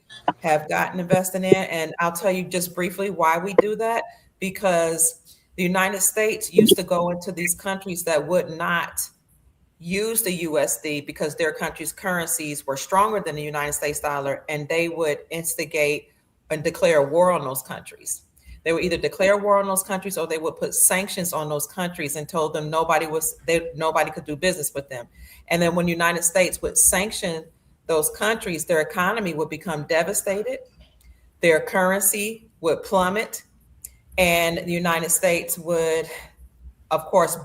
have gotten invested in. And I'll tell you just briefly why we do that. Because the United States used to go into these countries that would not use the USD because their country's currencies were stronger than the United States dollar, and they would instigate and declare war on those countries. They would either declare war on those countries or they would put sanctions on those countries and told them nobody could do business with them. And then when the United States would sanction those countries, their economy would become devastated, their currency would plummet, and the United States would, of course,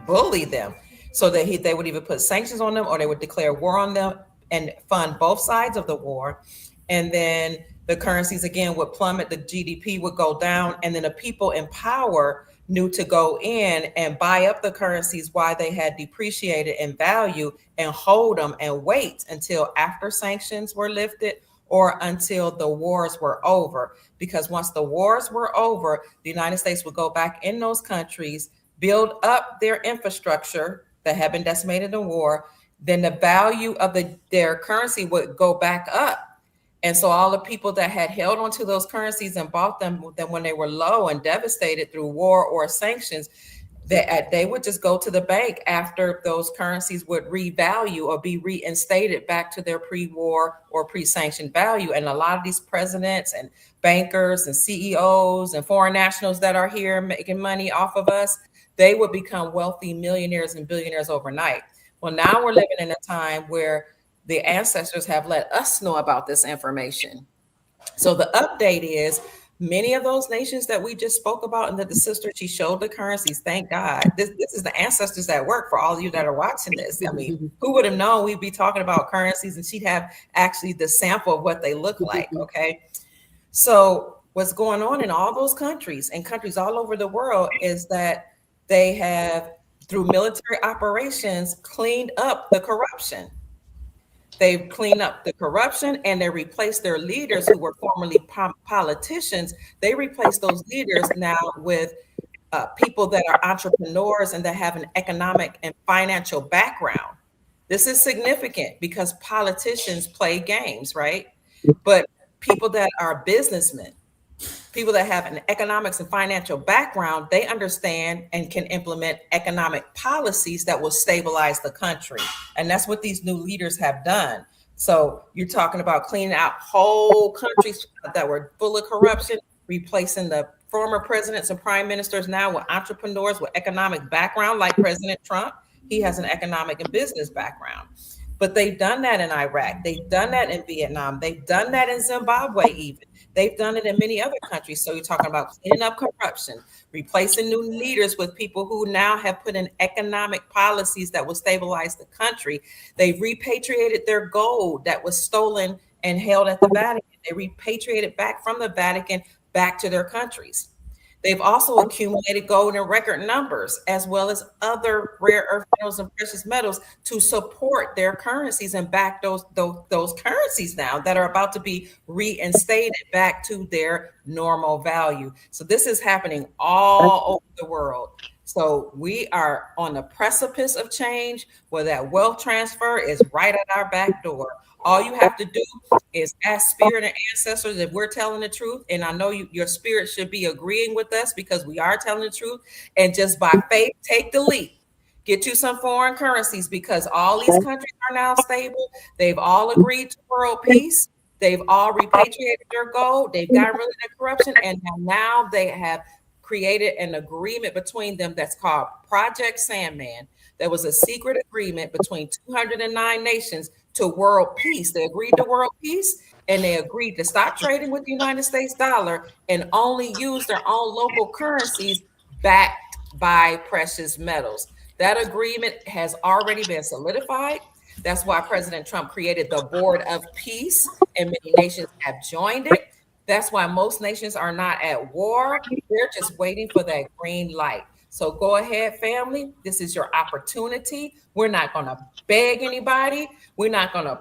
bully them. So that they would either put sanctions on them or they would declare war on them and fund both sides of the war. And then the currencies again would plummet, the GDP would go down, and then the people in power knew to go in and buy up the currencies while they had depreciated in value and hold them and wait until after sanctions were lifted or until the wars were over. Because once the wars were over, the United States would go back in those countries, build up their infrastructure that had been decimated in war, then the value of their currency would go back up. And so all the people that had held onto those currencies and bought them when they were low and devastated through war or sanctions, they would just go to the bank after those currencies would revalue or be reinstated back to their pre-war or pre-sanctioned value. And a lot of these presidents and bankers and CEOs and foreign nationals that are here making money off of us, they would become wealthy millionaires and billionaires overnight. Well, now we're living in a time where the ancestors have let us know about this information. So the update is many of those nations that we just spoke about and that the sister, she showed the currencies. Thank God. This is the ancestors at work for all of you that are watching this. I mean, who would have known we'd be talking about currencies and she'd have actually the sample of what they look like, okay? So what's going on in all those countries and countries all over the world is that they have, through military operations, cleaned up the corruption. They've cleaned up the corruption and they replaced their leaders who were formerly politicians. They replaced those leaders now with people that are entrepreneurs and that have an economic and financial background. This is significant because politicians play games, right? But people that are businessmen, people that have an economics and financial background, they understand and can implement economic policies that will stabilize the country. And that's what these new leaders have done. So you're talking about cleaning out whole countries that were full of corruption, replacing the former presidents and prime ministers now with entrepreneurs with economic background, like President Trump. He has an economic and business background. But they've done that in Iraq. They've done that in Vietnam. They've done that in Zimbabwe even. They've done it in many other countries. So you're talking about cleaning up corruption, replacing new leaders with people who now have put in economic policies that will stabilize the country. They've repatriated their gold that was stolen and held at the Vatican. They repatriated back from the Vatican back to their countries. They've also accumulated gold in record numbers, as well as other rare earth metals and precious metals to support their currencies and back those currencies now that are about to be reinstated back to their normal value. So this is happening all over the world. So we are on the precipice of change where that wealth transfer is right at our back door. All you have to do is ask spirit and ancestors if we're telling the truth. And I know your spirit should be agreeing with us because we are telling the truth. And just by faith, take the leap. Get you some foreign currencies because all these countries are now stable. They've all agreed to world peace. They've all repatriated their gold. They've gotten rid of the corruption. And now they have created an agreement between them that's called Project Sandman. There was a secret agreement between 209 nations to world peace. They agreed to world peace and they agreed to stop trading with the United States dollar and only use their own local currencies backed by precious metals. That agreement has already been solidified. That's why President Trump created the Board of Peace and many nations have joined it. That's why most nations are not at war. They're just waiting for that green light. So go ahead, family. This is your opportunity. We're not going to beg anybody. We're not going to,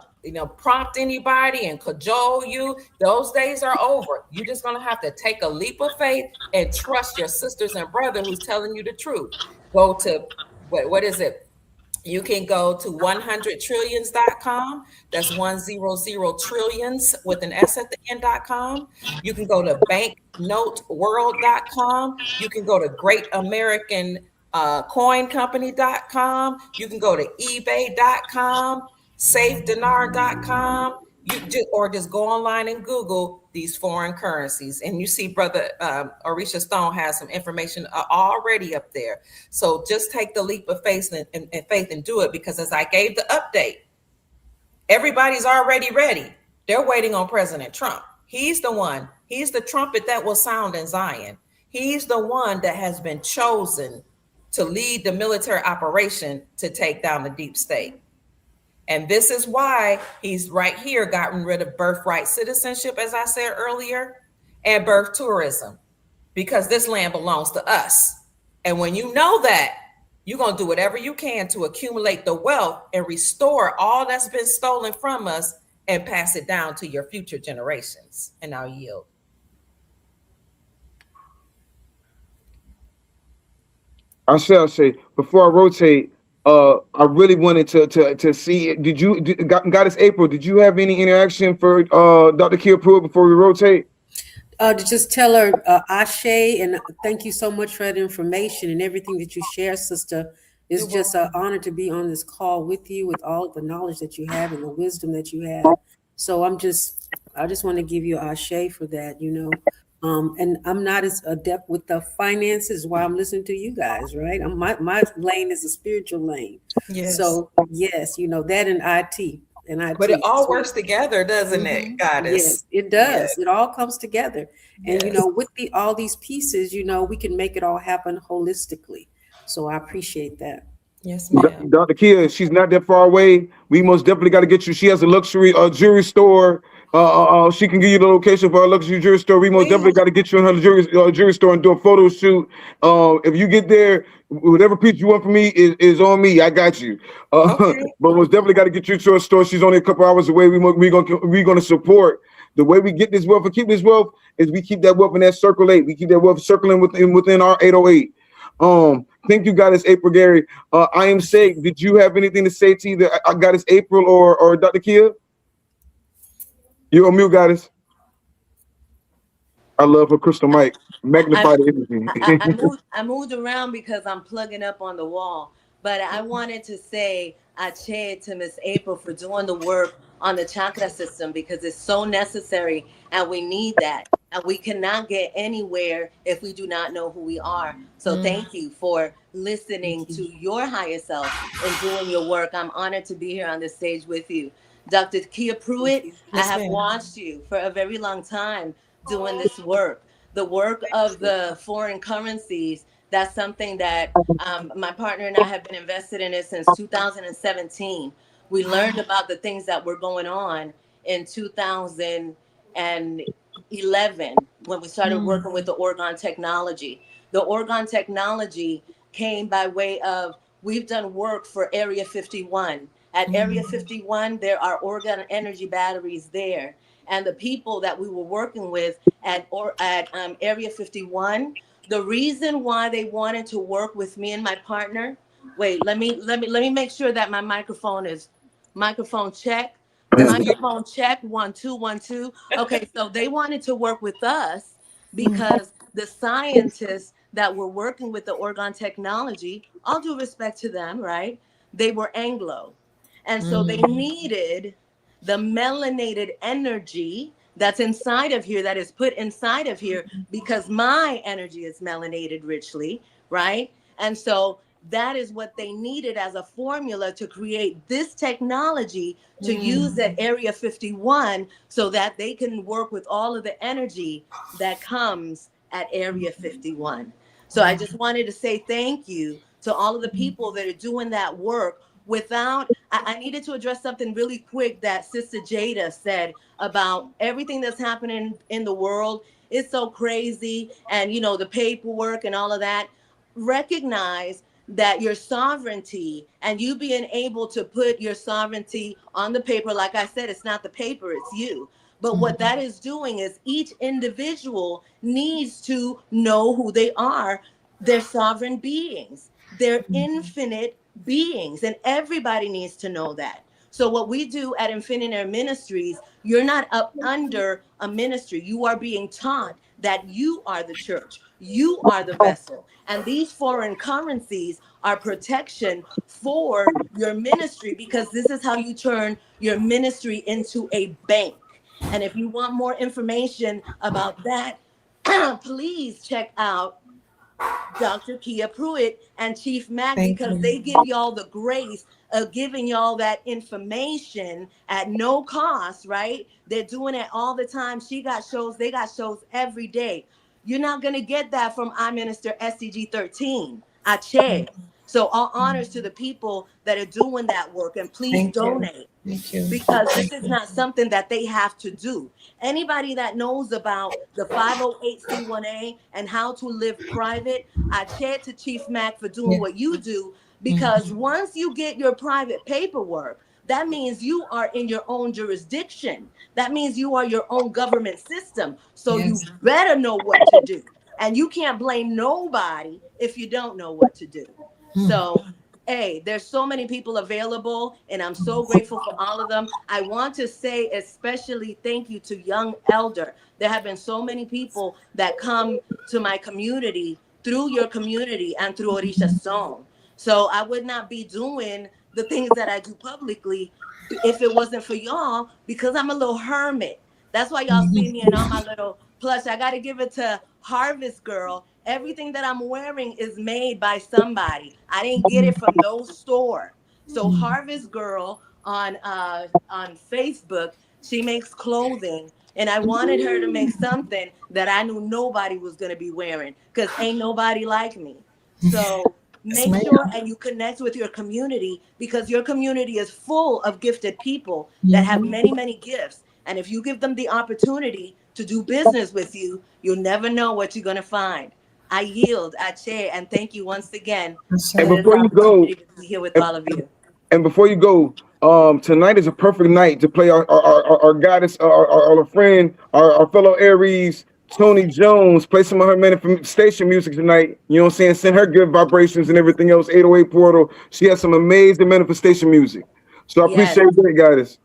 prompt anybody and cajole you. Those days are over. You're just going to have to take a leap of faith and trust your sisters and brother who's telling you the truth. Go to, what is it? You can go to 100trillions.com. That's 100 trillions with an S at the end.com. You can go to banknoteworld.com. You can go to Great American coincompany.com. You can go to ebay.com, safedinar.com. Or just go online and Google these foreign currencies, and you see Brother Orisha Stone has some information already up there. So just take the leap of faith and do it, because as I gave the update, everybody's already ready. They're waiting on President Trump. He's the trumpet that will sound in Zion. He's the one that has been chosen to lead the military operation to take down the deep state. And this is why he's right here gotten rid of birthright citizenship, as I said earlier, and birth tourism, because this land belongs to us. And when you know that, you're going to do whatever you can to accumulate the wealth and restore all that's been stolen from us and pass it down to your future generations. And I'll yield. I shall say, before I rotate, I really wanted to see. Goddess April, did you have any interaction for Dr. Kia Pruitt before we rotate? To just tell her Ashe, and thank you so much for that information and everything that you share, sister. It's just an honor to be on this call with you, with all of the knowledge that you have and the wisdom that you have. So I just want to give you Ashe for that, and I'm not as adept with the finances while I'm listening to you guys, right? My lane is a spiritual lane. Yes. So yes, that in IT. But it all works together, doesn't it, Goddess? Yes, it does. Yes. It all comes together. And, Yes. With all these pieces, we can make it all happen holistically. So I appreciate that. Yes, ma'am. Dr. Kia, she's not that far away. We most definitely got to get you. She has a luxury jewelry store. She can give you the location for a luxury jewelry store. We most definitely got to get you in her jewelry store and do a photo shoot. If you get there, whatever piece you want from me is on me. I got you. Okay. But most definitely got to get you to a store. She's only a couple hours away. We're gonna support. The way we get this wealth and keep this wealth is we keep that wealth in that circle 8. We keep that wealth circling within our 808. Thank you, Goddess April Gary. I am safe. Did you have anything to say to either Goddess April or Dr. Kia? You're on mute, Goddess. I love her crystal mic. Magnify the energy. I moved around because I'm plugging up on the wall. But I wanted to say Ache to Miss April for doing the work on the chakra system, because it's so necessary and we need that. And we cannot get anywhere if we do not know who we are. So thank you for listening to your higher self and doing your work. I'm honored to be here on this stage with you. Dr. Kia Pruitt, I have watched you for a very long time doing this work. The work of the foreign currencies, that's something that my partner and I have been invested in it since 2017. We learned about the things that were going on in 2011 when we started working with the Orgone technology. The Orgone technology came by way of, we've done work for Area 51. At Area 51, there are orgone energy batteries there. And the people that we were working with at Area 51, the reason why they wanted to work with me and my partner, wait, let me make sure that my microphone check. Microphone check, 1 2 1 2. Okay, so they wanted to work with us because the scientists that were working with the Orgone technology, all due respect to them, right? They were Anglo. And so they needed the melanated energy that's inside of here, that is put inside of here, because my energy is melanated richly, right? And so that is what they needed as a formula to create this technology to use at Area 51 so that they can work with all of the energy that comes at Area 51. So I just wanted to say thank you to all of the people that are doing that work. I needed to address something really quick that Sister Jada said about everything that's happening in the world. It's so crazy, and the paperwork and all of that. Recognize that your sovereignty and you being able to put your sovereignty on the paper, like I said, it's not the paper, it's you. But what that is doing is each individual needs to know who they are. They're sovereign beings. They're infinite beings, and everybody needs to know that. So what we do at Infinite Air Ministries, you're not up under a ministry. You are being taught that you are the church, you are the vessel. And these foreign currencies are protection for your ministry, because this is how you turn your ministry into a bank. And if you want more information about that, please check out Dr. Kia Pruitt and Chief Mack, Thank because you. they give y'all the grace of giving y'all that information at no cost, right? They're doing it all the time. She got shows, they got shows every day. You're not going to get that from I Minister SCG 13. I chair. So all honors to the people that are doing that work, and please Thank you. donate, Thank you. because this Thank is you. not something that they have to do. Anybody that knows about the 508c1a and how to live private, I chat to Chief Mack for doing Yeah. what you do, because once you get your private paperwork, that means you are in your own jurisdiction. That means you are your own government system. So you Yes. better know what to do. And you can't blame nobody if you don't know what to do. So hey, there's so many people available, and I'm so grateful for all of them. I want to say especially thank you to Young Elder. There have been so many people that come to my community through your community and through Orisha Song. So I would not be doing the things that I do publicly if it wasn't for y'all, because I'm a little hermit. That's why y'all see me in all my little plush. I got to give it to Harvest Girl. Everything that I'm wearing is made by somebody. I didn't get it from no store. So Harvest Girl on Facebook, she makes clothing, and I wanted her to make something that I knew nobody was going to be wearing, because ain't nobody like me. So make sure and you connect with your community, because your community is full of gifted people that have many, many gifts. And if you give them the opportunity to do business with you, you'll never know what you're going to find. I yield, I chair, and thank you once again And for this before you go, opportunity to be here with and, all of you. and before you go, tonight is a perfect night to play our goddess, our friend, our fellow Aries, Tony Jones. Play some of her manifestation music tonight. You know what I'm saying? Send her good vibrations and everything else. 808 Portal. She has some amazing manifestation music. So I Yes, appreciate that, goddess.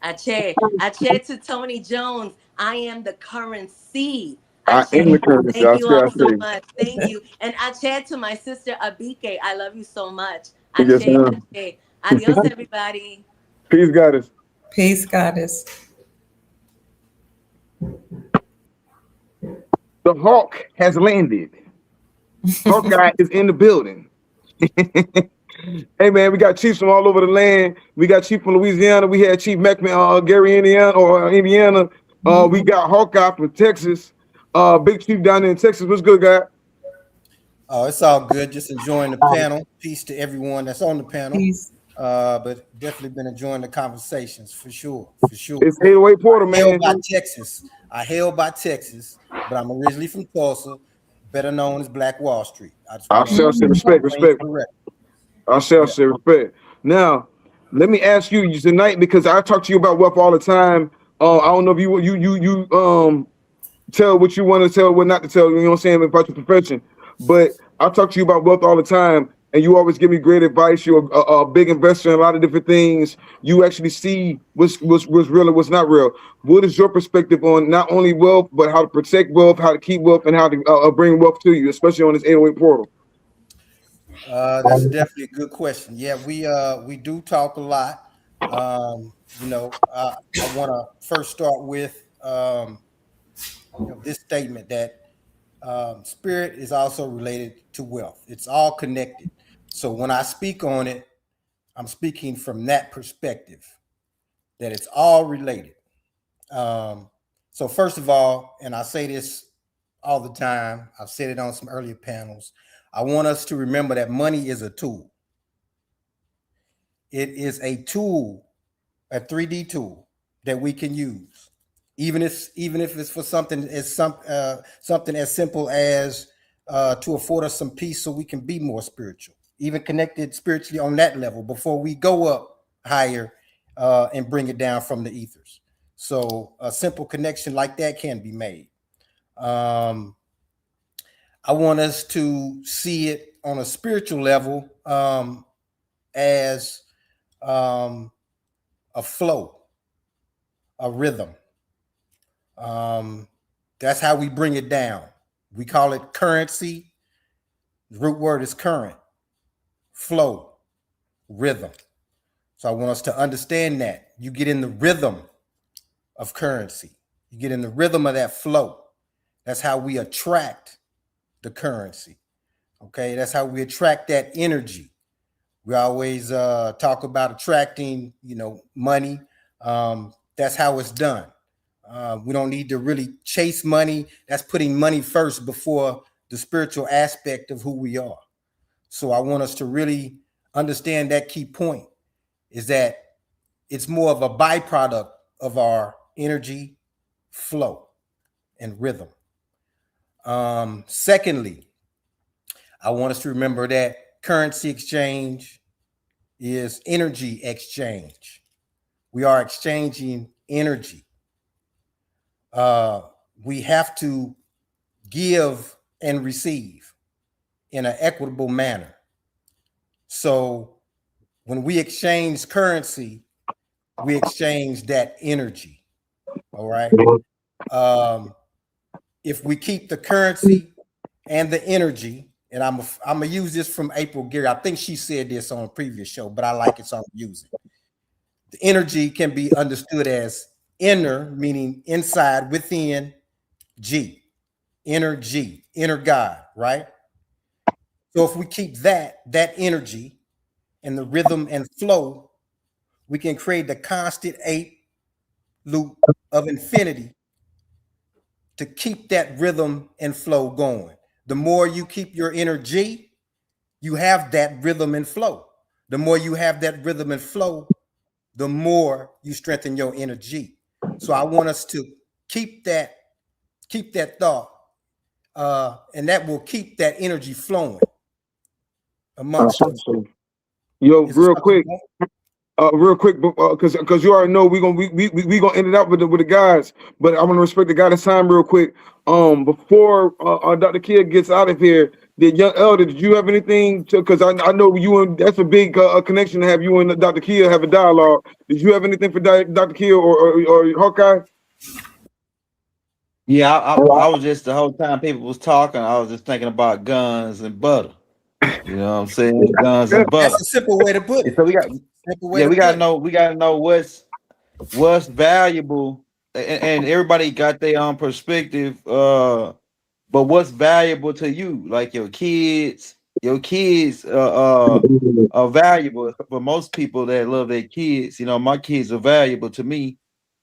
I chair to Tony Jones. I am the currency. I I am chair. the currency. Thank I you say, all I so say. much. Thank you. And I chair to my sister Abike. I love you so much. I Yes, chair. I ma'am. chair. Adios, everybody. Peace, goddess. Peace, goddess. The Hawk has landed. Hawkeye is in the building. Hey man, we got chiefs from all over the land. We got Chief from Louisiana. We had Chief Mack, Gary, Indiana, Indiana. We got Hawkeye from Texas. Big Chief down there in Texas. What's good, guy? Oh, it's all good. Just enjoying the panel. Peace to everyone that's on the panel. Peace. But definitely been enjoying the conversations for sure. For sure. It's 808 Portal, man. Hail by Texas. I hail by Texas, but I'm originally from Tulsa, better known as Black Wall Street. I just I want to shall say respect, respect. I shall say respect. Now, let me ask you tonight, because I talk to you about wealth all the time. I don't know if you tell what you want to tell, what not to tell, you know what I'm saying, about your profession. But I talk to you about wealth all the time, and you always give me great advice. You're a big investor in a lot of different things. You actually see what's real and what's not real. What is your perspective on not only wealth, but how to protect wealth, how to keep wealth, and how to bring wealth to you, especially on this 808 portal? That's definitely a good question. Yeah, we do talk a lot. I want to first start with this statement that spirit is also related to wealth. It's all connected. So when I speak on it, I'm speaking from that perspective, that it's all related. So first of all, and I say this all the time, I've said it on some earlier panels, I want us to remember that money is a tool. It is a tool, a 3D tool that we can use, even if it's for something as simple as to afford us some peace, so we can be more spiritual, even connected spiritually on that level before we go up higher and bring it down from the ethers. So a simple connection like that can be made. I want us to see it on a spiritual level as a flow, a rhythm, That's how we bring it down. We call it currency. The root word is current, flow, rhythm. So I want us to understand that. You get in the rhythm of currency. You get in the rhythm of that flow. That's how we attract the currency. Okay, that's how we attract that energy. We always talk about attracting, money. That's how it's done. We don't need to really chase money. That's putting money first before the spiritual aspect of who we are. So I want us to really understand that key point is that it's more of a byproduct of our energy flow and rhythm. Secondly, I want us to remember that currency exchange is energy exchange. We are exchanging energy. We have to give and receive in an equitable manner. So when we exchange currency, we exchange that energy. All right. If we keep the currency and the energy, and I'm gonna use this from April Geary. I think she said this on a previous show, but I like it, so I'm using it. The energy can be understood as inner, meaning inside, within, G, inner God, right? So if we keep that energy and the rhythm and flow, we can create the constant 8 loop of infinity to keep that rhythm and flow going. The more you keep your energy, you have that rhythm and flow. The more you have that rhythm and flow, the more you strengthen your energy. So I want us to keep that thought, and that will keep that energy flowing amongst us. Yo, real quick, because you already know we gonna end it up with the guys, but I want to respect the guys' time real quick. Before Dr. Kia gets out of here, the young elder, did you have anything to? Because I know you and that's a big connection to have you and Dr. Kia have a dialogue. Did you have anything for Dr. Kia or Hawkeye? Yeah, I was just the whole time people was talking, I was just thinking about guns and butter. You know what I'm saying? Guns and butter. That's a simple way to put it. So we gotta know what's valuable, and everybody got their own perspective. But what's valuable to you, like your kids are valuable for most people that love their kids. My kids are valuable to me.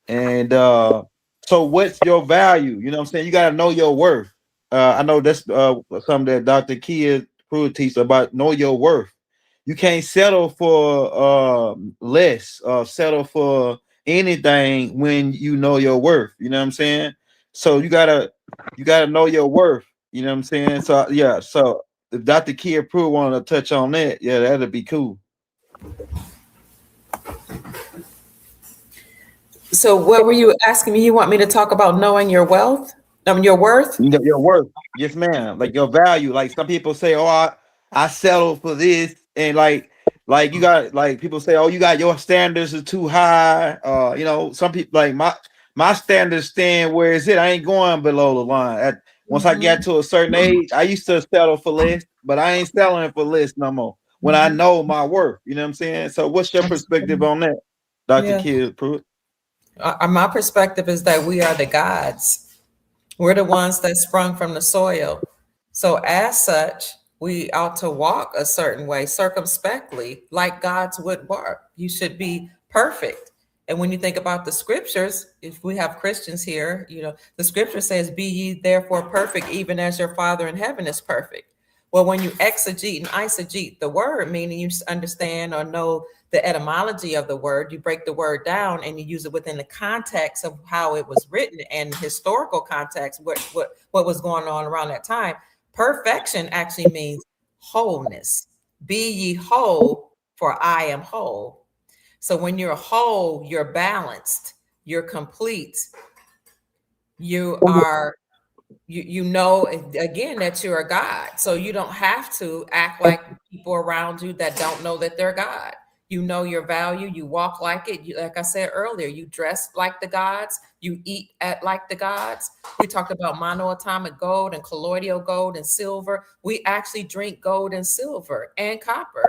And so what's your value? You know what I'm saying? You got to know your worth. I know that's something that Dr. Kia Pruitt teaches about, know your worth. You can't settle for less, settle for anything when you know your worth. You know what I'm saying? So you gotta know your worth. You know what I'm saying? So yeah, so if Dr. Kia Pruitt wanted to touch on that, yeah, that'd be cool. So what were you asking me? You want me to talk about knowing your wealth? Your worth? You know your worth, yes, ma'am. Like your value. Like some people say, "Oh, I settled for this," and like you got like people say, "Oh, you got your standards are too high." Some people like my standards stand where is it? I ain't going below the line. Once I get to a certain age, I used to settle for less, but I ain't settling for less no more. When I know my worth, you know what I'm saying. So, what's your perspective on that, Dr. Kia Pruitt? My perspective is that we are the gods. We're the ones that sprung from the soil. So as such, we ought to walk a certain way, circumspectly, like God's would walk. You should be perfect. And when you think about the scriptures, if we have Christians here, the scripture says, "Be ye therefore perfect, even as your Father in heaven is perfect." Well, when you exegete and eisegete the word, meaning you understand or know the etymology of the word, you break the word down and you use it within the context of how it was written and historical context, what was going on around that time. Perfection actually means wholeness. Be ye whole, for I am whole. So when you're whole, you're balanced, you're complete, you are you know again that you're a God. So you don't have to act like people around you that don't know that they're God. You know your value. You walk like it. Like I said earlier, you dress like the gods. You eat like the gods. We talked about monoatomic gold and colloidal gold and silver. We actually drink gold and silver and copper.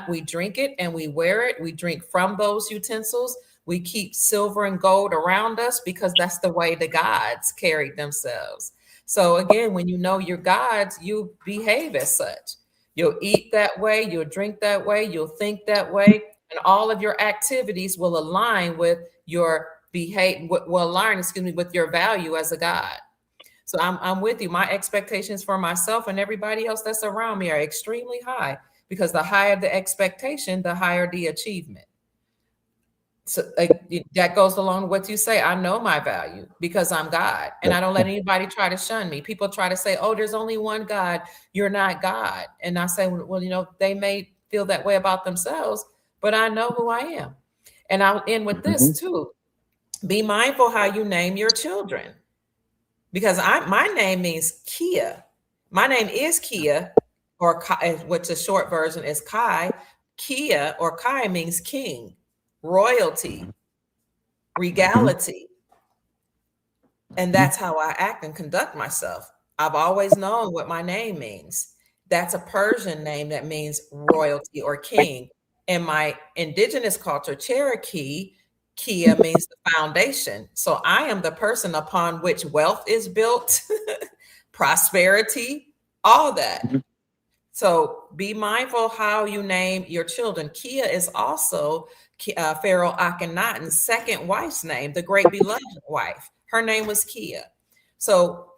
We drink it and we wear it. We drink from those utensils. We keep silver and gold around us because that's the way the gods carried themselves. So again, when you know your gods, you behave as such. You'll eat that way, you'll drink that way, you'll think that way, and all of your activities will align with your with your value as a God. So I'm with you. My expectations for myself and everybody else that's around me are extremely high, because the higher the expectation, the higher the achievement. So that goes along with what you say. I know my value because I'm God, and I don't let anybody try to shun me. People try to say, oh, there's only one God. You're not God. And I say, well, they may feel that way about themselves, but I know who I am. And I'll end with this too. Be mindful how you name your children, because my name means Kia. My name is Kia, or which the short version is Kai. Kia or Kai means king, royalty, regality. And that's how I act and conduct myself. I've always known what my name means. That's a Persian name that means royalty or king. In my indigenous culture, Cherokee, Kia means the foundation. So I am the person upon which wealth is built, prosperity, all that. So be mindful how you name your children. Kia is also Pharaoh Akhenaten's second wife's name, the great beloved wife. Her name was Kia. So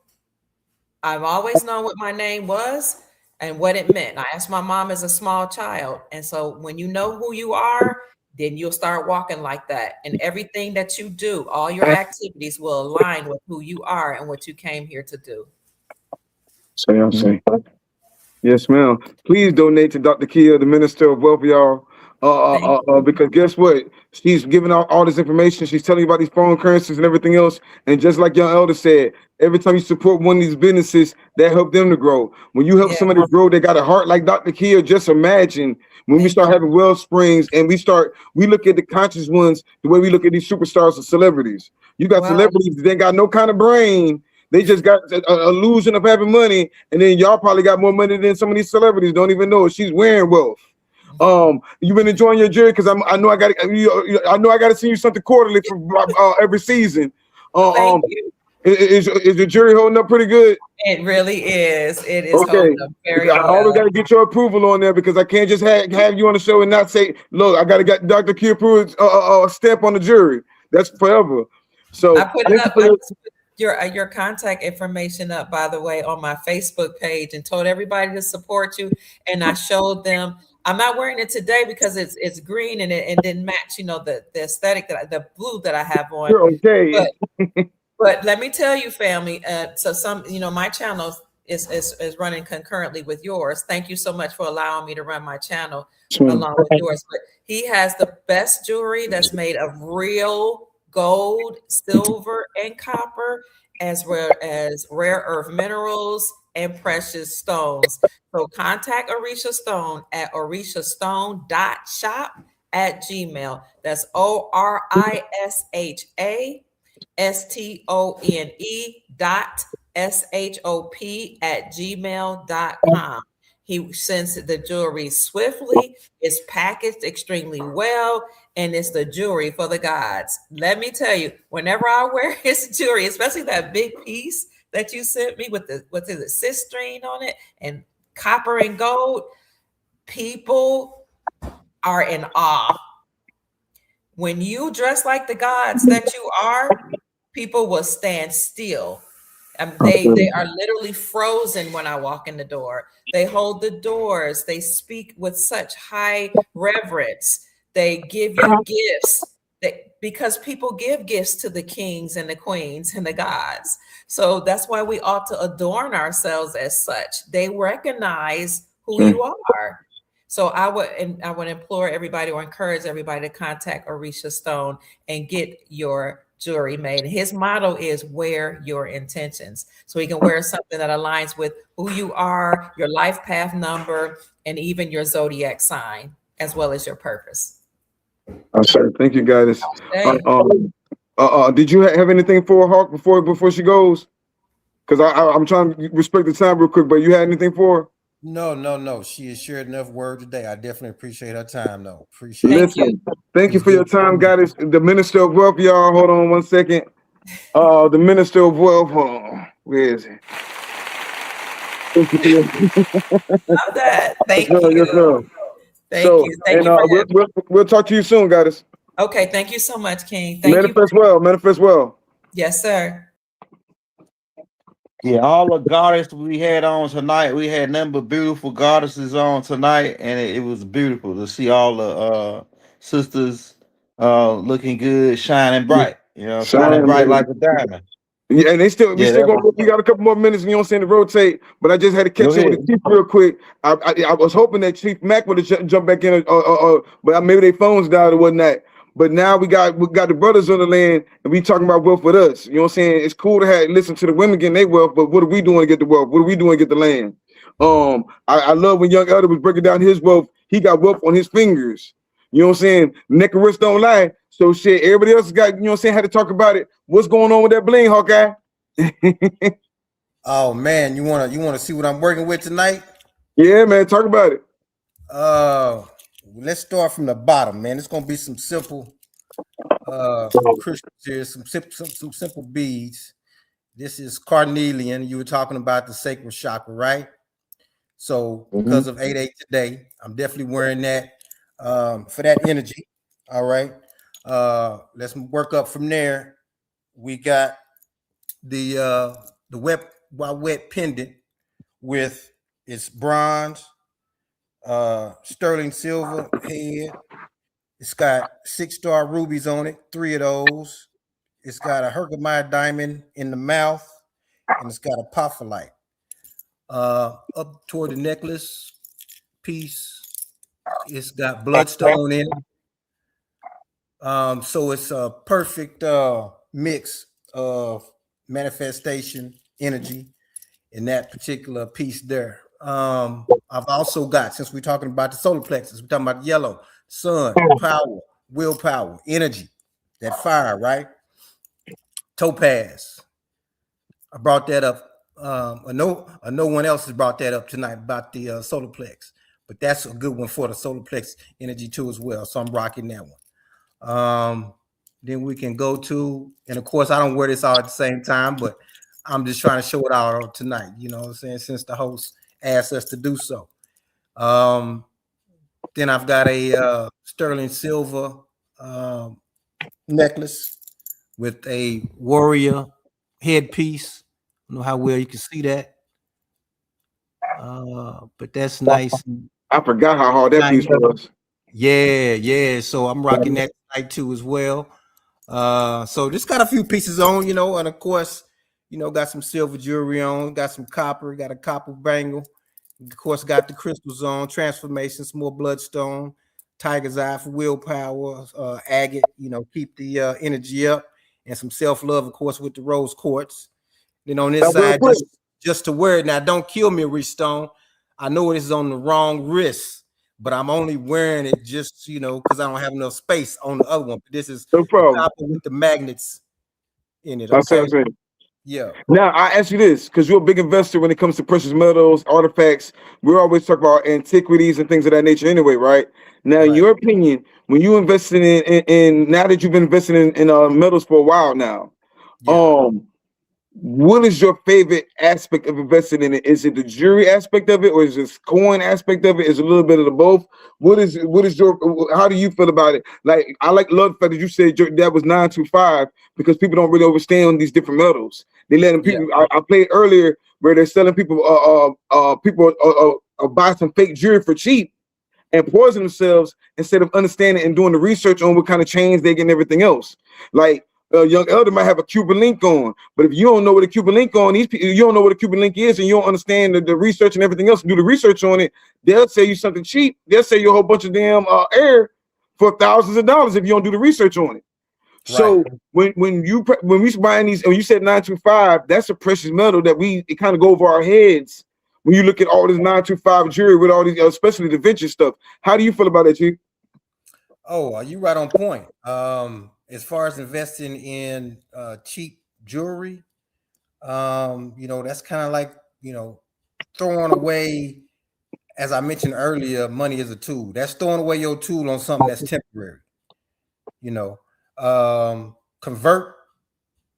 I've always known what my name was and what it meant. I asked my mom as a small child. And so when you know who you are, then you'll start walking like that. And everything that you do, all your activities will align with who you are and what you came here to do. Say. Yes, ma'am. Please donate to Dr. Kia, the Minister of Wealth, y'all. Because guess what? She's giving out all this information. She's telling you about these foreign currencies and everything else. And just like your elder said, every time you support one of these businesses, that help them to grow. When you help somebody grow, they got a heart like Dr. Kia. Just imagine when we start having well springs and we look at the conscious ones the way we look at these superstars and celebrities. You got celebrities that ain't got no kind of brain. They just got a illusion of having money, and then y'all probably got more money than some of these celebrities. Don't even know it. She's wearing wealth. You've been enjoying your jury because I know I got to send you something quarterly for every season. Thank you. Is the jury holding up pretty good? It really is. It is holding up very well. I always got to get your approval on there because I can't just have you on the show and not say, look, I got to get Dr. Kia Pruitt's stamp on the jury. That's forever. So I put it up. Your contact information up, by the way, on my Facebook page, and told everybody to support you. And I showed them. I'm not wearing it today because it's green and it didn't match, the aesthetic the blue that I have on. You're okay. But let me tell you, family. So my channel is running concurrently with yours. Thank you so much for allowing me to run my channel along with yours. But he has the best jewelry that's made of real gold, silver, and copper, as well as rare earth minerals and precious stones. So contact Orisha Stone at orishastone.shop@gmail. That's ORISHASTONE.SHOP@gmail.com. He sends the jewelry swiftly. It's packaged extremely well, and it's the jewelry for the gods. Let me tell you, whenever I wear his jewelry, especially that big piece that you sent me with the cistrine on it and copper and gold, people are in awe. When you dress like the gods that you are, people will stand still. They are literally frozen when I walk in the door. They hold the doors. They speak with such high reverence. They give you gifts because people give gifts to the kings and the queens and the gods. So that's why we ought to adorn ourselves as such. They recognize who you are. So I would implore everybody or encourage everybody to contact Orisha Stone and get your jewelry made. His motto is wear your intentions. So he can wear something that aligns with who you are, your life path number, and even your zodiac sign. as well as your purpose. I'm sorry. Thank you, guys. Okay. Did you have anything for Hawk before she goes? Because I'm trying to respect the time real quick, but you had anything for her? No. She has shared enough word today. I definitely appreciate her time, though. Appreciate it. Listen, thank you for your time, guys. The Minister of Wealth, y'all. Hold on one second. The Minister of Wealth. Hold on. Where is it? Love that. Thank you. Yes, sir. Thank you. We'll talk to you soon, guys. Okay. Thank you so much, King. Thank you. Manifest well. Yes, sir. Yeah, all the goddesses we had on tonight, we had nothing but beautiful goddesses on tonight, and it was beautiful to see all the sisters looking good, shining bright. Shining bright like a diamond. Yeah, and we still gonna. We got a couple more minutes. You know what I'm saying, to rotate. But I just had to catch up with the Chief real quick. I was hoping that Chief Mack would have jumped back in, but maybe their phones died or whatnot. But now we got the brothers on the land, and we talking about wealth with us. You know what I'm saying? It's cool to listen to the women getting their wealth, but what are we doing to get the wealth? What are we doing to get the land? I love when Young Elder was breaking down his wealth. He got wealth on his fingers. You know what I'm saying? Neck and wrist don't lie. So shit, everybody else got, you know what I'm saying, had to talk about it. What's going on with that bling, Hawkeye? Oh man, you wanna see what I'm working with tonight? Yeah, man, talk about it. Let's start from the bottom, man. It's gonna be some simple crystals here, some simple beads. This is carnelian. You were talking about the sacral chakra, right? So because of 8/8 today, I'm definitely wearing that for that energy. All right. Let's work up from there. We got the wet pendant with its bronze, sterling silver head. It's got 6-star rubies on it, 3 of those. It's got a herkimer diamond in the mouth, and it's got a apophyllite. Up toward the necklace piece, it's got bloodstone in it. So it's a perfect mix of manifestation energy in that particular piece there. I've also got, since we're talking about the solar plexus, we're talking about yellow, sun, power, willpower, energy, that fire, right? Topaz. I brought that up. No one else has brought that up tonight about the solar plex, but that's a good one for the solar plex energy too as well. So I'm rocking that one. Then we can go to, and of course I don't wear this all at the same time, but I'm just trying to show it out tonight. You know what I'm saying? Since the host asked us to do so. Then I've got a sterling silver necklace with a warrior headpiece. I don't know how well you can see that, but that's nice. I forgot how hard that piece was. Yeah. So I'm rocking that tonight too as well. So just got a few pieces on, and of course, got some silver jewelry on, got some copper, got a copper bangle. Of course, got the crystals on, transformation, some more bloodstone, tiger's eye for willpower, agate, keep the energy up, and some self-love, of course, with the rose quartz. Then on this side, just to wear it. Now, don't kill me, Rich Stone. I know this is on the wrong wrist, but I'm only wearing it just, because I don't have enough space on the other one. But this is no problem with the magnets in it. Okay. Yeah. Now I ask you this, because you're a big investor when it comes to precious metals, artifacts. We're always talking about antiquities and things of that nature anyway, right? Now, in your opinion, when you invested in now that you've been investing in metals for a while now, what is your favorite aspect of investing in it? Is it the jewelry aspect of it, or is it the coin aspect of it? Is it a little bit of the both? What is your, how do you feel about it? Like, I love the fact that you said that was 925, because people don't really understand these different metals. They let them people. I played earlier where they're selling people buy some fake jewelry for cheap and poison themselves instead of understanding and doing the research on what kind of chains they get and everything else. Like, Young Elder might have a Cuban link on, but if you don't know what a Cuban link on, you don't know what a Cuban link is, and you don't understand the research and everything else, do the research on it, they'll sell you something cheap. They'll sell you a whole bunch of damn air for thousands of dollars if you don't do the research on it. So when we buying these, and you said 925, that's a precious metal that it kind of go over our heads when you look at all this 925 jewelry with all these, especially the vintage stuff. How do you feel about that, Chief? Oh, you right on point. As far as investing in cheap jewelry, that's kind of like, throwing away, as I mentioned earlier, money is a tool. That's throwing away your tool on something that's temporary. Convert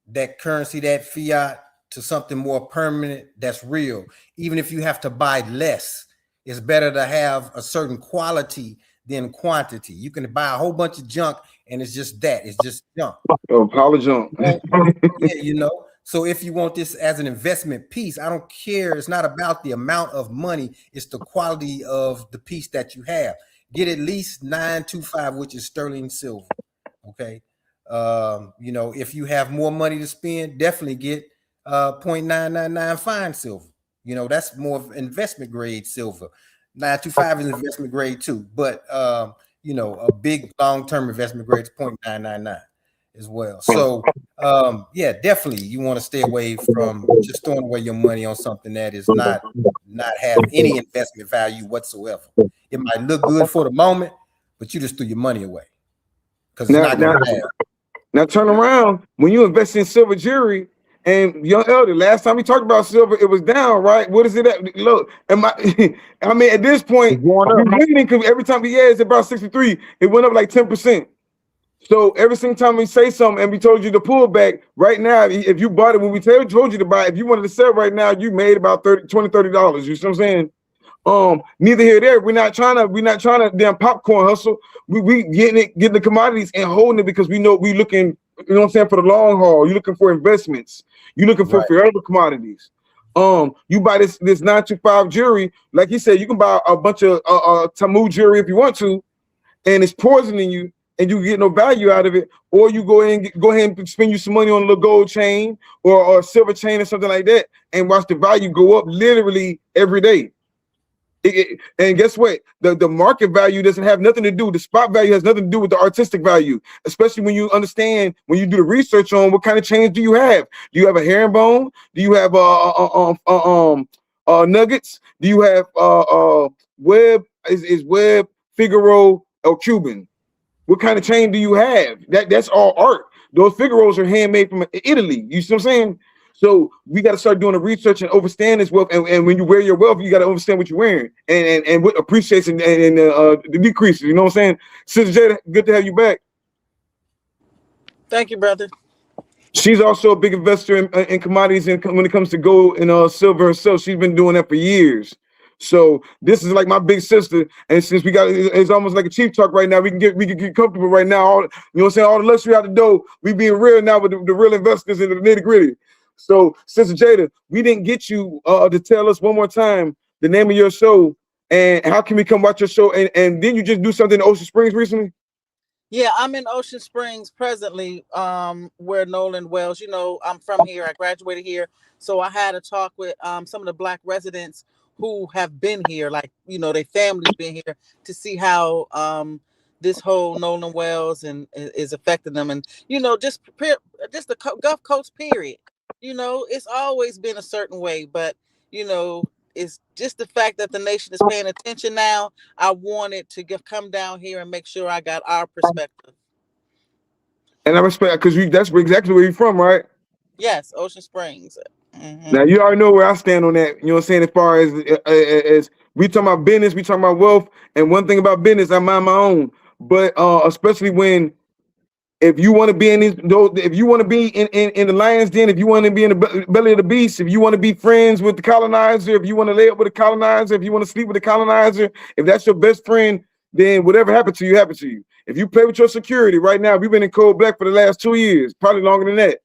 that currency, that fiat, to something more permanent that's real. Even if you have to buy less, it's better to have a certain quality than quantity. You can buy a whole bunch of junk and it's just that. It's just junk. Oh, pile of junk. Yeah, So if you want this as an investment piece, I don't care. It's not about the amount of money. It's the quality of the piece that you have. Get at least 925, which is sterling silver. Okay. If you have more money to spend, definitely get 0.999 fine silver. That's more of investment grade silver. 925 is investment grade too, but a big long-term investment grade is 0.999 as well. So definitely you want to stay away from just throwing away your money on something that is not have any investment value whatsoever. It might look good for the moment, but you just threw your money away because it's not going to have. Now turn around when you invest in silver jewelry. And young elder, last time we talked about silver, it was down, right? What is it at? Look, I mean, at this point, every time it's about 63, it went up like 10%. So every single time we say something and we told you to pull back, right now, if you bought it when we told you to buy it, if you wanted to sell right now, you made about $20, $30. You see what I'm saying? Neither here nor there. We're not trying to damn popcorn hustle. We getting the commodities and holding it because we know we looking, you know what I'm saying, for the long haul. You're looking for investments. You're looking for forever commodities. You buy this 925 jewelry, like you said, you can buy a bunch of Tamu jewelry if you want to, and it's poisoning you, and you get no value out of it. Or you go ahead and spend you some money on a little gold chain or a silver chain or something like that, and watch the value go up literally every day. And guess what? The market value doesn't have nothing to do. The spot value has nothing to do with the artistic value, especially when you understand, when you do the research on what kind of chains do you have. Do you have a herringbone? Do you have nuggets? Do you have web? Is web Figaro or Cuban? What kind of chain do you have? That's all art. Those Figaros are handmade from Italy. You see what I'm saying? So we got to start doing the research and understand this wealth. And when you wear your wealth, you got to understand what you're wearing and what appreciation and the decreases. You know what I'm saying? Sister Jada, good to have you back. Thank you, brother. She's also a big investor in commodities, and when it comes to gold and silver herself, she's been doing that for years. So this is like my big sister, and since it's almost like a chief talk right now, we can get comfortable right now. You know what I'm saying? All the luxury out the door, we being real now with the real investors in the nitty gritty. So, Sister Jada, we didn't get you to tell us one more time the name of your show and how can we come watch your show? And didn't you just do something in Ocean Springs recently? Yeah, I'm in Ocean Springs presently, where Nolan Wells, I'm from here. I graduated here. So I had a talk with some of the Black residents who have been here, like, their families been here, to see how this whole Nolan Wells is affecting them. And, just the Gulf Coast period. It's always been a certain way, but, it's just the fact that the nation is paying attention now. I wanted to come down here and make sure I got our perspective. And I respect, because that's exactly where you're from, right? Yes, Ocean Springs. Mm-hmm. Now, you already know where I stand on that. You know what I'm saying? As far as we talking about business, we talking about wealth. And one thing about business, I mind my own. But especially if you want to be if you want to be in the lion's den, if you want to be in the belly of the beast, if you want to be friends with the colonizer, if you want to lay up with the colonizer, if you want to sleep with the colonizer, if that's your best friend, then whatever happened to you, happened to you. If you play with your security right now, we've been in cold black for the last 2 years, probably longer than that.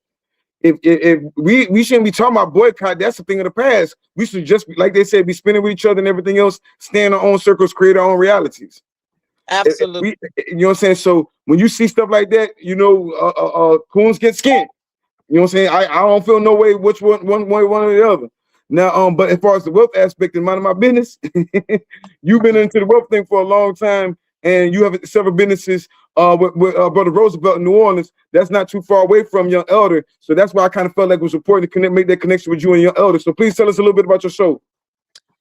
If we shouldn't be talking about boycott, that's a thing of the past. We should just, like they said, be spending with each other and everything else, stay in our own circles, create our own realities. Absolutely. You know what I'm saying? So when you see stuff like that, coons get skinned. You know what I'm saying? I don't feel no way which one or the other. Now, but as far as the wealth aspect and minding my business, you've been into the wealth thing for a long time, and you have several businesses with Brother Roosevelt in New Orleans. That's not too far away from Young Elder. So that's why I kind of felt like it was important to make that connection with you and Young Elder. So please tell us a little bit about your show.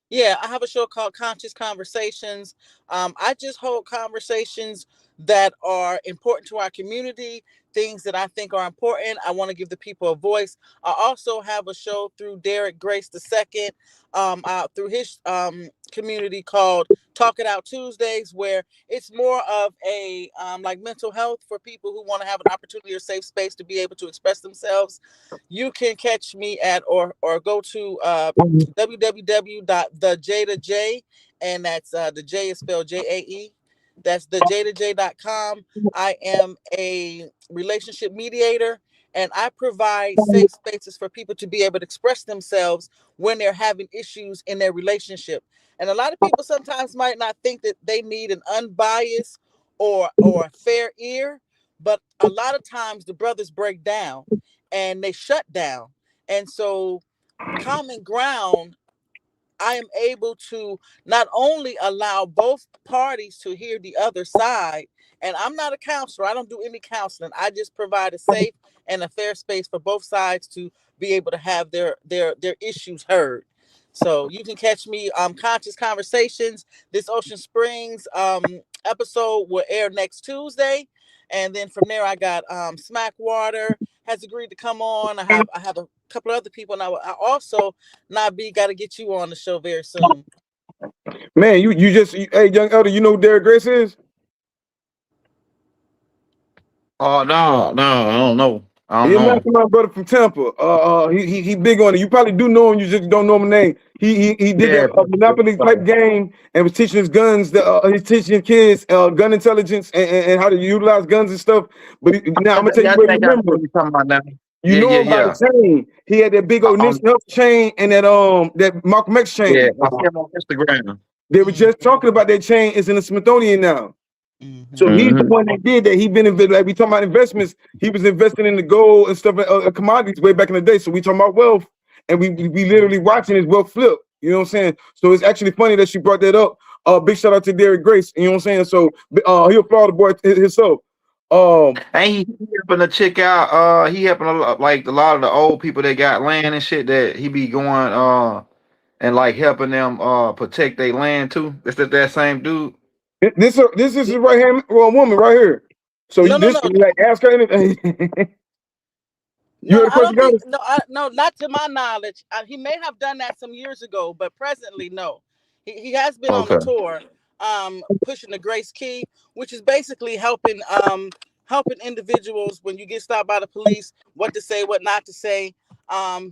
Yeah, I have a show called Conscious Conversations. I just hold conversations that are important to our community, things that I think are important. I want to give the people a voice. I also have a show through Derek Grace II, through his community called Talk It Out Tuesdays, where it's more of a like mental health for people who want to have an opportunity or safe space to be able to express themselves. You can catch me at or go to www.thejadaj, and that's the J is spelled JAE. That's thejadaj.com. I am a relationship mediator, and I provide safe spaces for people to be able to express themselves when they're having issues in their relationship. And a lot of people sometimes might not think that they need an unbiased or a fair ear, but a lot of times the brothers break down and they shut down. And so common ground, I am able to not only allow both parties to hear the other side, and I'm not a counselor, I don't do any counseling. I just provide a safe and a fair space for both sides to be able to have their issues heard. So you can catch me Conscious Conversations. This Ocean Springs episode will air next Tuesday. And then from there I got Smack Water has agreed to come on. I have a couple of other people, and I also Nabi got to get you on the show very soon. Man, hey, young elder, you know who Derek Grace is? Oh no, I don't know. I don't He a know. mastermind brother from Tampa. He big on it. You probably do know him. You just don't know his name. He did Yeah. that Monopoly type game and was teaching his guns. He's teaching kids gun intelligence and how to utilize guns and stuff. But now I'm gonna tell you I what. think I know Remember, what you're talking about now. you know him by the chain. He had that big old Um, Nipsey Hussle chain and that Malcolm X chain. yeah, I see him on Instagram. They were just talking about that chain. It's in the Smithsonian now. So he's the Mhm. one that did that. He been like we talking about investments. He was investing in the gold and stuff, commodities way back in the day. So we talking about wealth, and we literally watching his wealth flip. You know what I'm saying? So it's actually funny that she brought that up. Big shout out to Derek Grace. You know what I'm saying? So he'll applaud the boy himself. And he helping to check out. He helping like a lot of the old people that got land and shit that he be going and like helping them protect their land too. Is that same dude? This is his right hand woman right here. So No, like ask her anything. You no, heard the I question, don't think. guys? No, not to my knowledge. He may have done that some years ago, but presently, no. He has been on the Okay. tour, pushing the Grace Key, which is basically helping individuals when you get stopped by the police, what to say, what not to say.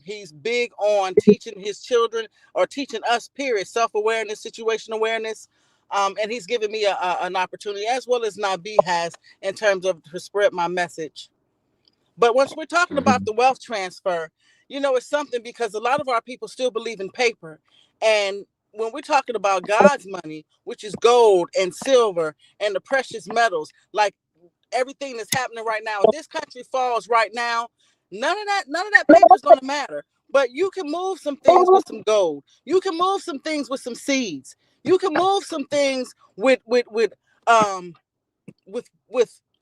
He's big on teaching his children or teaching us, period, self-awareness, situation awareness. And he's given me an opportunity, as well as Nabi has, in terms of to spread my message. But once we're talking about the wealth transfer, it's something because a lot of our people still believe in paper. And when we're talking about God's money, which is gold and silver and the precious metals, like everything that's happening right now, if this country falls right now, none of that paper is going to matter. But you can move some things with some gold. You can move some things with some seeds. You can move some things um with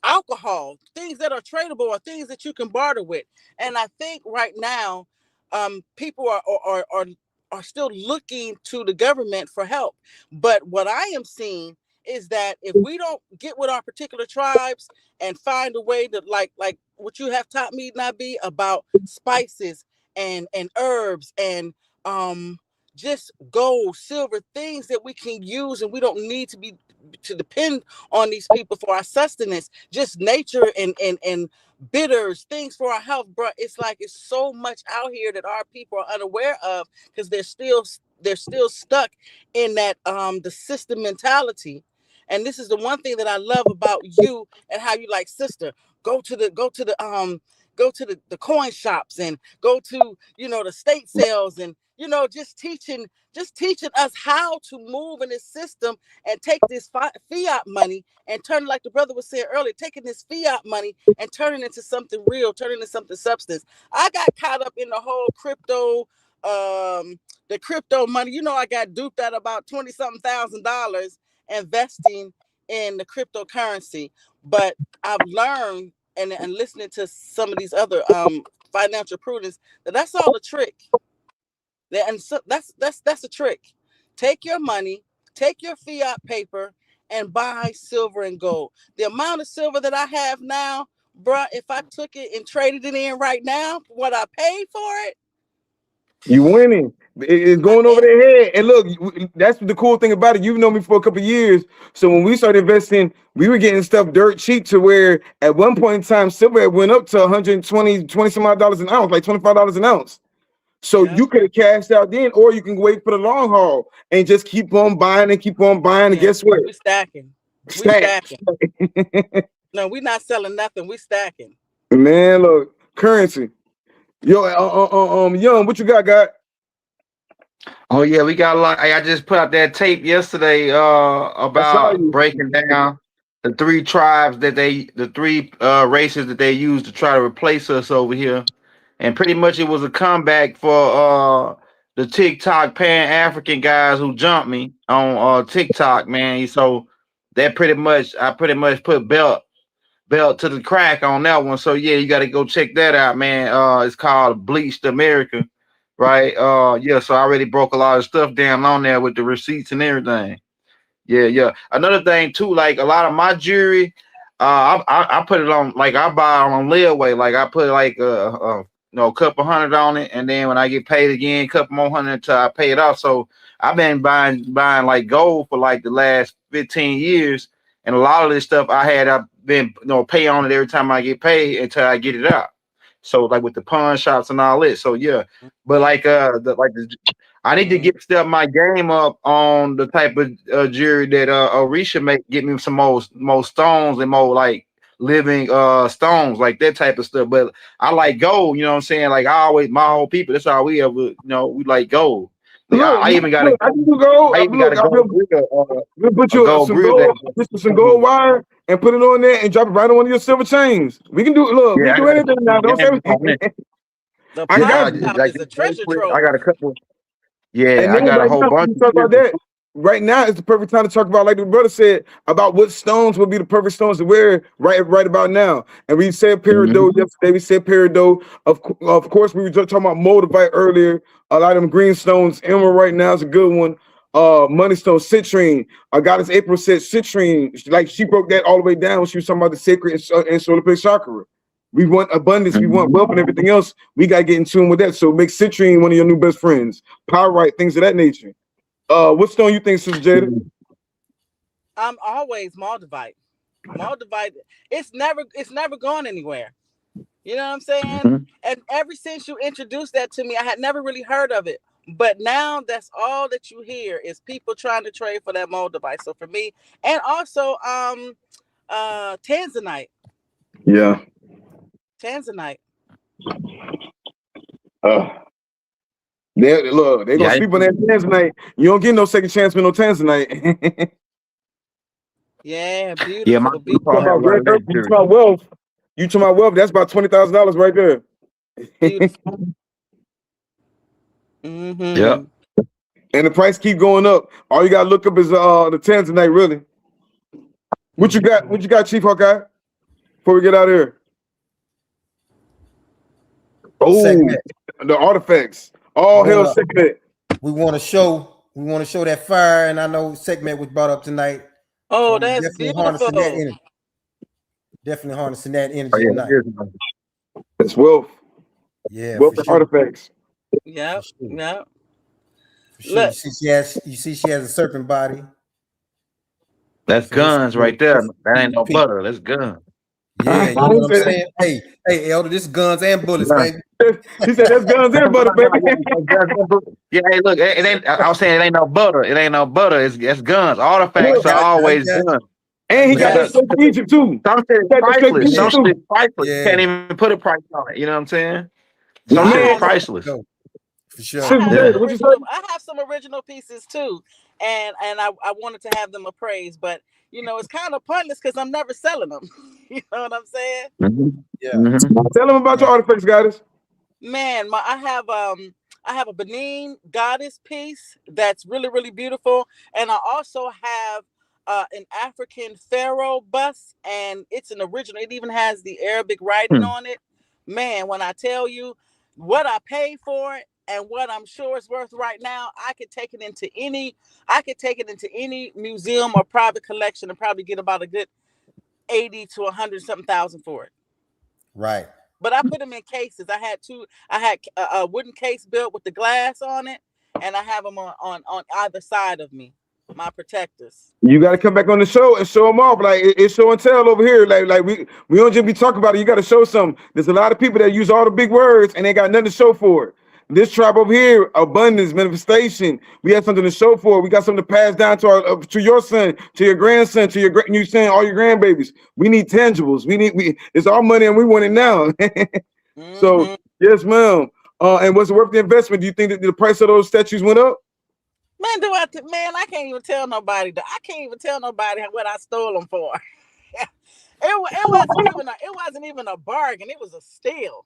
alcohol, things that are tradable or things that you can barter with. And I think right now, people are still looking to the government for help. But what I am seeing is that if we don't get with our particular tribes and find a way to like what you have taught me, Nabi, about spices and herbs and just gold, silver, things that we can use, and we don't need to depend on these people for our sustenance, just nature and bitters, things for our health, bro. It's like it's so much out here that our people are unaware of because they're still stuck in that the system mentality. And this is the one thing that I love about you and how you like, sister, go to the coin shops and go to the state sales and just teaching us how to move in this system and take this fiat money and turn it, like the brother was saying earlier, taking this fiat money and turning it into something real, turning it into something substance. I got caught up in the whole the crypto money. I got duped at about 20 something $1,000 investing in the cryptocurrency. But I've learned and listening to some of these other financial prudence that's all a trick. And so that's a trick. take your money, take your fiat paper, and buy silver and gold. The amount of silver that I have now, bruh, if I took it and traded it in right now, what I paid for it, You winning. It's going over their head. And look, that's the cool thing about it. You've known me for a couple of years. So when we started investing, we were getting stuff dirt cheap to where at one point in time, silver went up to 120, 20 some odd dollars an ounce, like $25 an ounce. So you could have cashed out then, or you can wait for the long haul and just keep on buying and keep on buying. And guess what? We stacking. Stack. No, we're not selling nothing. We stacking. Man, look, currency. Yo, Young, what you got? Oh yeah, we got a lot. I just put out that tape yesterday about breaking down the three tribes that the three races that they use to try to replace us over here. And pretty much it was a comeback for the TikTok Pan-African guys who jumped me on TikTok, man. So I pretty much put belt to the crack on that one. So yeah, you got to go check that out, man. It's called Bleached America, right? Yeah, so I already broke a lot of stuff down on there with the receipts and everything. Yeah. Another thing too, like a lot of my jewelry, I put it on, like I buy on layaway. Like I put like a couple hundred on it, and then when I get paid again, a couple more hundred until I pay it off. So I've been buying like gold for like the last 15 years, and a lot of this stuff I've been pay on it every time I get paid until I get it out. So like with the pawn shops and all this. So yeah, but like I need to step my game up on the type of jewelry that Orisha get me some more stones and more like living stones, like that type of stuff. But I like gold, you know what I'm saying? Like my whole people, that's all we ever, we like gold. Like, I even got We'll put you some gold wire and put it on there and drop it right on one of your silver chains. We can do we can do anything now. Don't say I got is a treasure trove. I got a couple. Yeah, I got a whole bunch of about that. Right now is the perfect time to talk about, like the brother said, about what stones would be the perfect stones to wear right about now. And we said peridot yesterday. We said peridot. Of course, we were just talking about moldavite earlier. A lot of them green stones. Emerald right now is a good one. Money stone, citrine. Our goddess April said citrine. Like she broke that all the way down when she was talking about the sacred and solar plexus chakra. We want abundance, we want wealth, and everything else. We got to get in tune with that. So make citrine one of your new best friends. Pyrite, things of that nature. What stone you think, Sister Jada? I'm always moldavite. Moldavite, it's never gone anywhere. You know what I'm saying? And ever since you introduced that to me, I had never really heard of it. But now that's all that you hear is people trying to trade for that moldavite. So for me, and also tanzanite. Yeah. Tanzanite. They're gonna sleep on that tanzanite. You don't get no second chance with no tanzanite. Yeah, beautiful. Yeah, you talking about wealth. You talking about wealth? That's about $20,000 right there. Beautiful. Yeah. And the price keep going up. All you gotta look up is the tanzanite, really. What you got, Chief Hawkeye? Before we get out of here. Oh, the artifacts. All hell segment. We want to show that fire, and I know segment was brought up tonight. Oh, so that's beautiful. Definitely harnessing that energy tonight. That's wealth. Yeah, wealth and artifacts. Yeah, yeah. Sure. You see, she has a serpent body. That's guns right there. That ain't no butter. That's guns. Yeah, you know what I'm saying? Hey, Elder, this is guns and bullets, baby. He said that's guns and butter, baby. Yeah, hey, look, it ain't. I was saying it ain't no butter. It ain't no butter. It's guns. Artifacts are always guns. And he got that stuff from Egypt too. Some shit is priceless. Some shit is priceless. You can't even put a price on it. You know what I'm saying? Some shit is priceless. For sure. I have some original pieces too, and I wanted to have them appraised, but it's kind of pointless because I'm never selling them. You know what I'm saying? Yeah. Tell them about your artifacts, goddess. Man, I have a Benin goddess piece that's really, really beautiful, and I also have an African pharaoh bust, and it's an original. It even has the Arabic writing on it. Man, when I tell you what I paid for it and what I'm sure it's worth right now, I could take it into any museum or private collection and probably get about a good 80 to 100 something thousand for it. Right. But I put them in cases. I had a wooden case built with the glass on it, and I have them on either side of me, my protectors. You got to come back on the show and show them off. Like it's show and tell over here. Like we don't just be talking about it. You got to show something. There's a lot of people that use all the big words and they got nothing to show for it. This tribe over here, abundance, manifestation. We have something to show for it. We got something to pass down to your son, to your grandson, to your new son, all your grandbabies. We need tangibles. It's our money and we want it now. So yes, ma'am. And what's worth the investment? Do you think that the price of those statues went up? Man, I can't even tell nobody. What I stole them for. It wasn't even a bargain. It was a steal.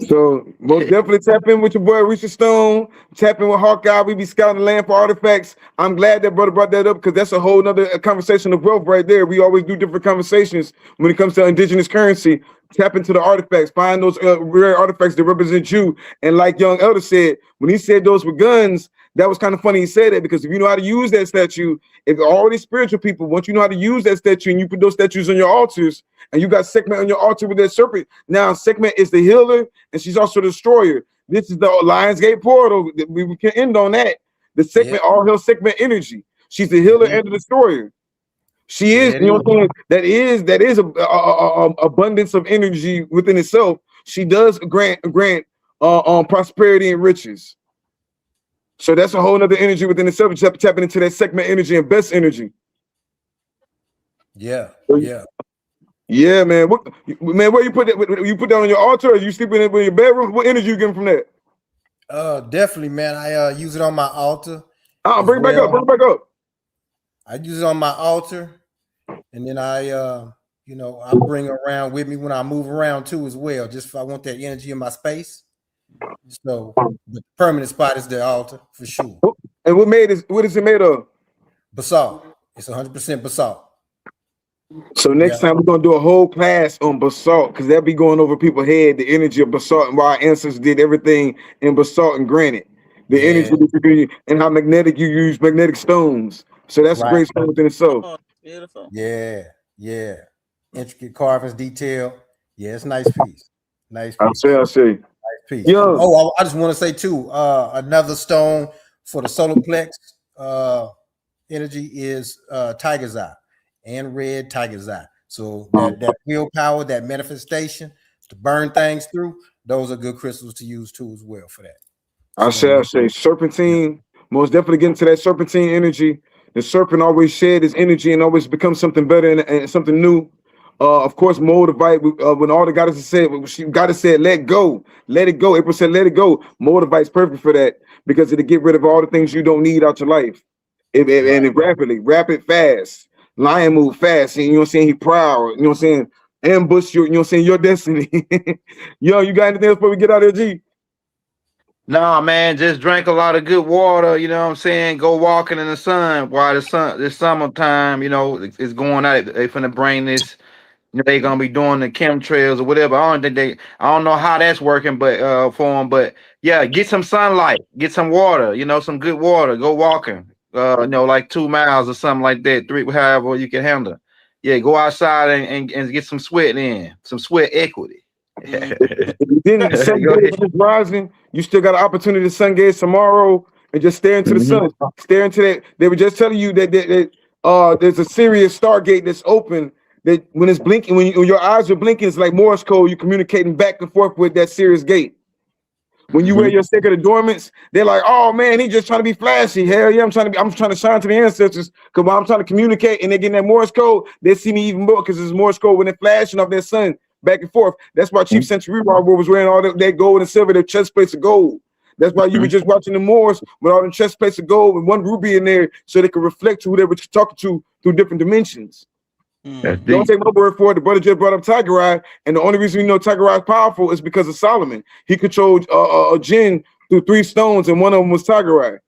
So most definitely tap in with your boy Orisha Stone. Tap in with Hawkeye. We be scouting the land for artifacts. I'm glad that brother brought that up because that's a whole nother conversation of wealth right there. We always do different conversations when it comes to indigenous currency. Tap into the artifacts. Find those rare artifacts that represent you. And like Young Elder said, when he said those were guns, that was kind of funny he said that because if you know how to use that statue, if all these spiritual people, once you know how to use that statue and you put those statues on your altars and you got Sekhmet on your altar with that serpent, now Sekhmet is the healer and she's also the destroyer. This is the Lionsgate portal. We can end on that. The Sekhmet, all hail Sekhmet energy. She's the healer and the destroyer. She is, you know what I'm saying? That is a abundance of energy within itself. She does grant prosperity and riches. So that's a whole nother energy within itself. Tapping into that Sekhmet energy and best energy. Yeah. Yeah, man. Where you put that? You put that on your altar, or you sleep in your bedroom? What energy you getting from that? Definitely, man. I use it on my altar. Bring it back up. Bring it back up. I use it on my altar, and then I bring it around with me when I move around too, as well. Just if I want that energy in my space. So the permanent spot is the altar for sure. And what is it made of? Basalt. It's 100% basalt. So next time we're gonna do a whole class on basalt because that'll be going over people's head, the energy of basalt and why our ancestors did everything in basalt and granite. The energy and how magnetic you use magnetic stones. So that's a great stone within itself. Oh, beautiful. Yeah. Intricate carvings, detail. Yeah, it's a nice piece. Nice piece. I say. Piece. Yeah. Oh, I just want to say too, another stone for the solar plex energy is tiger's eye and red tiger's eye. So that willpower, that manifestation to burn things through, those are good crystals to use too as well for that. I say serpentine, most definitely get into that serpentine energy. The serpent always shed his energy and always becomes something better and something new. Of course, moldavite. When all the goddesses said, goddess said, "Let go, let it go." April said, "Let it go." Moldavite's perfect for that because it'll get rid of all the things you don't need out your life, and it rapid, fast. Lion move fast. You know what I'm saying? He proud. You know what I'm saying? Ambush your, you know what I'm saying? Your destiny. Yo, you got anything else before we get out of here, G? Nah, man, just drink a lot of good water, you know what I'm saying? Go walking in the sun while this summertime, it's going out. They finna bring this. They're gonna be doing the chemtrails or whatever. I don't know how that's working, but for them. But yeah, get some sunlight, get some water, some good water. Go walking, like 2 miles or something like that, 3, however you can handle. Yeah, go outside and get some sweat in, some sweat equity. Then the sun is rising. You still got an opportunity to sun gaze tomorrow and just stare into the sun. Stare into that. They were just telling you that there's a Sirius Stargate that's open. That when it's blinking, when your eyes are blinking, it's like Morse code. You're communicating back and forth with that Sirius gate. When you wear your sacred adornments, they're like, "Oh man, he's just trying to be flashy." Hell yeah, I'm trying to shine to the ancestors. Because while I'm trying to communicate and they're getting that Morse code, they see me even more because it's Morse code when they're flashing off their sun back and forth. That's why Chief Century was wearing all that gold and silver, their chest plates of gold. That's why you were just watching the Moors with all the chest plates of gold and one ruby in there, so they could reflect to who they were talking to through different dimensions. Don't take my word for it. The brother just brought up Tiger Eye, and the only reason we know Tiger Eye is powerful is because of Solomon. He controlled a jinn through 3 stones, and one of them was Tiger Eye,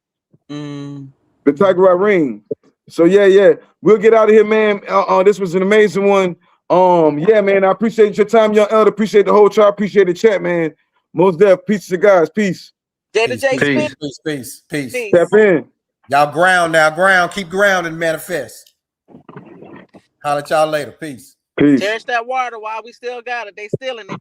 the Tiger Eye ring. So yeah, we'll get out of here, man. This was an amazing one. Yeah, man, I appreciate your time, Young Elder. Appreciate the whole tribe. Appreciate the chat, man. Most deaf. Peace to guys. Peace. Jada Peace, J peace, Smith. Peace. peace, peace, peace. Step Peace. in. Y'all ground now, ground. Keep ground and manifest. Holler at y'all later. Peace. Peace. Cherish that water while we still got it. They stealing it.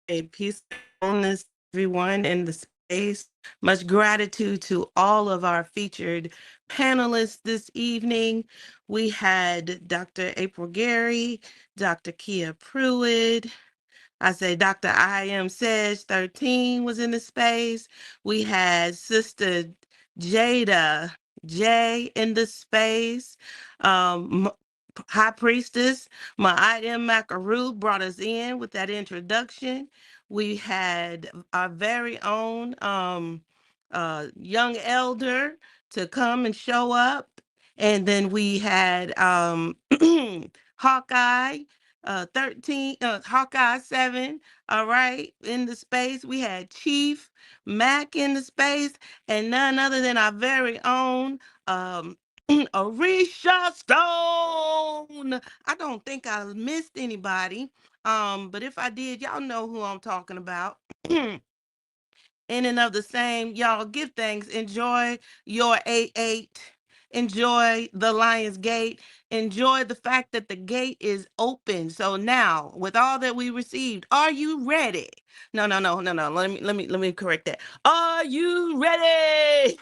A peace on this everyone in the space. Much gratitude to all of our featured panelists this evening. We had Dr. April Gary, Dr. Kia Pruitt. I say Dr. I am Sedge 13 was in the space. We had Sister Jada J in the space. High Priestess Ma'ayim Makaru brought us in with that introduction. We had our very own young elder to come and show up. And then we had Hawkeye 13, Hawkeye 7, all right, in the space. We had Chief Mack in the space, and none other than our very own Orisha Stone. I don't think I missed anybody. But if I did, y'all know who I'm talking about. In and of the same, y'all give thanks. Enjoy your 8-8. Enjoy the Lion's Gate. Enjoy the fact that the gate is open. So now, with all that we received, are you ready? No. Let me correct that. Are you ready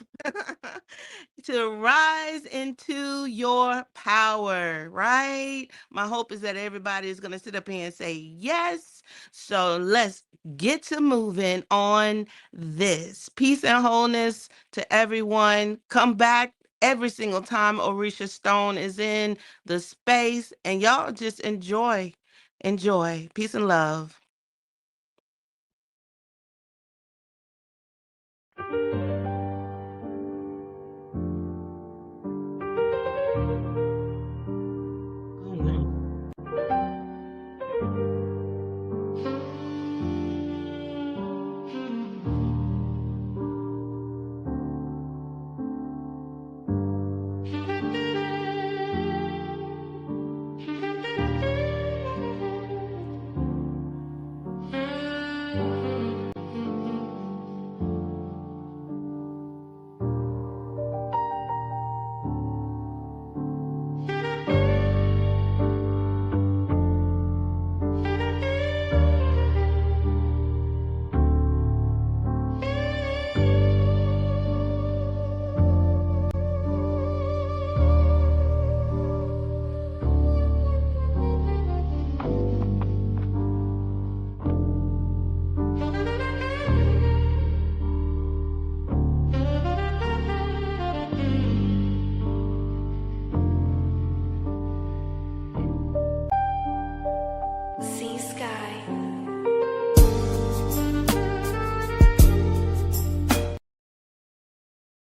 to rise into your power? Right? My hope is that everybody is gonna sit up here and say yes. So let's get to moving on this. Peace and wholeness to everyone. Come back every single time Orisha Stone is in the space, and y'all just enjoy. Peace and love.